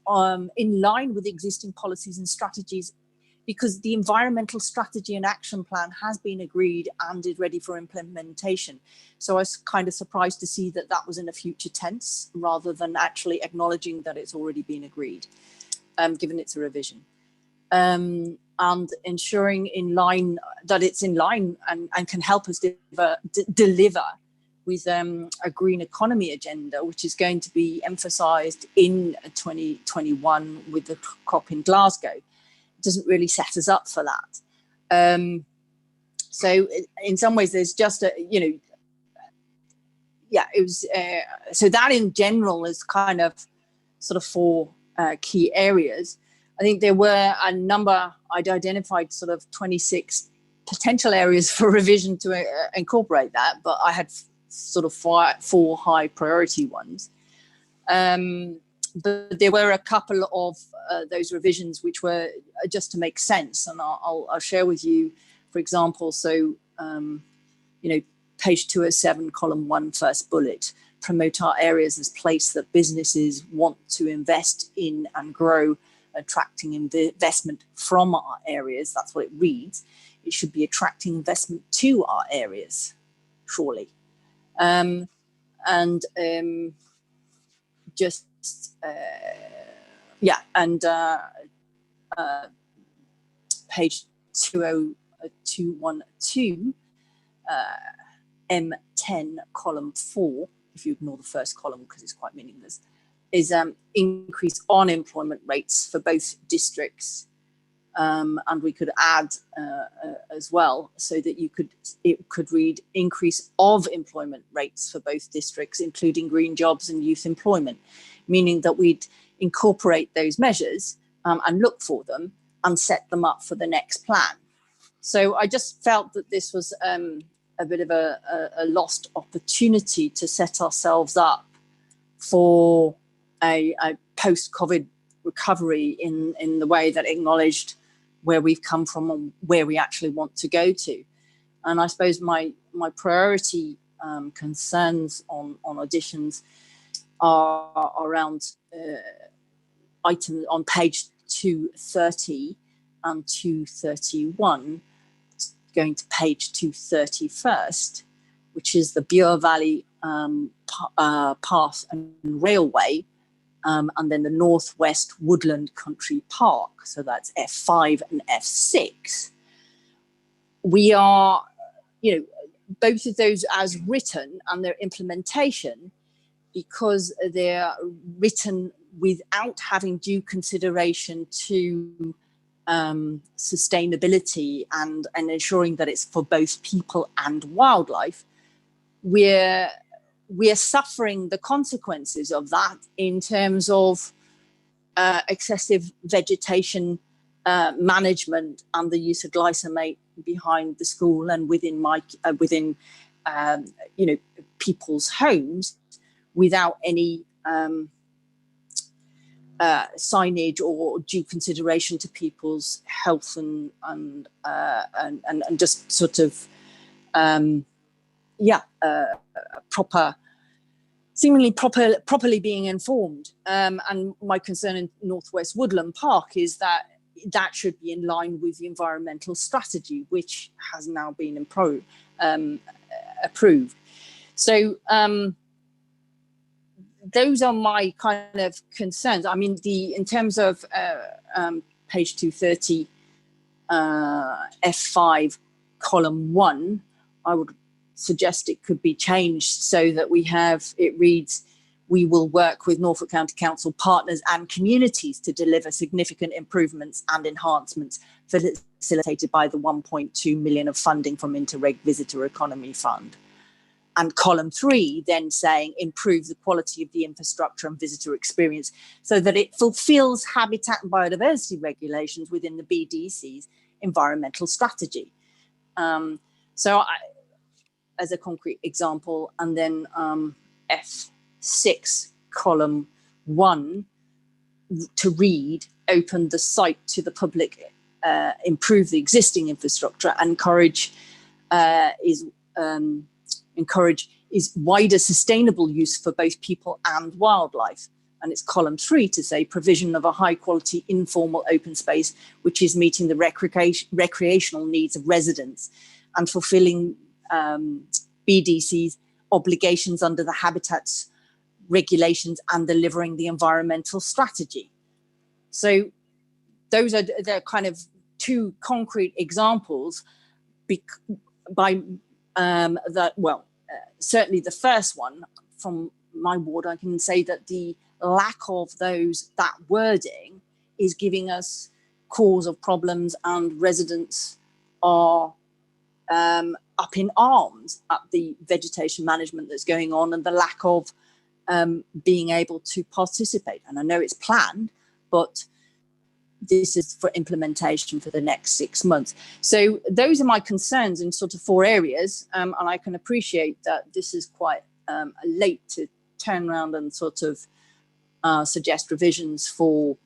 in line with existing policies and strategies, because the environmental strategy and action plan has been agreed and is ready for implementation. So I was kind of surprised to see that that was in a future tense rather than actually acknowledging that it's already been agreed, given it's a revision. and ensuring that it's in line and can help us deliver with a green economy agenda, which is going to be emphasised in 2021 with the COP in Glasgow. It doesn't really set us up for that. So in some ways, there's just it was, so that in general is kind of sort of 4 key areas. I think there were a number, I'd identified sort of 26 potential areas for revision to incorporate that, but I had sort of 4 high priority ones. But there were a couple of those revisions which were just to make sense, and I'll share with you, for example, so, page 207, column 1, first bullet, promote our areas as place that businesses want to invest in and grow, attracting investment from our areas. That's what it reads. It should be attracting investment to our areas, surely. Page 20212, M10, column 4, if you ignore the first column because it's quite meaningless, is increase on employment rates for both districts. And we could add as well, so that it could read increase of employment rates for both districts, including green jobs and youth employment, meaning that we'd incorporate those measures and look for them and set them up for the next plan. So I just felt that this was a bit of a lost opportunity to set ourselves up for a post-COVID recovery in the way that acknowledged where we've come from and where we actually want to go to. And I suppose my priority concerns on additions are around items on page 230 and 231, going to page 230 first, which is the Bure Valley Path and Railway, and then the Northwest Woodland Country Park. So that's F5 and F6. We are, both of those as written and their implementation, because they're written without having due consideration to sustainability and ensuring that it's for both people and wildlife, we're suffering the consequences of that in terms of excessive vegetation management and the use of glyphosate behind the school and within people's homes without any signage or due consideration to people's health and just sort of properly being informed. And my concern in Northwest Woodland Park is that should be in line with the environmental strategy, which has now been approved. So those are my kind of concerns. I mean, in terms of page 230, F5, column 1, I would suggest it could be changed so that it reads, we will work with Norfolk County Council partners and communities to deliver significant improvements and enhancements facilitated by the 1.2 million of funding from Interreg Visitor Economy Fund. And column 3 then saying improve the quality of the infrastructure and visitor experience so that it fulfills habitat and biodiversity regulations within the BDC's environmental strategy. As a concrete example, and then F6, column 1, to read, open the site to the public, improve the existing infrastructure, encourage wider sustainable use for both people and wildlife. And it's column 3 to say provision of a high quality informal open space, which is meeting the recreational needs of residents and fulfilling BDC's obligations under the habitats regulations and delivering the environmental strategy. So those are the kind of two concrete examples by that, well, certainly the first one from my ward, I can say that the lack of that wording is giving us cause of problems, and residents are up in arms at the vegetation management that's going on and the lack of being able to participate. And I know it's planned, but this is for implementation for the next 6 months. So those are my concerns in sort of 4 areas, and I can appreciate that this is quite late to turn around and sort of suggest revisions for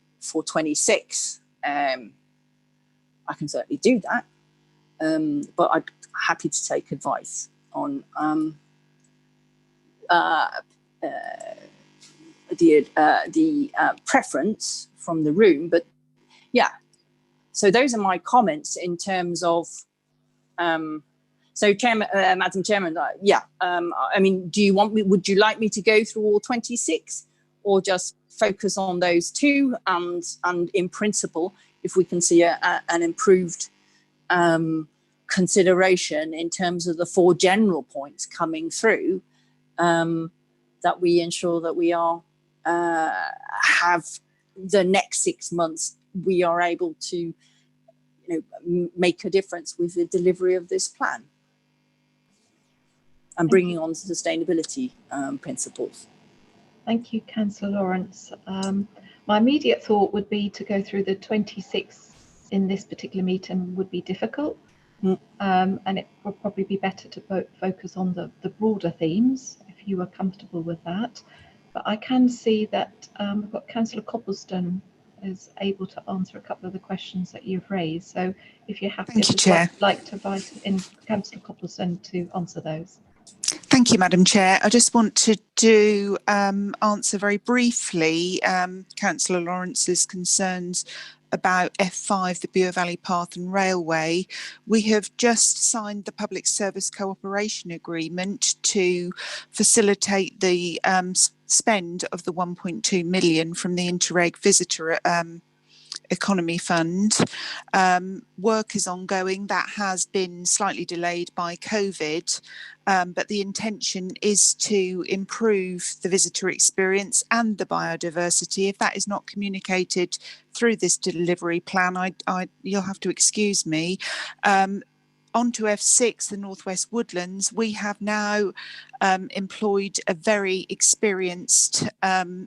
26. I can certainly do that, but I'm happy to take advice on the preference from the room. But yeah, so those are my comments in terms of so Chairman, Madam Chairman, I mean, would you like me to go through all 26 or just focus on those 2, and in principle, if we can see an improved consideration in terms of the 4 general points coming through, that we ensure that we are have the next 6 months, we are able to make a difference with the delivery of this plan and bringing on sustainability principles. Thank you, Councillor Lawrence. My immediate thought would be to go through the 26 in this particular meeting would be difficult, and it would probably be better to focus on the broader themes if you are comfortable with that. But I can see that we've got Councillor Copplestone is able to answer a couple of the questions that you've raised. So if you're happy, I'd like to invite in Councillor Copplestone to answer those. Thank you, Madam Chair. I just wanted to answer very briefly Councillor Lawrence's concerns about F5, the Bure Valley Path and Railway. We have just signed the Public Service Cooperation Agreement to facilitate the spend of the 1.2 million from the Interreg Visitor Economy Fund. Work is ongoing. That has been slightly delayed by COVID, but the intention is to improve the visitor experience and the biodiversity. If that is not communicated through this delivery plan, you'll have to excuse me. On to F6, the Northwest Woodlands, we have now employed a very experienced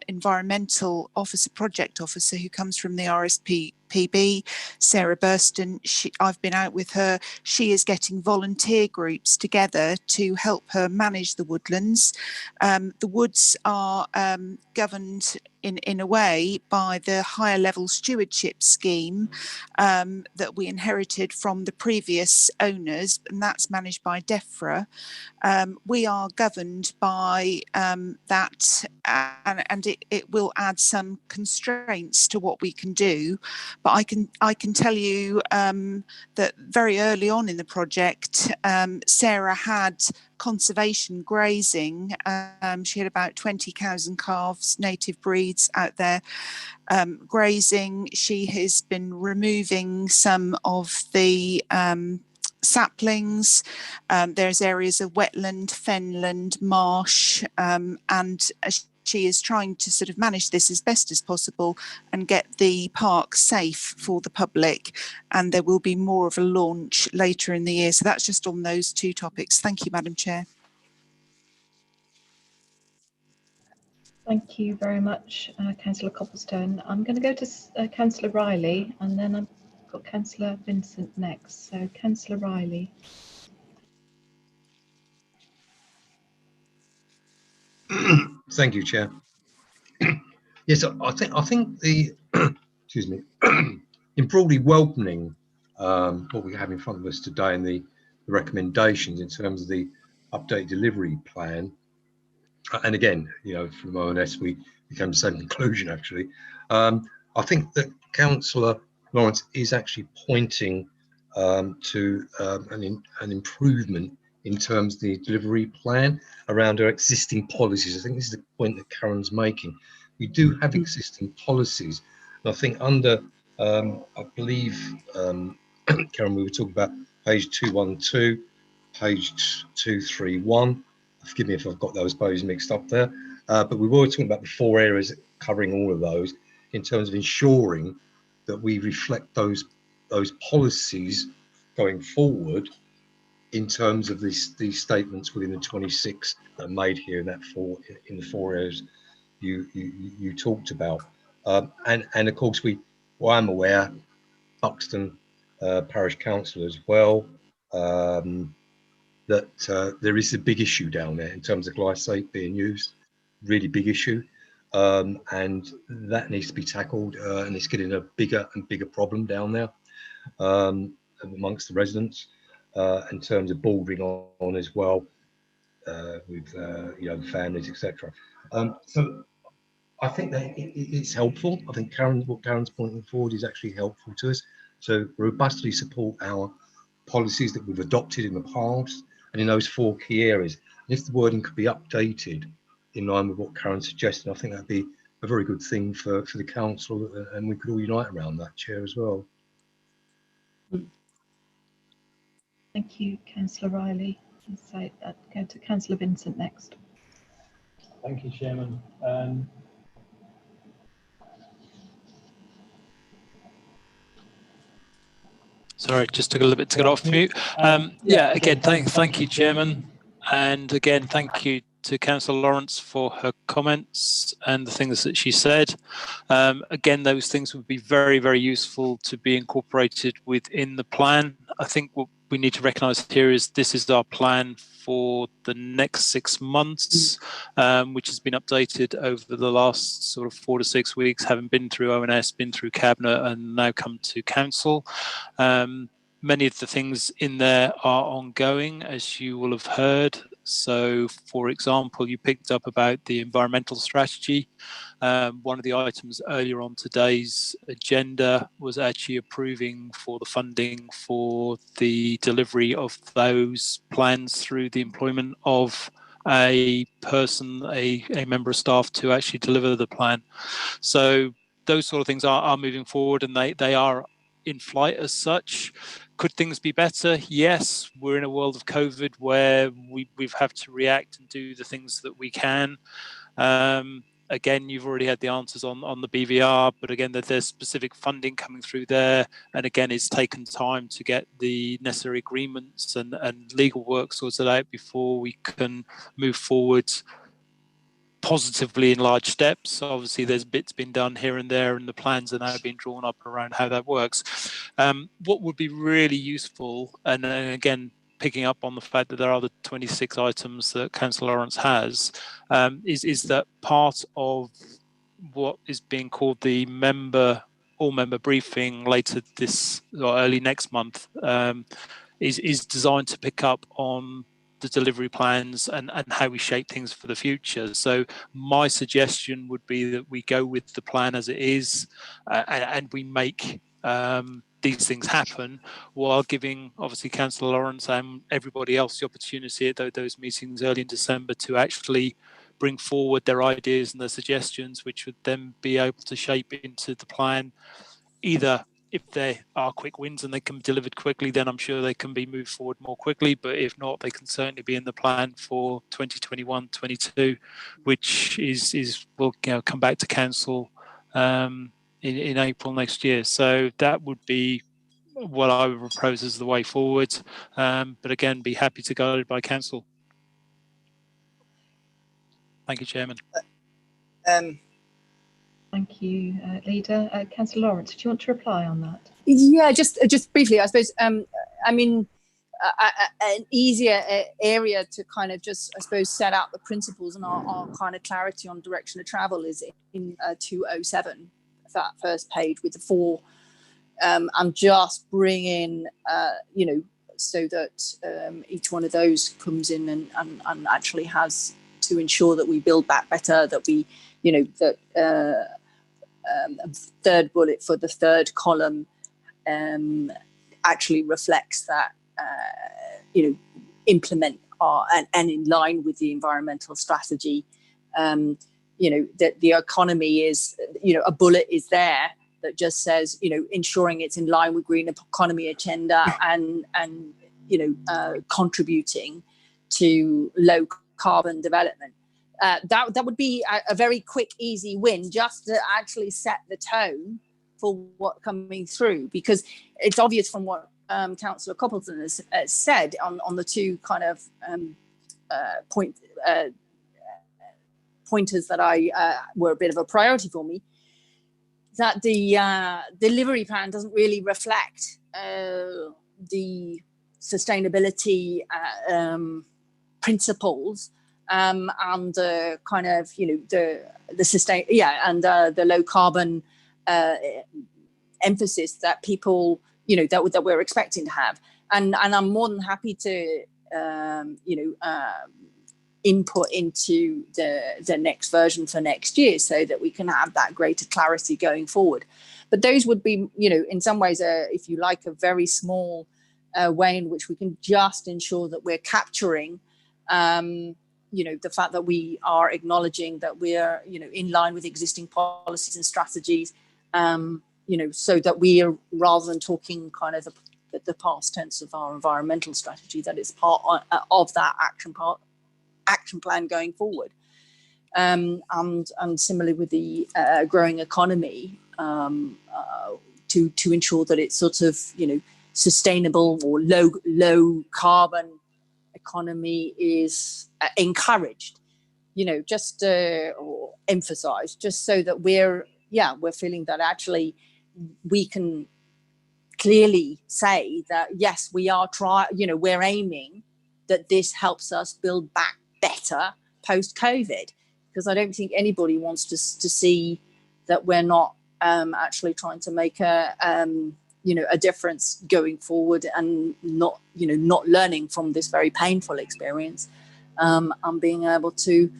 environmental officer, project officer, who comes from the RSPB, Sarah Burston. I've been out with her. She is getting volunteer groups together to help her manage the woodlands. The woods are governed in a way by the higher level stewardship scheme that we inherited from the previous owners, and that's managed by DEFRA. We are governed by that, and it will add some constraints to what we can do. But I can tell you that very early on in the project, Sarah had conservation grazing. She had about 20 cows and calves, native breeds out there grazing. She has been removing some of the saplings. There's areas of wetland, fenland, marsh, and she is trying to sort of manage this as best as possible and get the park safe for the public. And there will be more of a launch later in the year. So that's just on those 2 topics. Thank you, Madam Chair. Thank you very much, Councillor Copplestone. I'm going to go to Councillor Riley, and then I've got Councillor Vincent next. So Councillor Riley. Thank you, Chair. Yes, I think the excuse me, in broadly welcoming what we have in front of us today and the recommendations in terms of the update delivery plan. And again, from ONS we came to the same conclusion actually. I think that Councillor Lawrence is actually pointing to an improvement in terms of the delivery plan around our existing policies. I think this is the point that Karen's making. We do have existing policies, and I think under I believe, Karen, we were talking about page 212, page 231. Forgive me if I've got those pages mixed up there. But we were talking about the 4 areas covering all of those in terms of ensuring that we reflect those policies going forward in terms of these statements within the 26 that are made here in the 4 areas you talked about. And of course, well, I'm aware, Buxton Parish Council as well, that there is a big issue down there in terms of glyphosate being used, really big issue. And that needs to be tackled, and it's getting a bigger and bigger problem down there amongst the residents in terms of bordering on as well with the families, etc. So I think that it's helpful. I think what Karen's pointing forward is actually helpful to us. So robustly support our policies that we've adopted in the past and in those 4 key areas. And if the wording could be updated in line with what Karen's suggesting, I think that'd be a very good thing for the council, and we could all unite around that, Chair, as well. Thank you, Councillor Riley. So go to Councillor Vincent next. Thank you, Chairman. Sorry, just took a little bit to get off mute. Yeah, again, thank you, Chairman. And again, thank you to Councillor Lawrence for her comments and the things that she said. Again, those things would be very, very useful to be incorporated within the plan. I think what we need to recognise here is this is our plan for the next 6 months, which has been updated over the last sort of 4 to 6 weeks, having been through ONS, been through Cabinet, and now come to Council. Many of the things in there are ongoing, as you will have heard. So, for example, you picked up about the environmental strategy. One of the items earlier on today's agenda was actually approving for the funding for the delivery of those plans through the employment of a person, a member of staff to actually deliver the plan. So those sort of things are moving forward, and they are in flight as such. Could things be better? Yes, we're in a world of COVID where we've had to react and do the things that we can. Again, you've already had the answers on the BVR, but again, there's specific funding coming through there. And again, it's taken time to get the necessary agreements and legal work sorted out before we can move forward positively in large steps. So obviously there's bits been done here and there, and the plans are now being drawn up around how that works. What would be really useful, and again, picking up on the fact that there are the 26 items that Councillor Lawrence has, is that part of what is being called the all-member briefing later this or early next month is designed to pick up on the delivery plans and how we shape things for the future. So my suggestion would be that we go with the plan as it is, and we make these things happen, while giving obviously Councillor Lawrence and everybody else the opportunity at those meetings early in December to actually bring forward their ideas and their suggestions, which would then be able to shape into the plan. Either if they are quick wins and they can be delivered quickly, then I'm sure they can be moved forward more quickly. But if not, they can certainly be in the plan for 2021-22, which will come back to Council in April next year. So that would be what I would propose as the way forward. But again, be happy to go by Council. Thank you, Chairman. Thank you, Leader. Councillor Lawrence, do you want to reply on that? Yeah, just briefly, I suppose. I mean, an easier area to kind of just, I suppose, set out the principles and our kind of clarity on direction of travel is in 207, that first page with the 4. I'm just bringing, so that each one of those comes in and actually has to ensure that we build back better, that we, third bullet for the third column actually reflects that, implement and in line with the environmental strategy. That the economy is, a bullet is there, that just says, ensuring it's in line with green economy agenda and contributing to low carbon development. That would be a very quick, easy win, just to actually set the tone for what's coming through, because it's obvious from what Councillor Coppleton has said on the two kind of pointers that were a bit of a priority for me, that the delivery plan doesn't really reflect the sustainability principles and kind of the low carbon emphasis that people that we're expecting to have, and I'm more than happy to input into the next version for next year so that we can have that greater clarity going forward. But those would be, in some ways, if you like, a very small way in which we can just ensure that we're capturing the fact that we are acknowledging that we're in line with existing policies and strategies, so that we are, rather than talking kind of the past tense of our environmental strategy, that it's part of that action plan going forward. And similarly with the growing economy, to ensure that it's sort of sustainable or low carbon economy is encouraged, just or emphasized, just so that we're feeling that actually we can clearly say that yes, we are we're aiming that this helps us build back better post COVID, because I don't think anybody wants to see that we're not actually trying to make a difference going forward, and not learning from this very painful experience, and being able to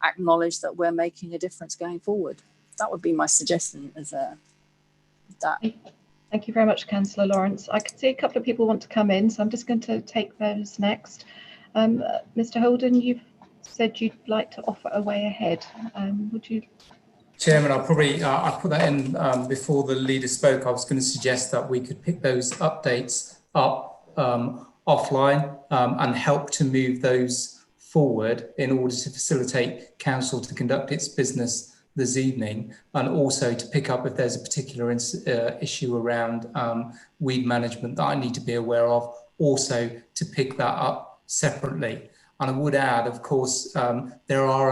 acknowledge that we're making a difference going forward. That would be my suggestion as that. Thank you very much, Councillor Lawrence. I can see a couple of people want to come in, so I'm just going to take those next. Mr. Holden, you've said you'd like to offer a way ahead. Would you? Chairman, I'll probably I put that in before the leader spoke. I was going to suggest that we could pick those updates up offline and help to move those forward in order to facilitate council to conduct its business this evening, and also to pick up if there's a particular issue around weed management that I need to be aware of, also to pick that up separately. And I would add, of course, there are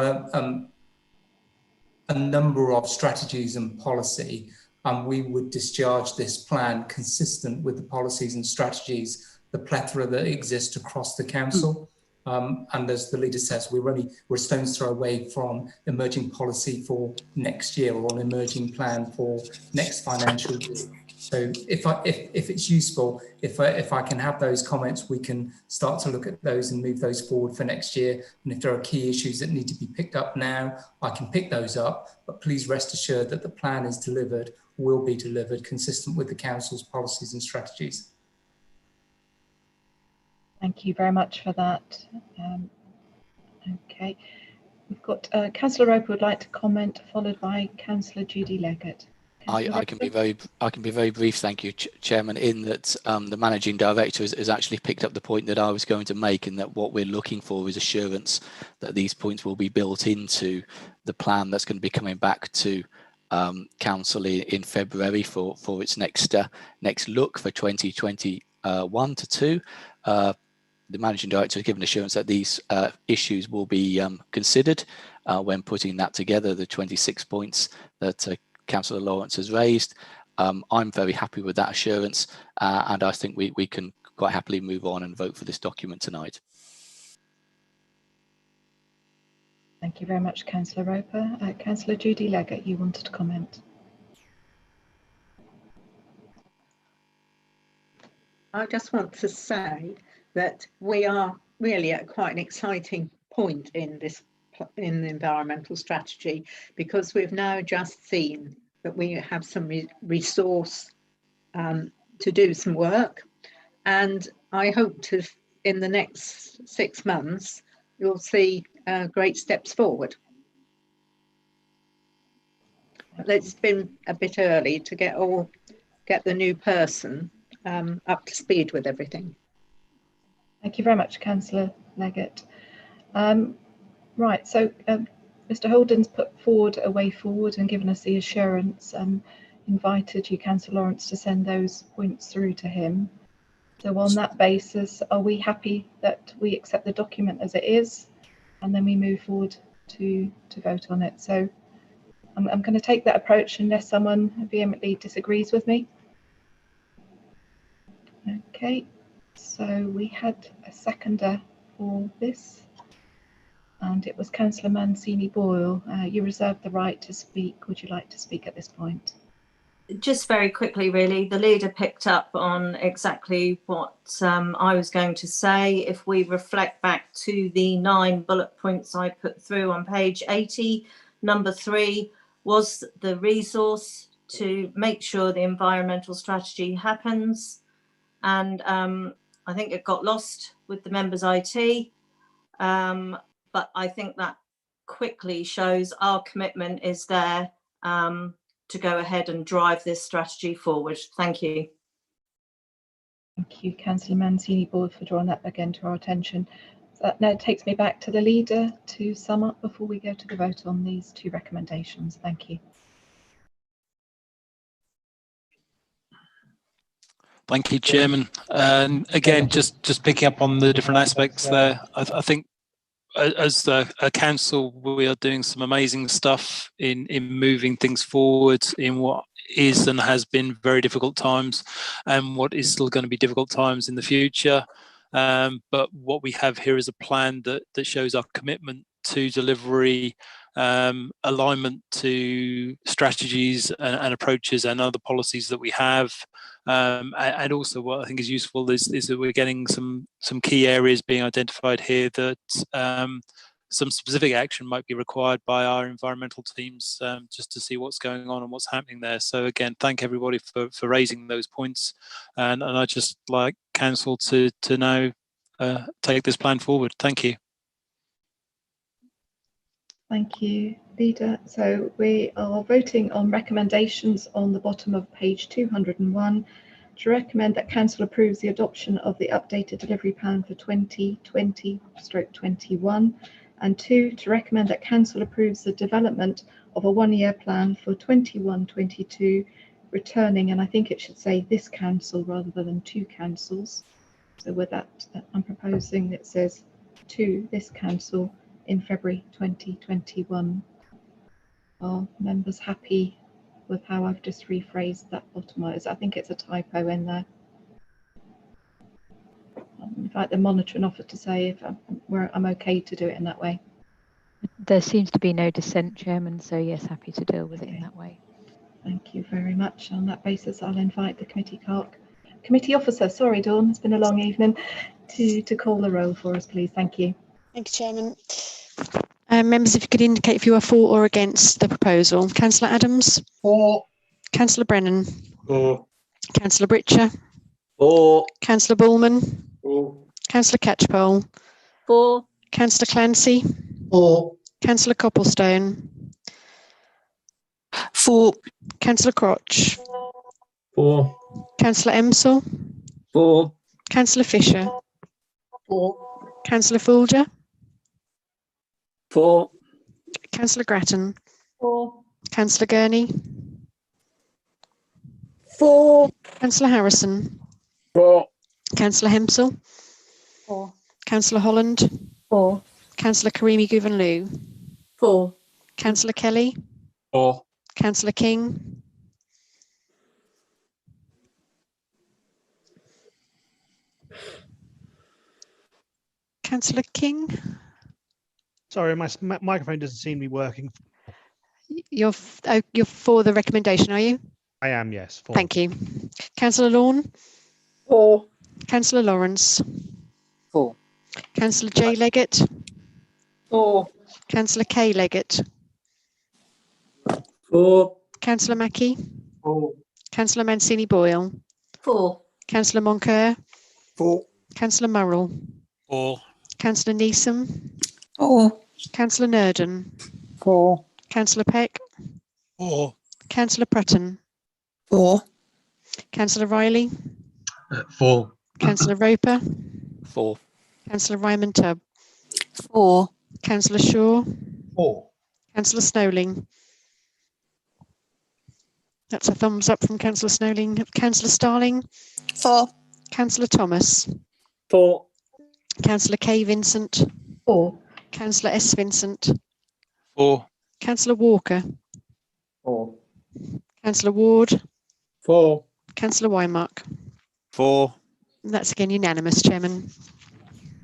a number of strategies and policy, and we would discharge this plan consistent with the policies and strategies, the plethora that exist across the council. And as the leader says, we're a stone's throw away from emerging policy for next year, or an emerging plan for next financial year. So if it's useful, if I can have those comments, we can start to look at those and move those forward for next year. And if there are key issues that need to be picked up now, I can pick those up. But please rest assured that the plan is delivered, will be delivered, consistent with the council's policies and strategies. Thank you very much for that. Okay, we've got Councillor Roper would like to comment, followed by Councillor Judy Leggett. I can be very brief, thank you, Chairman, in that the Managing Director has actually picked up the point that I was going to make, and that what we're looking for is assurance that these points will be built into the plan that's going to be coming back to Council in February for its next look for 2021 to 2. The Managing Director has given assurance that these issues will be considered when putting that together, the 26 points that Councillor Lawrence has raised. I'm very happy with that assurance, and I think we can quite happily move on and vote for this document tonight. Thank you very much, Councillor Roper. Councillor Judy Leggett, you wanted to comment. I just want to say that we are really at quite an exciting point in the environmental strategy, because we've now just seen that we have some resource to do some work, and I hope to, in the next 6 months, you'll see great steps forward. it's been a bit early to get the new person up to speed with everything. Thank you very much, Councillor Leggett. Right, so Mr. Holden's put forward a way forward and given us the assurance and invited you, Councillor Lawrence, to send those points through to him. So on that basis, are we happy that we accept the document as it is, and then we move forward to vote on it? So I'm going to take that approach unless someone vehemently disagrees with me. Okay, so we had a seconder for this, and it was Councillor Mancini Boyle. You reserved the right to speak. Would you like to speak at this point? Just very quickly, really, the leader picked up on exactly what I was going to say. If we reflect back to the 9 bullet points I put through on page 80, number 3 was the resource to make sure the environmental strategy happens. And I think it got lost with the members' IT. But I think that quickly shows our commitment is there to go ahead and drive this strategy forward. Thank you. Thank you, Councillor Mancini Boyle, for drawing that again to our attention. So that now takes me back to the leader to sum up before we go to the vote on these 2 recommendations. Thank you. Thank you, Chairman. And again, just picking up on the different aspects there, I think as a council, we are doing some amazing stuff in moving things forward in what is and has been very difficult times, and what is still going to be difficult times in the future. But what we have here is a plan that shows our commitment to delivery, alignment to strategies and approaches and other policies that we have. And also what I think is useful is that we're getting some key areas being identified here that some specific action might be required by our environmental teams, just to see what's going on and what's happening there. So again, thank everybody for raising those points, and I just like council to now take this plan forward. Thank you. Thank you, Leader. So we are voting on recommendations on the bottom of page 201 to recommend that Council approves the adoption of the updated delivery plan for 2020/21, and 2, to recommend that Council approves the development of a 1-year plan for 21/22, returning, and I think it should say this council rather than 2 councils. So with that, I'm proposing it says to this council in February 2021. Are members happy with how I've just rephrased that bottom? I think it's a typo in there. I'll invite the monitoring officer to say if I'm okay to do it in that way. There seems to be no dissent, Chairman, so yes, happy to deal with it in that way. Thank you very much. On that basis, I'll invite the committee officer, sorry Dawn, it's been a long evening, to call the roll for us, please. Thank you. Thank you, Chairman. Members, if you could indicate if you are for or against the proposal. Councillor Adams? For. Councillor Brennan? For. Councillor Britcher? For. Councillor Bullman? For. Councillor Catchpole? For. Councillor Clancy? For. Councillor Copplestone? For. Councillor Crotch? For. Councillor Emsell? For. Councillor Fisher? For. Councillor Folger? For. Councillor Grattan? For. Councillor Gurney? For. Councillor Harrison? For. Councillor Hempsell? For. Councillor Holland? For. Councillor Karimi Guvenlu? For. Councillor Kelly? For. Councillor King? Councillor King? Sorry, my microphone doesn't seem to be working. You're for the recommendation, are you? I am, yes. For. Thank you. Councillor Lawn? For. Councillor Lawrence? For. Councillor J Leggett? For. Councillor K Leggett? For. Councillor Mackie? For. Councillor Mancini Boyle? For. Councillor Moncur? For. Councillor Murrell? For. Councillor Neeson? For. Councillor Nurden? For. Councillor Peck? For. Councillor Prutton. 4. Councillor Riley. 4. Councillor Roper. 4. Councillor Ryman Tubb. 4. Councillor Shaw. 4. Councillor Snowling. That's a thumbs up from Councillor Snowling. Councillor Starling. 4. Councillor Thomas. 4. Councillor K. Vincent. 4. Councillor S. Vincent. 4. Councillor Walker. 4. Councillor Ward. 4. Councillor Wymark. 4. And that's again unanimous, Chairman.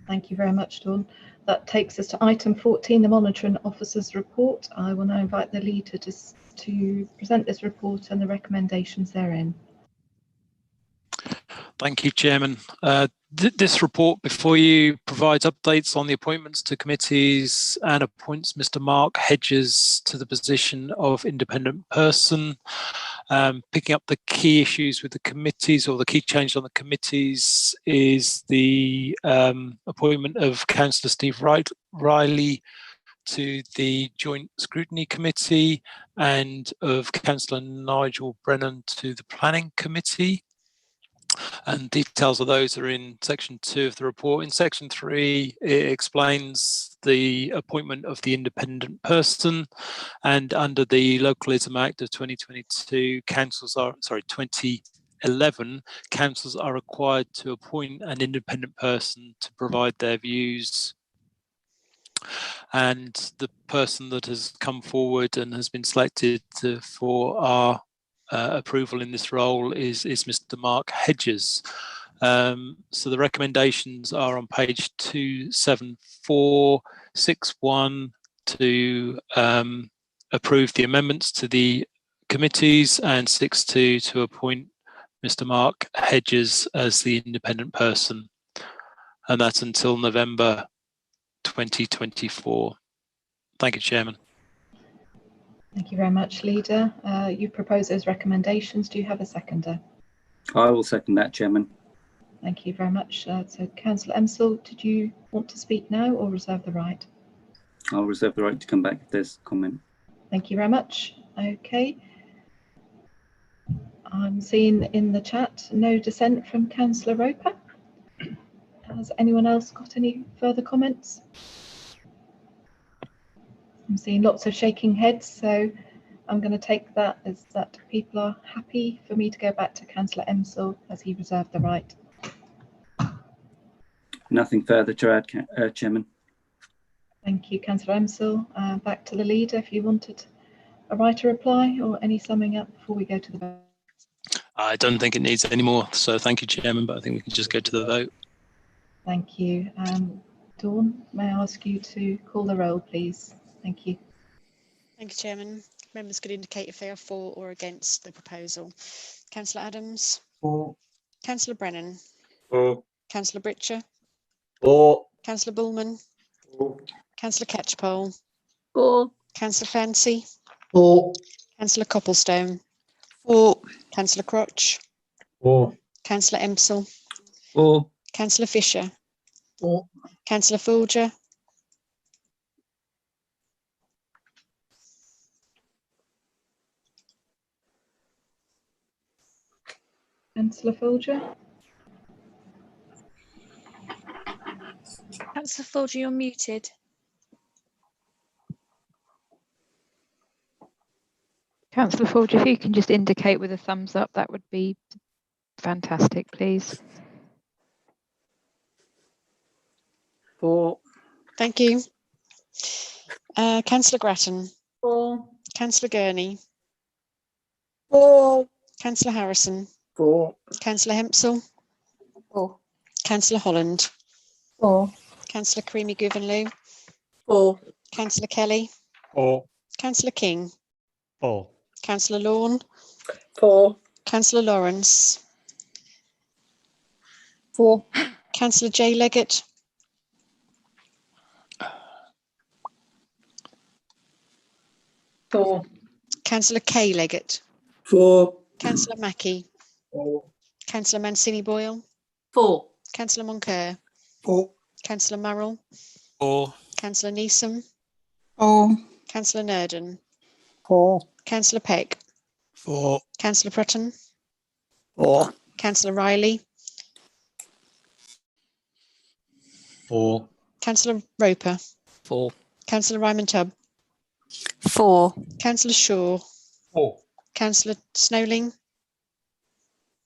Thank you very much, Dawn. That takes us to item 14, the Monitoring Officer's Report. I will now invite the leader to present this report and the recommendations therein. Thank you, Chairman. This report before you provides updates on the appointments to committees and appoints Mr. Mark Hedges to the position of independent person. Picking up the key issues with the committees, or the key change on the committees, is the appointment of Councillor Steve Riley to the Joint Scrutiny Committee and of Councillor Nigel Brennan to the Planning Committee. And details of those are in section 2 of the report. In section 3, it explains the appointment of the independent person, and under the Localism Act of 2011, councils are required to appoint an independent person to provide their views. And the person that has come forward and has been selected for our approval in this role is Mr. Mark Hedges. So the recommendations are on page 274, 61 to approve the amendments to the committees, and 62 to appoint Mr. Mark Hedges as the independent person. And that's until November 2024. Thank you, Chairman. Thank you very much, Leader. You propose those recommendations. Do you have a seconder? I will second that, Chairman. Thank you very much. So, Councillor Emsall, did you want to speak now or reserve the right? I'll reserve the right to come back if there's comment. Thank you very much. Okay. I'm seeing in the chat no dissent from Councillor Roper. Has anyone else got any further comments? I'm seeing lots of shaking heads, so I'm going to take that as that people are happy for me to go back to Councillor Emsall as he reserved the right. Nothing further to add, Chairman. Thank you, Councillor Emsall. Back to the leader if you wanted a right to reply or any summing up before we go to the vote. I don't think it needs any more, so thank you, Chairman, but I think we can just go to the vote. Thank you. Dawn, may I ask you to call the roll, please? Thank you. Thank you, Chairman. Members could indicate if they are for or against the proposal. Councillor Adams. 4. Councillor Brennan. 4. Councillor Britcher. 4. Councillor Bullman. 4. Councillor Catchpole. 4. Councillor Fancy. 4. Councillor Copplestone. 4. Councillor Crotch. 4. Councillor Emsall. 4. Councillor Fisher. 4. Councillor Folger. Councillor Folger. Councillor Folger, you're muted. Councillor Folger, if you can just indicate with a thumbs up, that would be fantastic, please. 4. Thank you. Councillor Grattan. 4. Councillor Gurney. 4. Councillor Harrison. 4. Councillor Hempsall. 4. Councillor Holland. 4. Councillor Creamy Guvenloo. 4. Councillor Kelly. 4. Councillor King. 4. Councillor Lawn. 4. Councillor Lawrence. 4. Councillor J Leggett. 4. Councillor K Leggett. 4. Councillor Mackie. 4. Councillor Mancini Boyle. 4. Councillor Moncur. 4. Councillor Murrell. 4. Councillor Neeson. 4. Councillor Nurden. 4. Councillor Peck. 4. Councillor Prutton. 4. Councillor Riley. 4. Councillor Roper. 4. Councillor Ryman Tubb. 4. Councillor Shaw. 4. Councillor Snowling.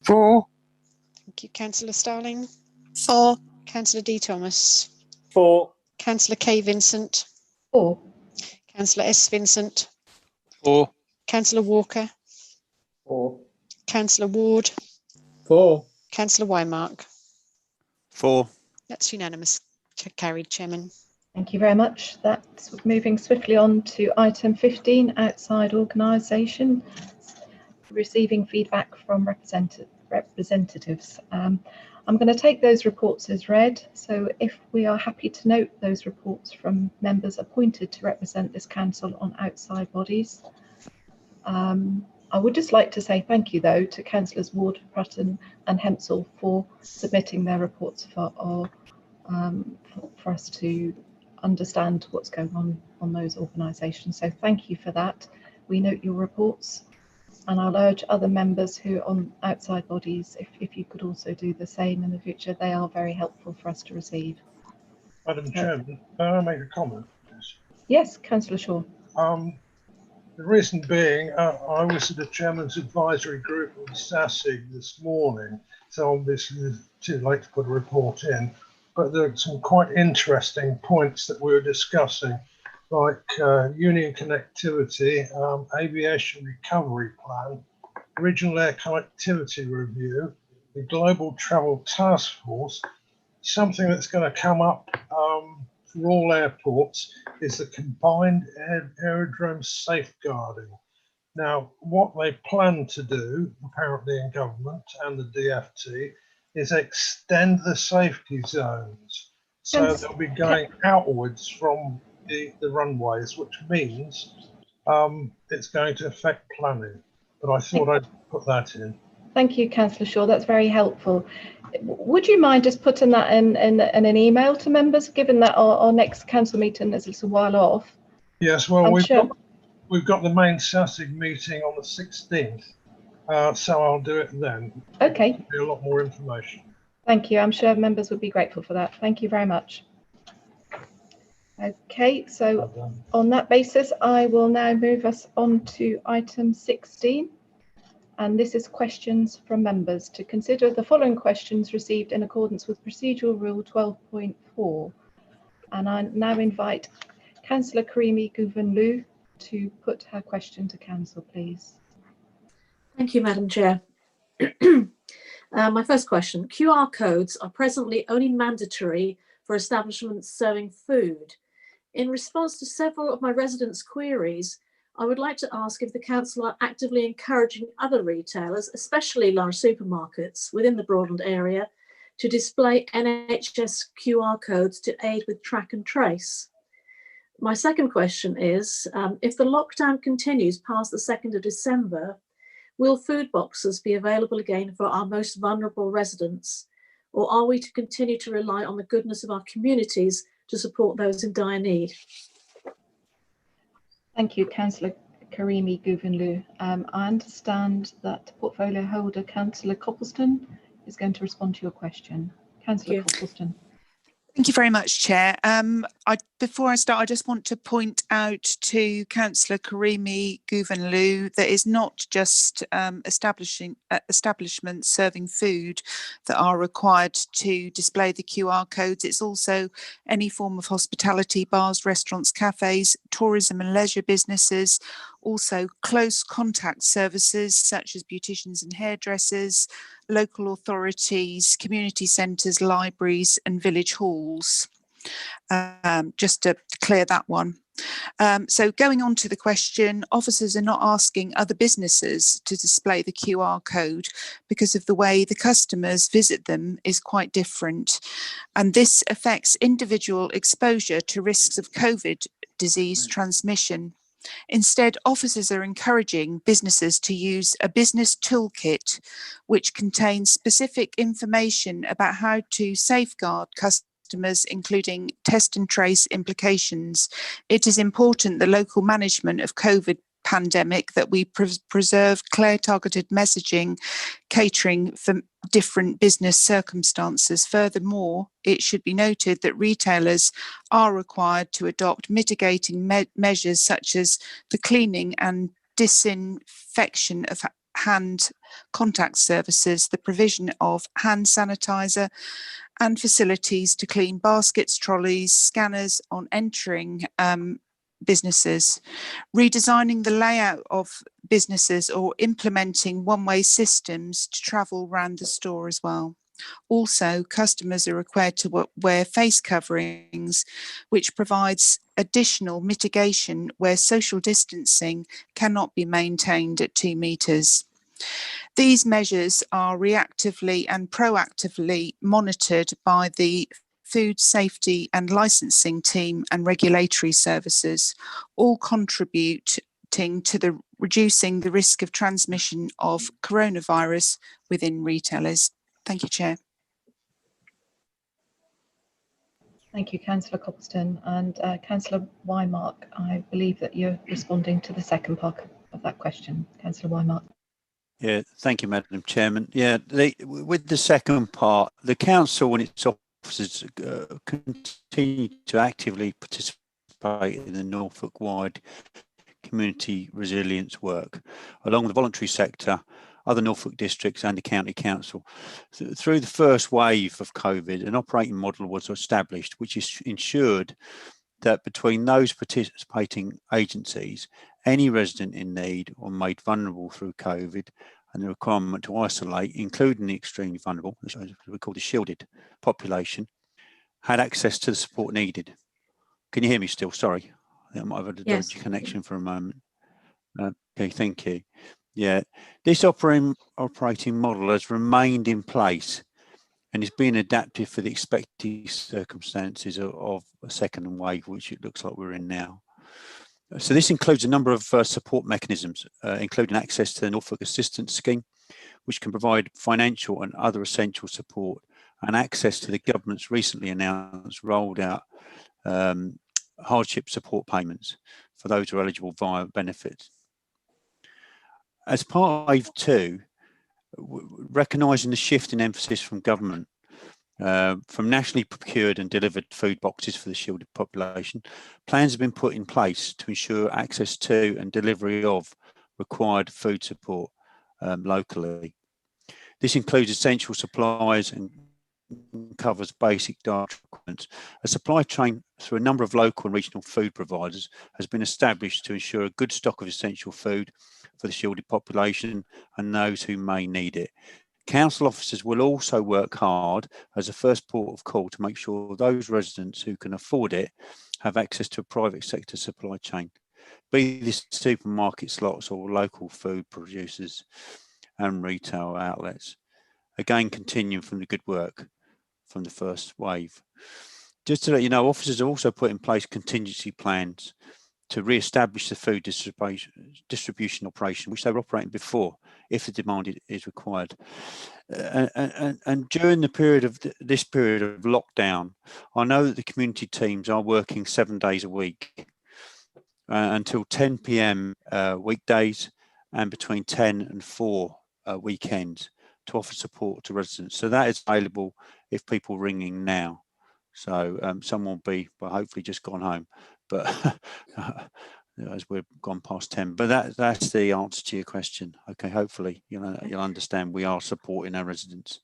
4. Thank you. Councillor Starling. 4. Councillor D. Thomas. 4. Councillor K. Vincent. 4. Councillor S. Vincent. 4. Councillor Walker. 4. Councillor Ward. 4. Councillor Wymark. 4. That's unanimous. Carried, Chairman. Thank you very much. That's moving swiftly on to item 15, outside organisation, receiving feedback from representatives. I'm going to take those reports as read. So if we are happy to note those reports from members appointed to represent this council on outside bodies. I would just like to say thank you, though, to Councillors Ward, Prutton and Hempsall for submitting their reports for us to understand what's going on those organisations. So thank you for that. We note your reports, and I'll urge other members who are on outside bodies, if you could also do the same in the future. They are very helpful for us to receive. Madam Chairman, may I make a comment? Yes, Councillor Shaw. The reason being, I was at the Chairman's Advisory Group on SASIG this morning, so obviously it's too late to put a report in, but there are some quite interesting points that we were discussing, like union connectivity, aviation recovery plan, regional air connectivity review, the global travel task force. Something that's going to come up for all airports is the combined aerodrome safeguarding. Now, what they plan to do, apparently in government and the DFT, is extend the safety zones. So they'll be going outwards from the runways, which means it's going to affect planning. But I thought I'd put that in. Thank you, Councillor Shaw. That's very helpful. Would you mind just putting that in an email to members, given that our next council meeting is a little while off? Yes, well, we've got the main SASIG meeting on the 16th, so I'll do it then. Okay. There'll be a lot more information. Thank you. I'm sure members would be grateful for that. Thank you very much. Okay, so on that basis, I will now move us on to item 16. And this is questions from members to consider the following questions received in accordance with procedural rule 12.4. And I now invite Councillor Karimi Guvenlu to put her question to council, please. Thank you, Madam Chair. My first question: QR codes are presently only mandatory for establishments serving food. In response to several of my residents' queries, I would like to ask if the council are actively encouraging other retailers, especially large supermarkets within the Broadland area, to display NHS QR codes to aid with track and trace. My second question is, if the lockdown continues past the 2nd of December, will food boxes be available again for our most vulnerable residents? Or are we to continue to rely on the goodness of our communities to support those in dire need? Thank you, Councillor Karimi Guvenlu. I understand that portfolio holder Councillor Copleston is going to respond to your question. Councillor Copleston. Thank you very much, Chair. Before I start, I just want to point out to Councillor Karimi Guvenlu that it's not just establishments serving food that are required to display the QR codes. It's also any form of hospitality, bars, restaurants, cafes, tourism and leisure businesses, also close contact services such as beauticians and hairdressers, local authorities, community centres, libraries and village halls. Just to clear that one. So going on to the question, officers are not asking other businesses to display the QR code because of the way the customers visit them is quite different. And this affects individual exposure to risks of COVID disease transmission. Instead, officers are encouraging businesses to use a business toolkit, which contains specific information about how to safeguard customers, including test and trace implications. It is important the local management of COVID pandemic that we preserve clear targeted messaging catering for different business circumstances. Furthermore, it should be noted that retailers are required to adopt mitigating measures such as the cleaning and disinfection of hand contact services, the provision of hand sanitizer and facilities to clean baskets, trolleys, scanners on entering businesses, redesigning the layout of businesses or implementing one-way systems to travel around the store as well. Also, customers are required to wear face coverings, which provides additional mitigation where social distancing cannot be maintained at 2 metres. These measures are reactively and proactively monitored by the Food Safety and Licensing Team and Regulatory Services, all contributing to reducing the risk of transmission of coronavirus within retailers. Thank you, Chair. Thank you, Councillor Copston. And Councillor Wymark, I believe that you're responding to the second part of that question. Councillor Wymark. Yeah, thank you, Madam Chairman. Yeah, with the second part, the council and its officers continue to actively participate in the Norfolk-wide community resilience work, along with the voluntary sector, other Norfolk districts and the county council. Through the first wave of COVID, an operating model was established, which is ensured that between those participating agencies, any resident in need or made vulnerable through COVID and the requirement to isolate, including the extremely vulnerable, which we call the shielded population, had access to the support needed. Can you hear me still? Sorry, I think I might have had a dodgy connection for a moment. Okay, thank you. Yeah, this operating model has remained in place and is being adapted for the expected circumstances of a second wave, which it looks like we're in now. So this includes a number of support mechanisms, including access to the Norfolk Assistance Scheme, which can provide financial and other essential support, and access to the government's recently announced rolled out hardship support payments for those who are eligible via benefits. As part of Wave 2, recognising the shift in emphasis from government from nationally procured and delivered food boxes for the shielded population, plans have been put in place to ensure access to and delivery of required food support locally. This includes essential supplies and covers basic dietary requirements. A supply chain through a number of local and regional food providers has been established to ensure a good stock of essential food for the shielded population and those who may need it. Council officers will also work hard as a first port of call to make sure those residents who can afford it have access to a private sector supply chain, be this supermarket slots or local food producers and retail outlets. Again, continuing from the good work from the first wave. Just to let you know, officers have also put in place contingency plans to re-establish the food distribution operation, which they were operating before, if the demand is required. And during the period of this period of lockdown, I know that the community teams are working 7 days a week until 10 p.m. Weekdays and between 10 and 4 weekends to offer support to residents. So that is available if people ringing now. So some will be, well, hopefully just gone home, but as we've gone past 10. But that's the answer to your question. Okay, hopefully you'll understand we are supporting our residents.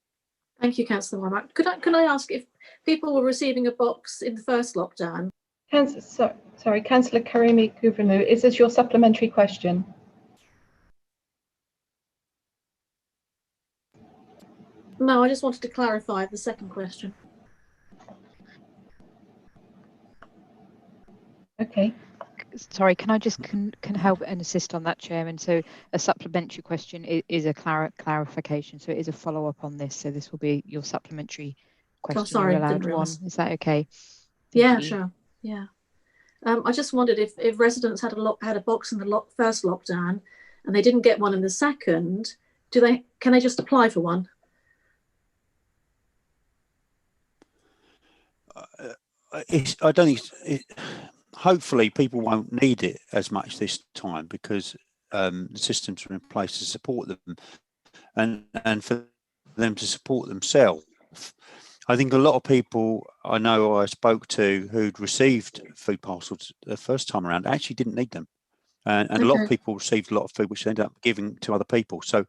Thank you, Councillor Wymark. Could I ask if people were receiving a box in the first lockdown? Sorry, Councillor Karimi Kuvanu, is this your supplementary question? No, I just wanted to clarify the second question. Okay. Sorry, can I just can help and assist on that, Chairman? So a supplementary question is a clarification. So it is a follow-up on this. So this will be your supplementary question. Oh, sorry, You're allowed didn't realise. one. Is that okay? Yeah, sure. Yeah. I just wondered if residents had a box in the first lockdown and they didn't get one in the second, can they just apply for one? I don't think hopefully people won't need it as much this time because the systems are in place to support them and for them to support themselves. I think a lot of people I know I spoke to who'd received food parcels the first time around actually didn't need them. And a lot of people received a lot of food which they ended up giving to other people. So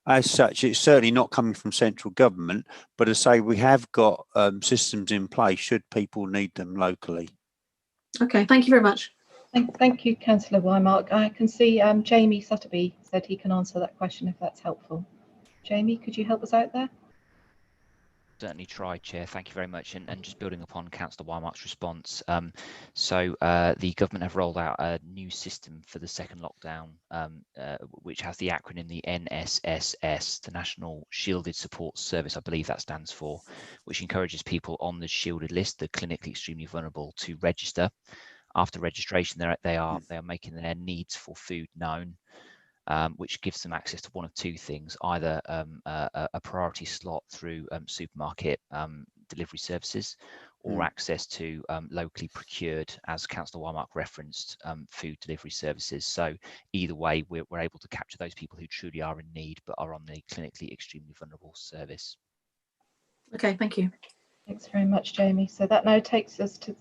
as such, it's certainly not coming from central government, but as I say, we have got systems in place should people need them locally. Okay, thank you very much. Thank you, Councillor Wymark. I can see Jamie Sutterby said he can answer that question if that's helpful. Jamie, could you help us out there? Certainly try, Chair. Thank you very much. And just building upon Councillor Wymark's response, the government have rolled out a new system for the second lockdown, which has the acronym the NSSS, the National Shielded Support Service, I believe that stands for, which encourages people on the shielded list, the clinically extremely vulnerable, to register. After registration, they are making their needs for food known. Which gives them access to one of two things, either a priority slot through supermarket delivery services or access to locally procured, as Councillor Wymark referenced, food delivery services. So either way, we're able to capture those people who truly are in need but are on the clinically extremely vulnerable service. Okay, thank you. Thanks very much, Jamie. So that now takes us to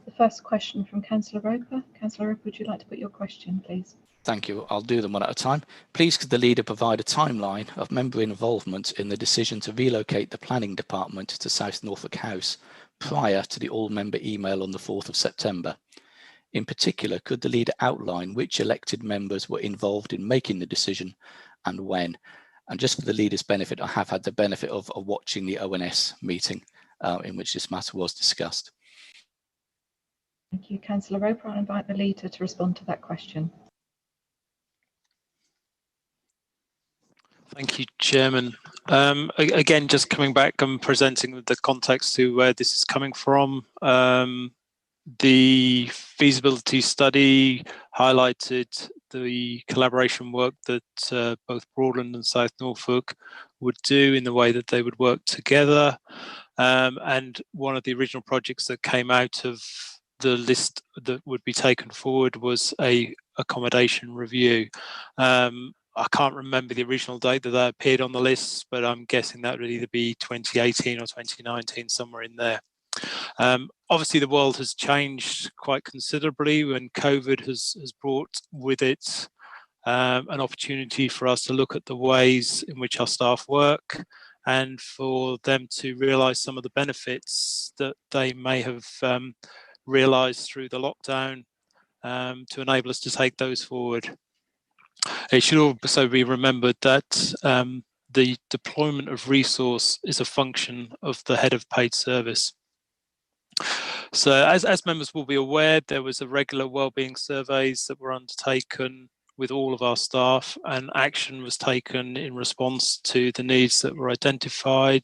the first question from Councillor Roper. Councillor Roper, would you like to put your question, please? Thank you. I'll do them one at a time. Please could the leader provide a timeline of member involvement in the decision to relocate the planning department to South Norfolk House prior to the all-member email on the 4th of September? In particular, could the leader outline which elected members were involved in making the decision and when? And just for the leader's benefit, I have had the benefit of watching the ONS meeting in which this matter was discussed. Thank you, Councillor Roper. I invite the leader to respond to that question. Thank you, Chairman. Again, just coming back and presenting the context to where this is coming from. The feasibility study highlighted the collaboration work that both Broadland and South Norfolk would do in the way that they would work together. And one of the original projects that came out of the list that would be taken forward was a accommodation review. I can't remember the original date that they appeared on the list, but I'm guessing that would either be 2018 or 2019, somewhere in there. Obviously, the world has changed quite considerably when COVID has brought with it an opportunity for us to look at the ways in which our staff work and for them to realise some of the benefits that they may have realised through the lockdown to enable us to take those forward. It should also be remembered that the deployment of resource is a function of the head of paid service. So as members will be aware, there was a regular wellbeing surveys that were undertaken with all of our staff, and action was taken in response to the needs that were identified.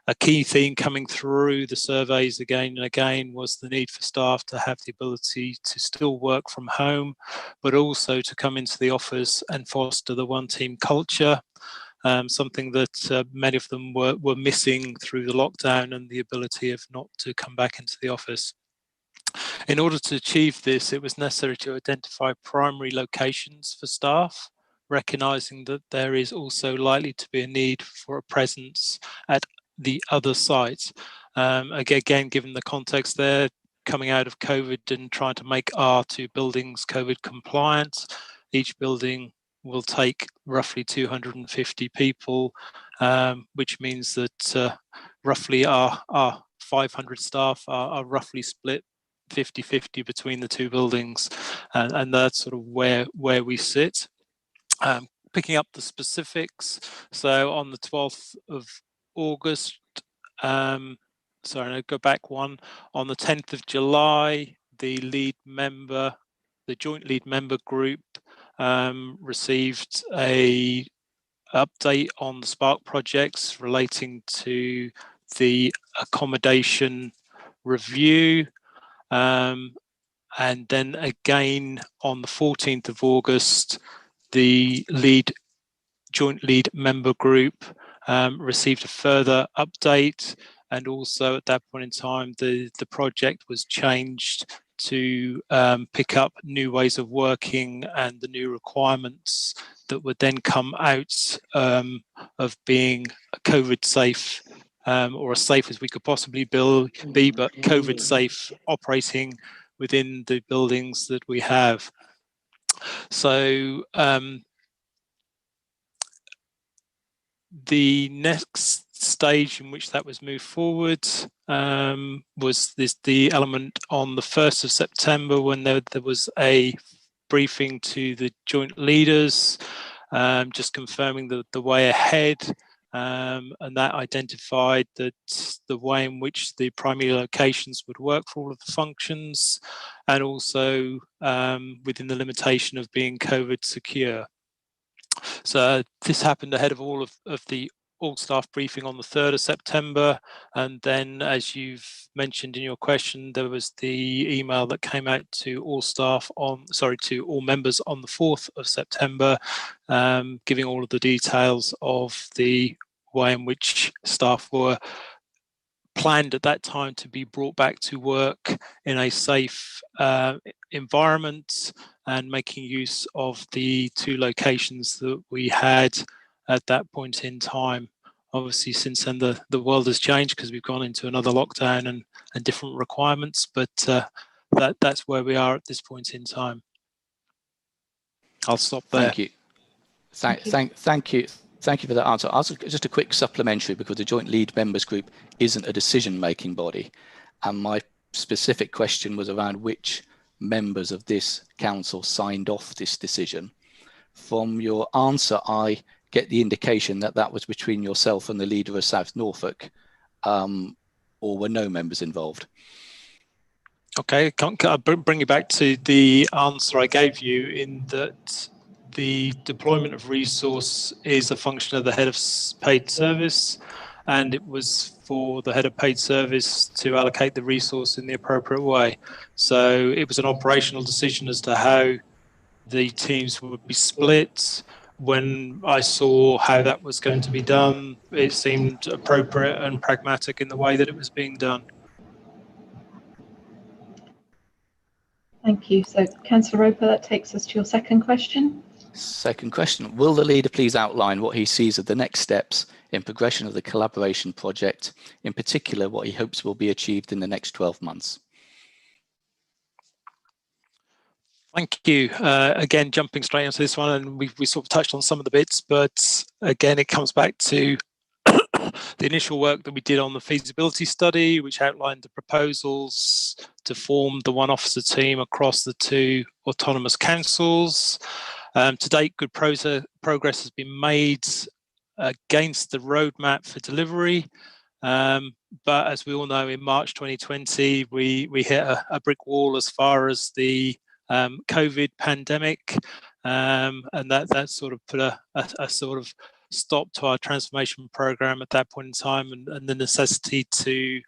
A key theme coming through the surveys again and again was the need for staff to have the ability to still work from home, but also to come into the office and foster the one team culture, something that many of them were missing through the lockdown and the ability of not to come back into the office. In order to achieve this, it was necessary to identify primary locations for staff, recognising that there is also likely to be a need for a presence at the other sites. Again, given the context there, coming out of COVID and trying to make our two buildings COVID compliant, each building will take roughly 250 people, which means that roughly our 500 staff are roughly split 50-50 between the two buildings, and that's sort of where we sit. Picking up the specifics, so on the 12th of August, sorry, no, go back one. On the 10th of July, the joint lead member group received a update on the Spark projects relating to the accommodation review. And then again on the 14th of August, the joint lead member group received a further update, and also at that point in time the project was changed to pick up new ways of working and the new requirements that would then come out of being COVID safe, or as safe as we could possibly be, but COVID safe operating within the buildings that we have. So the next stage in which that was moved forward was the element on the 1st of September, when there was a briefing to the joint leaders, just confirming the way ahead, and that identified that the way in which the primary locations would work for all of the functions, and also within the limitation of being COVID secure. So this happened ahead of all the all-staff briefing on the 3rd of September. And then, as you've mentioned in your question, there was the email that came out to all staff to all members on the 4th of September, giving all of the details of the way in which staff were planned at that time to be brought back to work in a safe environment, and making use of the 2 locations that we had at that point in time. Obviously, since then the world has changed, because we've gone into another lockdown and different requirements, but that's where we are at this point in time. I'll stop there. Thank you. Thank you for that answer. Also, just a quick supplementary, because the Joint Lead Members Group isn't a decision-making body, and my specific question was around which members of this council signed off this decision. From your answer, I get the indication that that was between yourself and the leader of South Norfolk, or were no members involved? Okay, can I bring you back to the answer I gave you, in that the deployment of resource is a function of the head of paid service, and it was for the head of paid service to allocate the resource in the appropriate way. So it was an operational decision as to how the teams would be split. When I saw how that was going to be done, it seemed appropriate and pragmatic in the way that it was being done. Thank you. So, Councillor Roper, that takes us to your second question. Second question, will the leader please outline what he sees as the next steps in progression of the collaboration project, in particular what he hopes will be achieved in the next 12 months? Thank you. Again, jumping straight into this one, and we sort of touched on some of the bits, but again, it comes back to the initial work that we did on the feasibility study, which outlined the proposals to form the one officer team across the 2 autonomous councils. To date, good progress has been made against the roadmap for delivery. But as we all know, in March 2020, we hit a brick wall as far as the COVID pandemic, and that sort of put a sort of stop to our transformation program at that point in time, and the necessity to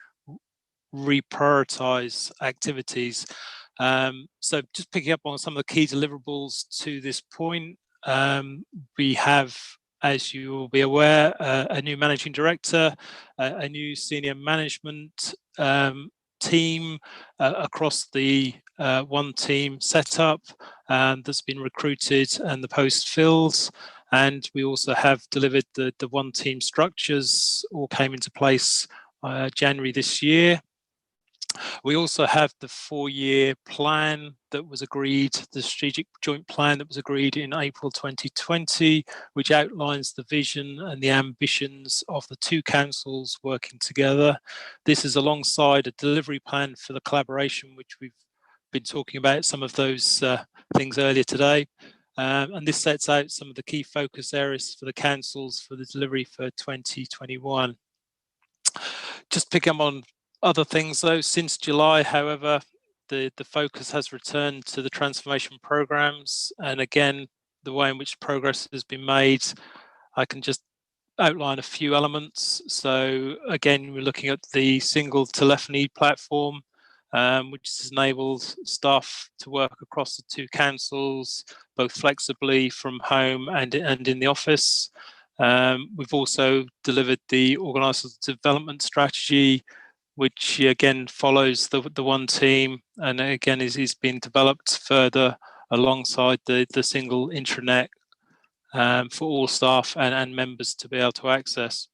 reprioritize activities. So just picking up on some of the key deliverables to this point, we have, as you will be aware, a new managing director, a new senior management team across the one team setup that's been recruited and the post filled. And we also have delivered the one team structures, all came into place January this year. We also have the 4-year plan that was agreed, the strategic joint plan that was agreed in April 2020, which outlines the vision and the ambitions of the 2 councils working together. This is alongside a delivery plan for the collaboration, which we've been talking about some of those things earlier today. And this sets out some of the key focus areas for the councils for the delivery for 2021. Just pick up on other things though, since July, however, the focus has returned to the transformation programs. And again, the way in which progress has been made, I can just outline a few elements. So again, we're looking at the single telephony platform, which has enabled staff to work across the 2 councils, both flexibly from home and in the office. We've also delivered the organisational development strategy, which again follows the one team, and again is being developed further alongside the single intranet for all staff and members to be able to access.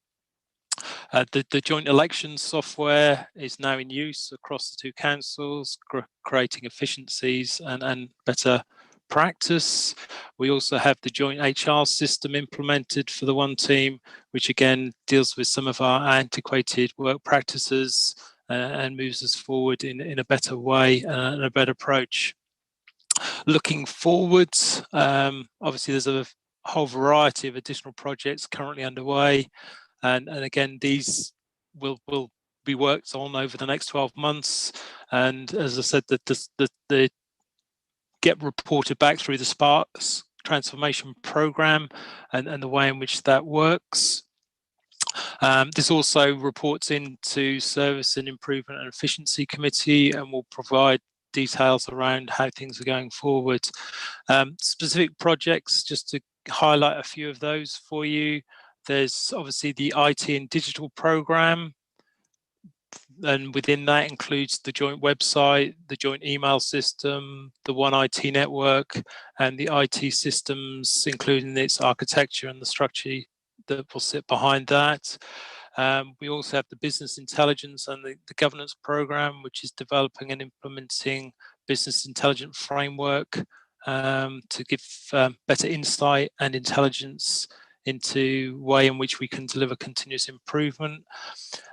The joint elections software is now in use across the two councils, creating efficiencies and better practice. We also have the joint HR system implemented for the one team, which again deals with some of our antiquated work practices and moves us forward in a better way and a better approach. Looking forwards, obviously there's a whole variety of additional projects currently underway, and again these will be worked on over the next 12 months, and as I said, the get reported back through the Sparks transformation program and the way in which that works. This also reports into Service and Improvement and Efficiency Committee and will provide details around how things are going forward. Specific projects, just to highlight a few of those for you. There's obviously the IT and digital program, and within that includes the joint website, the joint email system, the One IT network, and the IT systems, including its architecture and the structure that will sit behind that. We also have the business intelligence and the governance program, which is developing and implementing business intelligence framework to give better insight and intelligence into the way in which we can deliver continuous improvement.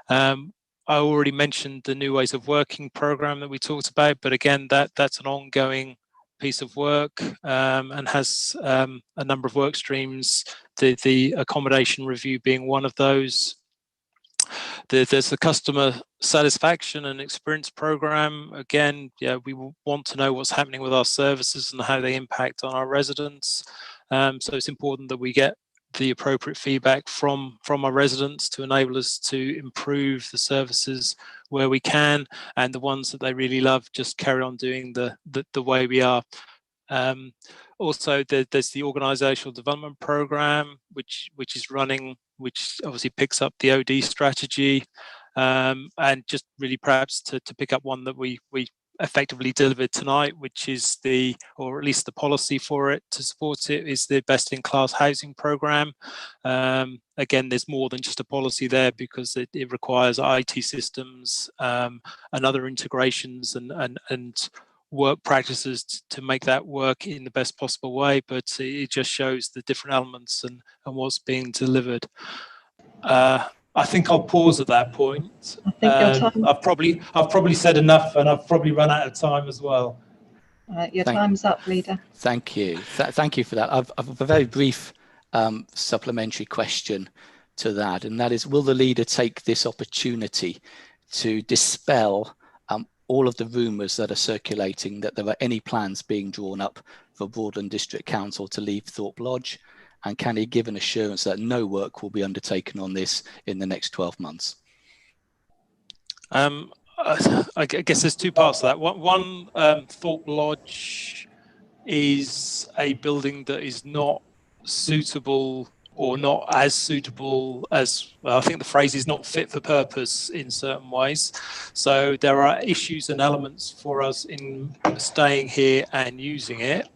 I already mentioned the new ways of working program that we talked about, but again, that's an ongoing piece of work and has a number of work streams, the accommodation review being one of those. There's the customer satisfaction and experience program. Again, yeah, we want to know what's happening with our services and how they impact on our residents. So it's important that we get the appropriate feedback from our residents to enable us to improve the services where we can, and the ones that they really love, just carry on doing the way we are. Also, there's the organisational development program, which is running, which obviously picks up the OD strategy, and just really perhaps to pick up one that we effectively delivered tonight, which is or at least the policy for it to support it, is the best in class housing program. Again, there's more than just a policy there, because it requires IT systems and other integrations and work practices to make that work in the best possible way, but it just shows the different elements and what's being delivered. I think I'll pause at that point. I think your time. I've probably said enough, and I've probably run out of time as well. Your time's up, Leader. Thank you. Thank you for that. I've a very brief supplementary question to that, and that is, will the leader take this opportunity to dispel all of the rumours that are circulating that there are any plans being drawn up for Broadland District Council to leave Thorpe Lodge? And can he give an assurance that no work will be undertaken on this in the next 12 months? I guess there's two parts to that. One, Thorpe Lodge is a building that is not suitable, or not as suitable as, well, I think the phrase is not fit for purpose in certain ways. So there are issues and elements for us in staying here and using it.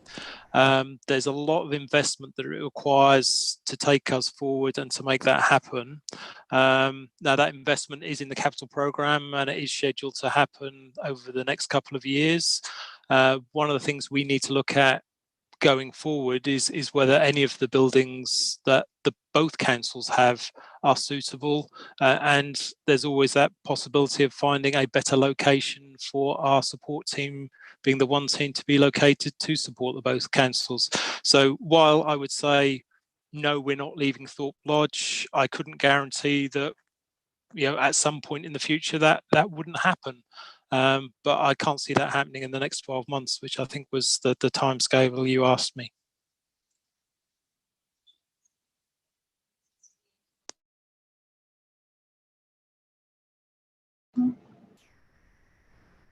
There's a lot of investment that it requires to take us forward and to make that happen. Now that investment is in the capital programme, and it is scheduled to happen over the next couple of years. One of the things we need to look at going forward is whether any of the buildings that both councils have are suitable, and there's always that possibility of finding a better location for our support team, being the one team to be located to support the both councils. So while I would say no, we're not leaving Thorpe Lodge, I couldn't guarantee that, you know, at some point in the future that wouldn't happen. But I can't see that happening in the next 12 months, which I think was the time scale you asked me.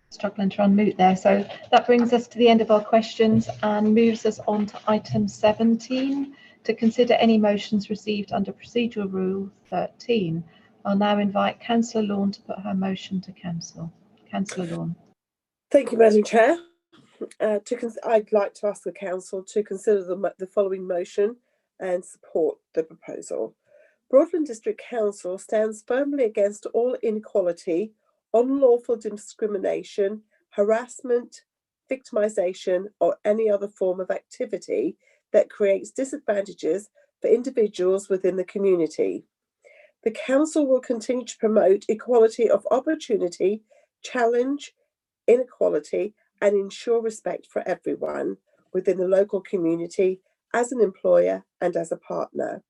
Struggling to unmute there. So that brings us to the end of our questions and moves us on to item 17, to consider any motions received under procedural rule 13. I'll now invite Councillor Lawn to put her motion to council. Councillor Lawn. Thank you, Madam Chair. I'd like to ask the council to consider the following motion and support the proposal. Broadland District Council stands firmly against all inequality, unlawful discrimination, harassment, victimisation, or any other form of activity that creates disadvantages for individuals within the community. The council will continue to promote equality of opportunity, challenge inequality, and ensure respect for everyone within the local community as an employer and as a partner.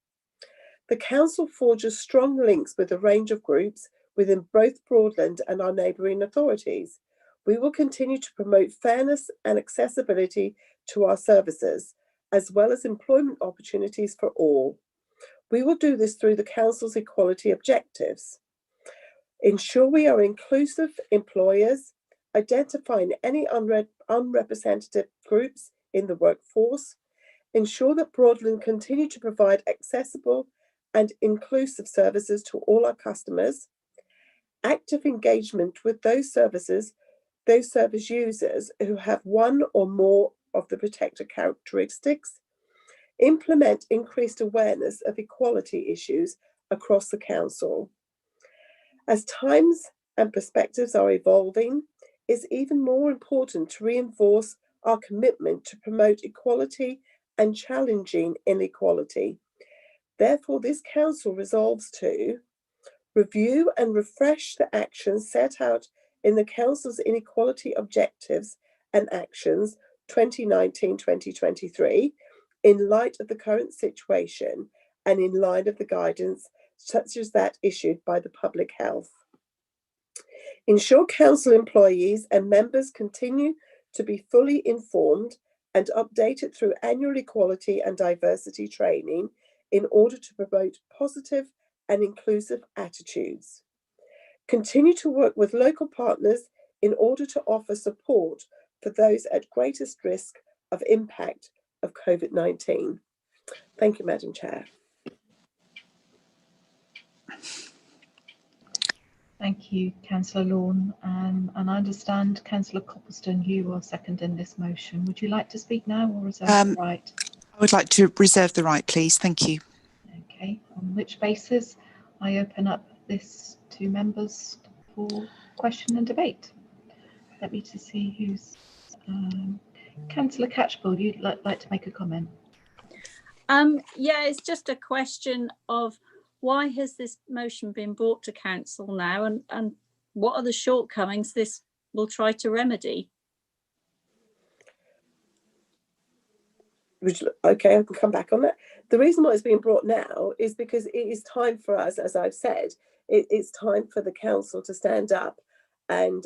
The council forges strong links with a range of groups within both Broadland and our neighbouring authorities. We will continue to promote fairness and accessibility to our services, as well as employment opportunities for all. We will do this through the council's equality objectives. Ensure we are inclusive employers, identifying any unrepresented groups in the workforce, ensure that Broadland continue to provide accessible and inclusive services to all our customers, active engagement with those service users who have one or more of the protected characteristics, implement increased awareness of equality issues across the council. As times and perspectives are evolving, it's even more important to reinforce our commitment to promote equality and challenging inequality. Therefore, this council resolves to review and refresh the actions set out in the council's inequality objectives and actions 2019-2023 in light of the current situation and in line of the guidance such as that issued by the Public Health. Ensure council employees and members continue to be fully informed and updated through annual equality and diversity training in order to promote positive and inclusive attitudes. Continue to work with local partners in order to offer support for those at greatest risk of impact of COVID-19. Thank you, Madam Chair. Thank you, Councillor Lawn. And I understand, Councillor Copleston, you are seconding this motion. Would you like to speak now or reserve the right? I would like to reserve the right, please. Thank you. Okay, on which basis I open up this to members for question and debate. Let me just see who's... Councillor Catchpole, you'd like to make a comment? Yeah, it's just a question of why has this motion been brought to council now, and what are the shortcomings this will try to remedy? Okay, I can come back on that. The reason why it's being brought now is because it is time for us, as I've said, it's time for the council to stand up and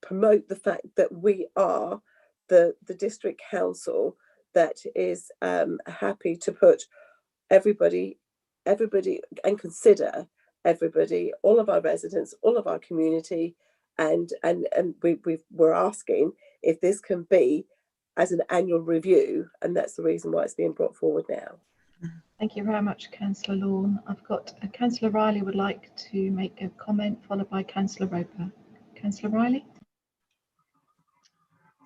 promote the fact that we are the district council that is happy to put everybody and consider everybody, all of our residents, all of our community, and we're asking if this can be as an annual review, and that's the reason why it's being brought forward now. Thank you very much, Councillor Lawn. I've got Councillor Riley would like to make a comment, followed by Councillor Roper. Councillor Riley.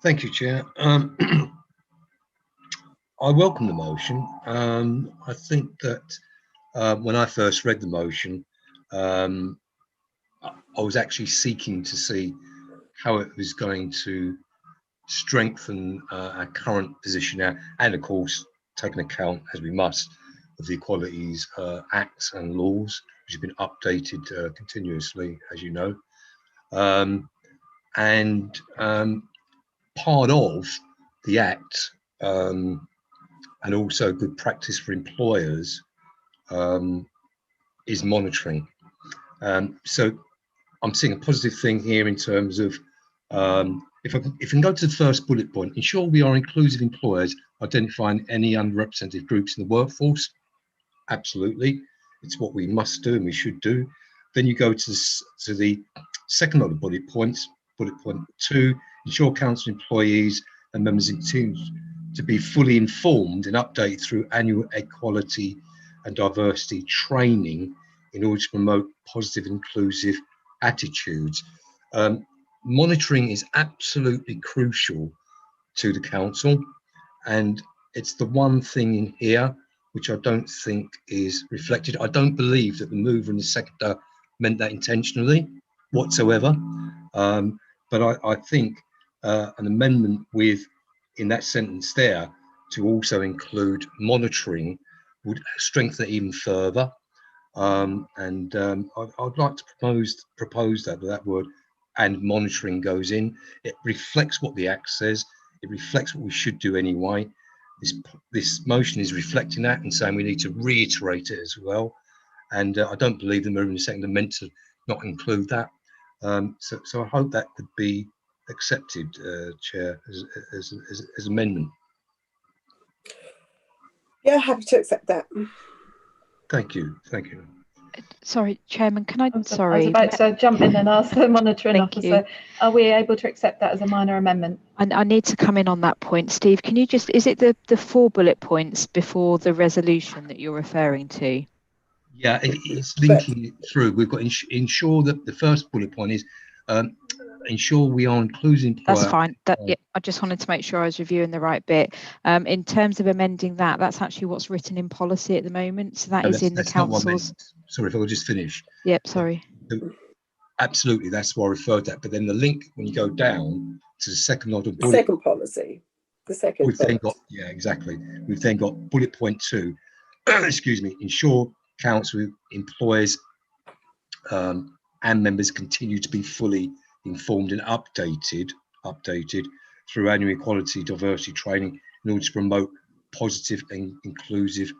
Thank you, Chair. I welcome the motion. I think that when I first read the motion, I was actually seeking to see how it was going to strengthen our current position now, and of course taking account, as we must, of the Equalities Acts and laws, which have been updated continuously, as you know, and part of the Act and also good practice for employers is monitoring. So I'm seeing a positive thing here in terms of if we can go to the first bullet point, ensure we are inclusive employers, identifying any underrepresented groups in the workforce. Absolutely, it's what we must do and we should do. Then you go to the second of the bullet points, bullet point 2, ensure council employees and members in teams to be fully informed and updated through annual equality and diversity training in order to promote positive, inclusive attitudes. Monitoring is absolutely crucial to the council, and it's the one thing in here which I don't think is reflected. I don't believe that the mover in the sector meant that intentionally whatsoever, but I think an amendment in that sentence there to also include monitoring would strengthen it even further. I'd like to propose that word "and monitoring" goes in. It reflects what the Act says. It reflects what we should do anyway. This motion is reflecting that and saying we need to reiterate it as well. And I don't believe the mover and seconder meant to not include that. So I hope that could be accepted, Chair, as amendment. Yeah, happy to accept that. Thank you. Thank you. Sorry, Chairman, can I? I was Sorry. about to jump in and ask the monitoring Thank officer, you. are we able to accept that as a minor amendment? I need to come in on that point. Steve, can you just, is it the 4 bullet points before the resolution that you're referring to? Yeah, it's linking it through. We've got ensure that the first bullet point is ensure we are including. That's fine. Yeah, I just wanted to make sure I was reviewing the right bit. In terms of amending that, that's actually what's written in policy at the moment. So that is in the council's. Sorry, if I could just finish. Yep, sorry. Absolutely, that's why I referred that. But then the link, when you go down to the second bullet, second policy, the second. We've then got, yeah, exactly. We've then got bullet point 2. Excuse me. Ensure council employees and members continue to be fully informed and updated through annual equality diversity training in order to promote positive and inclusive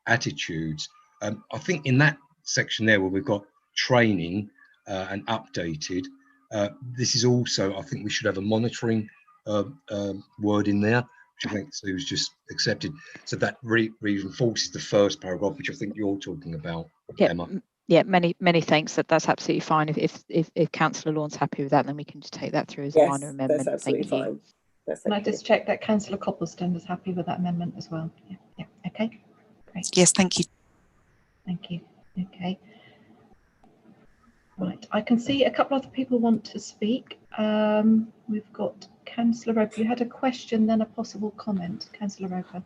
attitudes. I think in that section there where we've got training and updated, this is also, I think we should have a monitoring word in there, which I think Sue's just accepted. So that reinforces the first paragraph, which I think you're talking about, Emma. Yeah, many thanks. That's absolutely fine. If Councillor Lawn's happy with that, then we can just take that through as a minor amendment. That's absolutely fine. Can I just check that Councillor Coppleston is happy with that amendment as well? Yeah. Okay. Great. Yes, thank you. Thank you. Okay. Right. I can see a couple other people want to speak. We've got Councillor Roper. You had a question, then a possible comment. Councillor Roper.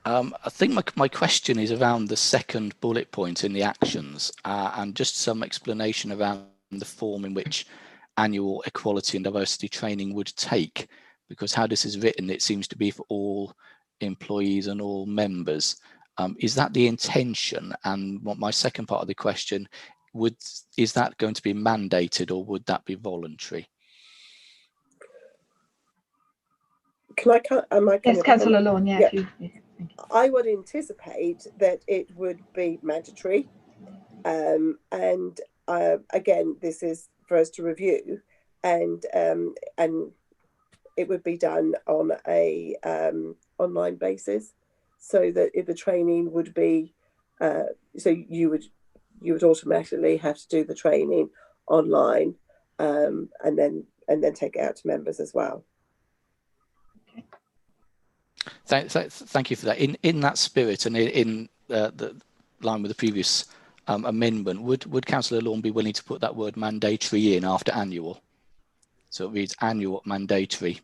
I think my question is around the second bullet point in the actions and just some explanation around the form in which annual equality and diversity training would take, because how this is written, it seems to be for all employees and all members. Is that the intention? And what my second part of the question, is that going to be mandated or would that be voluntary? Yes, Councillor Lawn, yeah. I would anticipate that it would be mandatory. Again, this is for us to review, and it would be done on a online basis, so that if the training would be, so you would automatically have to do the training online, and then take it out to members as well. Thank you for that. In that spirit and in the line with the previous amendment, would Councillor Lawn be willing to put that word mandatory in after annual? So it reads annual mandatory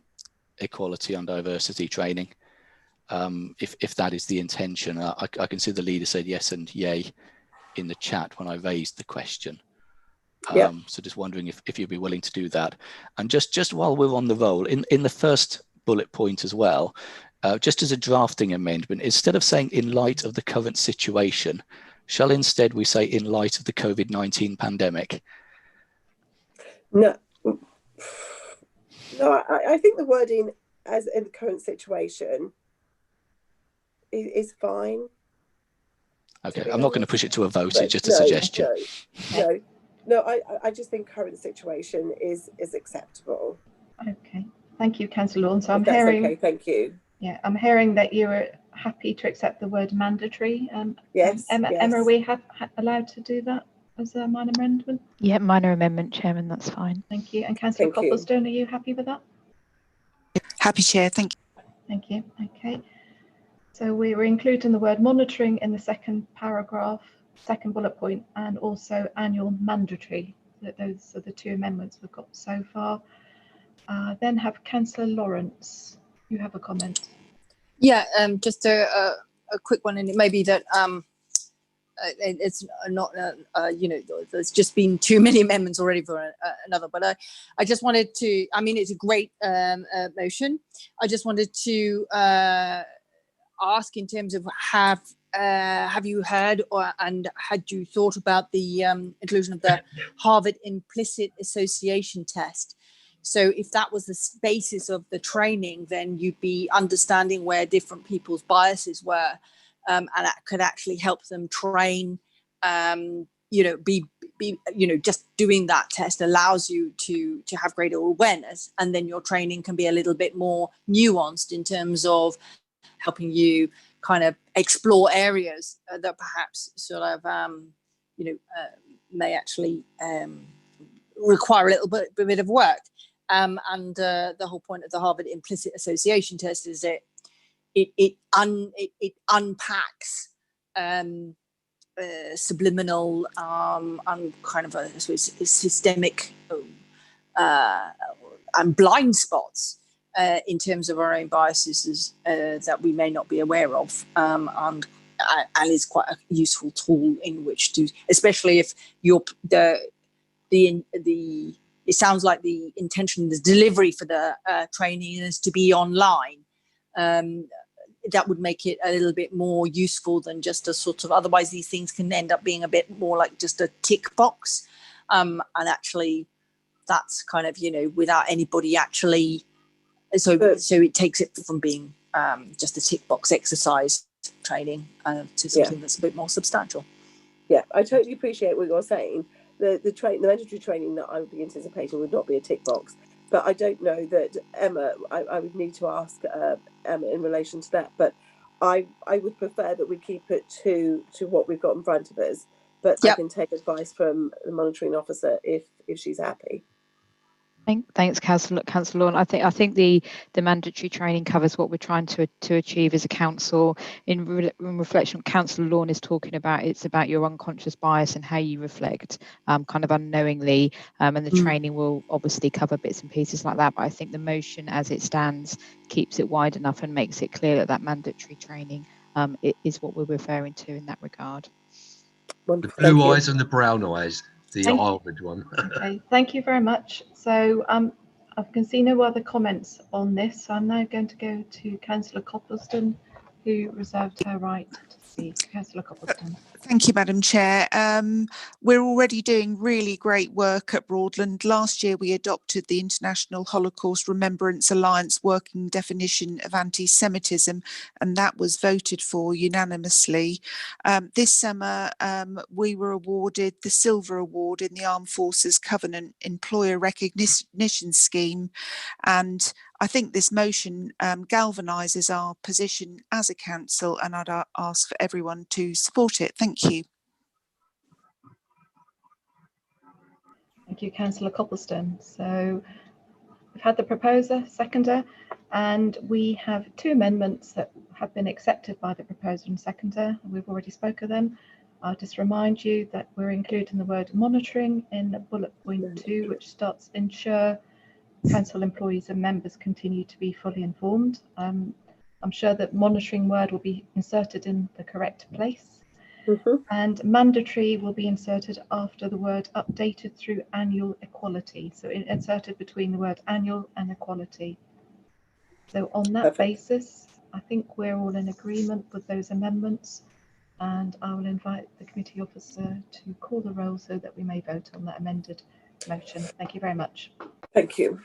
equality and diversity training. If that is the intention, I can see the leader said yes and yay in the chat when I raised the question. So just wondering if you'd be willing to do that. And just while we're on the roll, in the first bullet point as well, just as a drafting amendment, instead of saying in light of the current situation, shall instead we say in light of the COVID-19 pandemic? No, I think the wording as in the current situation is fine. Okay, I'm not going to push it to a vote, it's just a suggestion. No, I just think current situation is acceptable. Okay, thank you, Councillor Lawn. So I'm That's hearing. Okay, thank you. Yeah, I'm hearing that you are happy to accept the word mandatory. Yes, Emma, are we allowed to do that as a minor amendment? Yeah, minor amendment, Chairman, that's fine. Thank you. And Councillor Copplestone, are you happy with that? Happy, Chair, thank you. Thank you. Okay. So we were including the word monitoring in the second paragraph, second bullet point, and also annual mandatory. Those are the two amendments we've got so far. Then have Councillor Lawrence. You have a comment. Yeah, just a quick one, and it may be that it's not, you know, there's just been too many amendments already for another, but I just wanted to, I mean, it's a great motion. I just wanted to ask in terms of have you heard and had you thought about the inclusion of the Harvard implicit association test? So if that was the basis of the training, then you'd be understanding where different people's biases were, and that could actually help them train. You know, you know, just doing that test allows you to have greater awareness, and then your training can be a little bit more nuanced in terms of helping you kind of explore areas that perhaps sort of you know, may actually require a little bit of work. And the whole point of the Harvard implicit association test is that it unpacks subliminal and kind of a systemic and blind spots in terms of our own biases that we may not be aware of, and is quite a useful tool in which to, especially if you're it sounds like the intention, the delivery for the training is to be online. That would make it a little bit more useful than just a sort of, otherwise these things can end up being a bit more like just a tick box. And actually that's kind of, you know, without anybody actually, so it takes it from being just a tick box exercise training to something that's a bit more substantial. Yeah, I totally appreciate what you're saying. The mandatory training that I would be anticipating would not be a tick box, but I don't know that Emma. I would need to ask Emma in relation to that. But I would prefer that we keep it to what we've got in front of us. But I can take advice from the monitoring officer if she's happy. Thanks, Councillor Lawn. I think the mandatory training covers what we're trying to achieve as a council. In reflection, what Councillor Lawn is talking about, it's about your unconscious bias and how you reflect, kind of unknowingly, and the training will obviously cover bits and pieces like that. But I think the motion, as it stands, keeps it wide enough and makes it clear that mandatory training is what we're referring to in that regard. The blue eyes and the brown eyes. The Harvard one. Okay, thank you very much. So I can see no other comments on this. So I'm now going to go to Councillor Copleston, who reserved her right to speak. Councillor Copleston. Thank you, Madam Chair. We're already doing really great work at Broadland. Last year, we adopted the International Holocaust Remembrance Alliance working definition of anti-Semitism, and that was voted for unanimously. This summer, we were awarded the Silver Award in the Armed Forces Covenant Employer Recognition Scheme, and I think this motion galvanises our position as a council, and I'd ask for everyone to support it. Thank you. Thank you, Councillor Copleston. So we've had the proposer, seconder, and we have two amendments that have been accepted by the proposer and seconder. We've already spoken of them. I'll just remind you that we're including the word monitoring in bullet point 2, which starts ensure council employees and members continue to be fully informed. I'm sure that monitoring word will be inserted in the correct place. And mandatory will be inserted after the word updated through annual equality. So inserted between the word annual and equality. So on that basis, I think we're all in agreement with those amendments. And I will invite the committee officer to call the roll so that we may vote on that amended motion. Thank you very much. Thank you.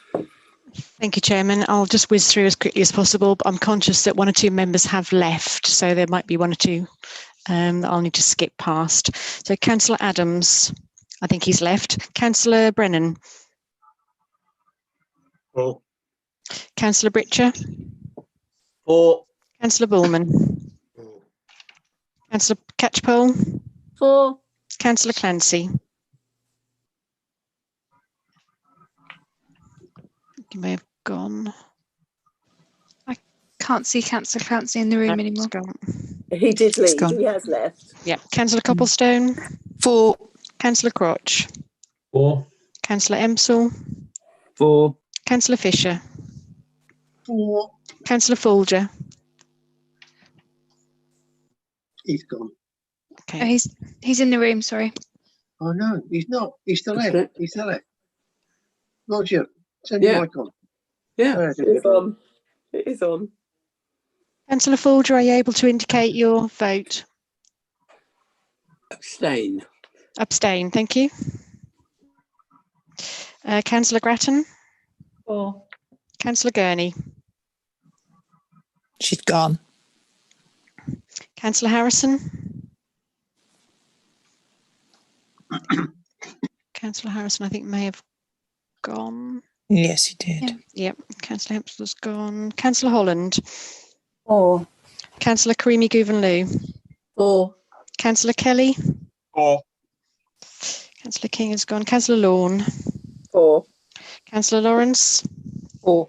Thank you, Chairman. I'll just whiz through as quickly as possible, but I'm conscious that one or two members have left, so there might be one or two that I'll need to skip past. So Councillor Adams, I think he's left. Councillor Brennan. 4. Councillor Britcher. 4. Councillor Bullman. 4. Councillor Catchpole. 4. Councillor Clancy. You may have gone. I can't see Councillor Clancy in the room anymore. He did leave. He has left. Yeah. Councillor Copplestone. 4. Councillor Crotch. 4. Councillor Emsall. 4. Councillor Fisher. 4. Councillor Folger. He's gone. Okay. Oh, he's in the room, sorry. Oh no, he's not. He's still That's there. it. He's still there. Roger, turn Yeah. your mic on. Yeah. It's on. It is on. Councillor Folger, are you able to indicate your vote? Abstain. Abstain, thank you. Councillor Grattan. 4. Councillor Gurney. She's gone. Councillor Harrison. Councillor Harrison, I think, may have gone. Yes, he did. Yep. Councillor Hempster's gone. Councillor Holland. 4. Councillor Karimi Guvenloo. 4. Councillor Kelly. 4. Councillor King has gone. Councillor Lorne. 4. Councillor Lawrence. 4.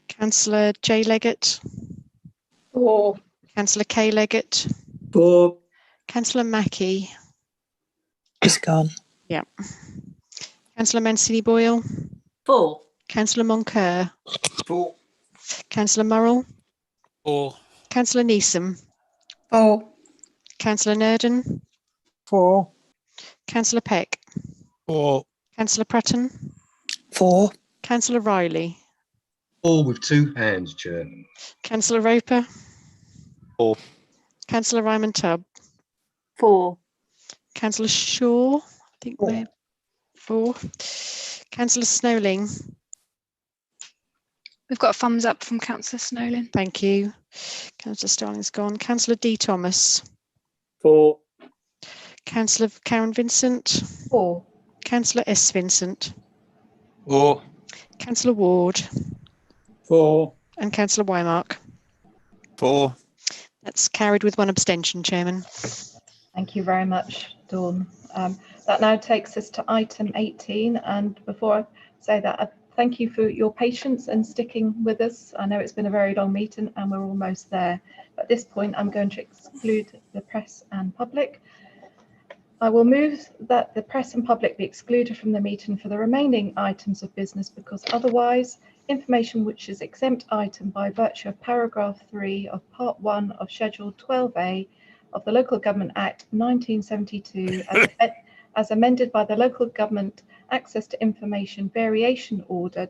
Councillor J Leggett. 4. Councillor K Leggett. 4. Councillor Mackey. She's gone. Yeah. Councillor Mancini Boyle. 4. Councillor Moncur. 4. Councillor Murrell. 4. Councillor Neeson. 4. Councillor Nurden. 4. Councillor Peck. 4. Councillor Pratton. 4. Councillor Riley. 4 with 2 hands, Chair. Councillor Roper. 4. Councillor Ryman Tubb. 4. Councillor Shaw. I think we have 4. Councillor Snowling. We've got a thumbs up from Councillor Snowlin. Thank you. Councillor Starling's gone. Councillor D Thomas. 4. Councillor Karen Vincent. 4. Councillor S Vincent. 4. Councillor Ward. 4. And Councillor Wymark. 4. That's carried with 1 abstention, Chairman. Thank you very much, Dawn. That now takes us to item 18. And before I say that, I thank you for your patience and sticking with us. I know it's been a very long meeting and we're almost there. At this point, I'm going to exclude the press and public. I will move that the press and public be excluded from the meeting for the remaining items of business because otherwise, information which is exempt item by virtue of paragraph 3 of part 1 of schedule 12A of the Local Government Act 1972 as amended by the Local Government Access to Information Variation Order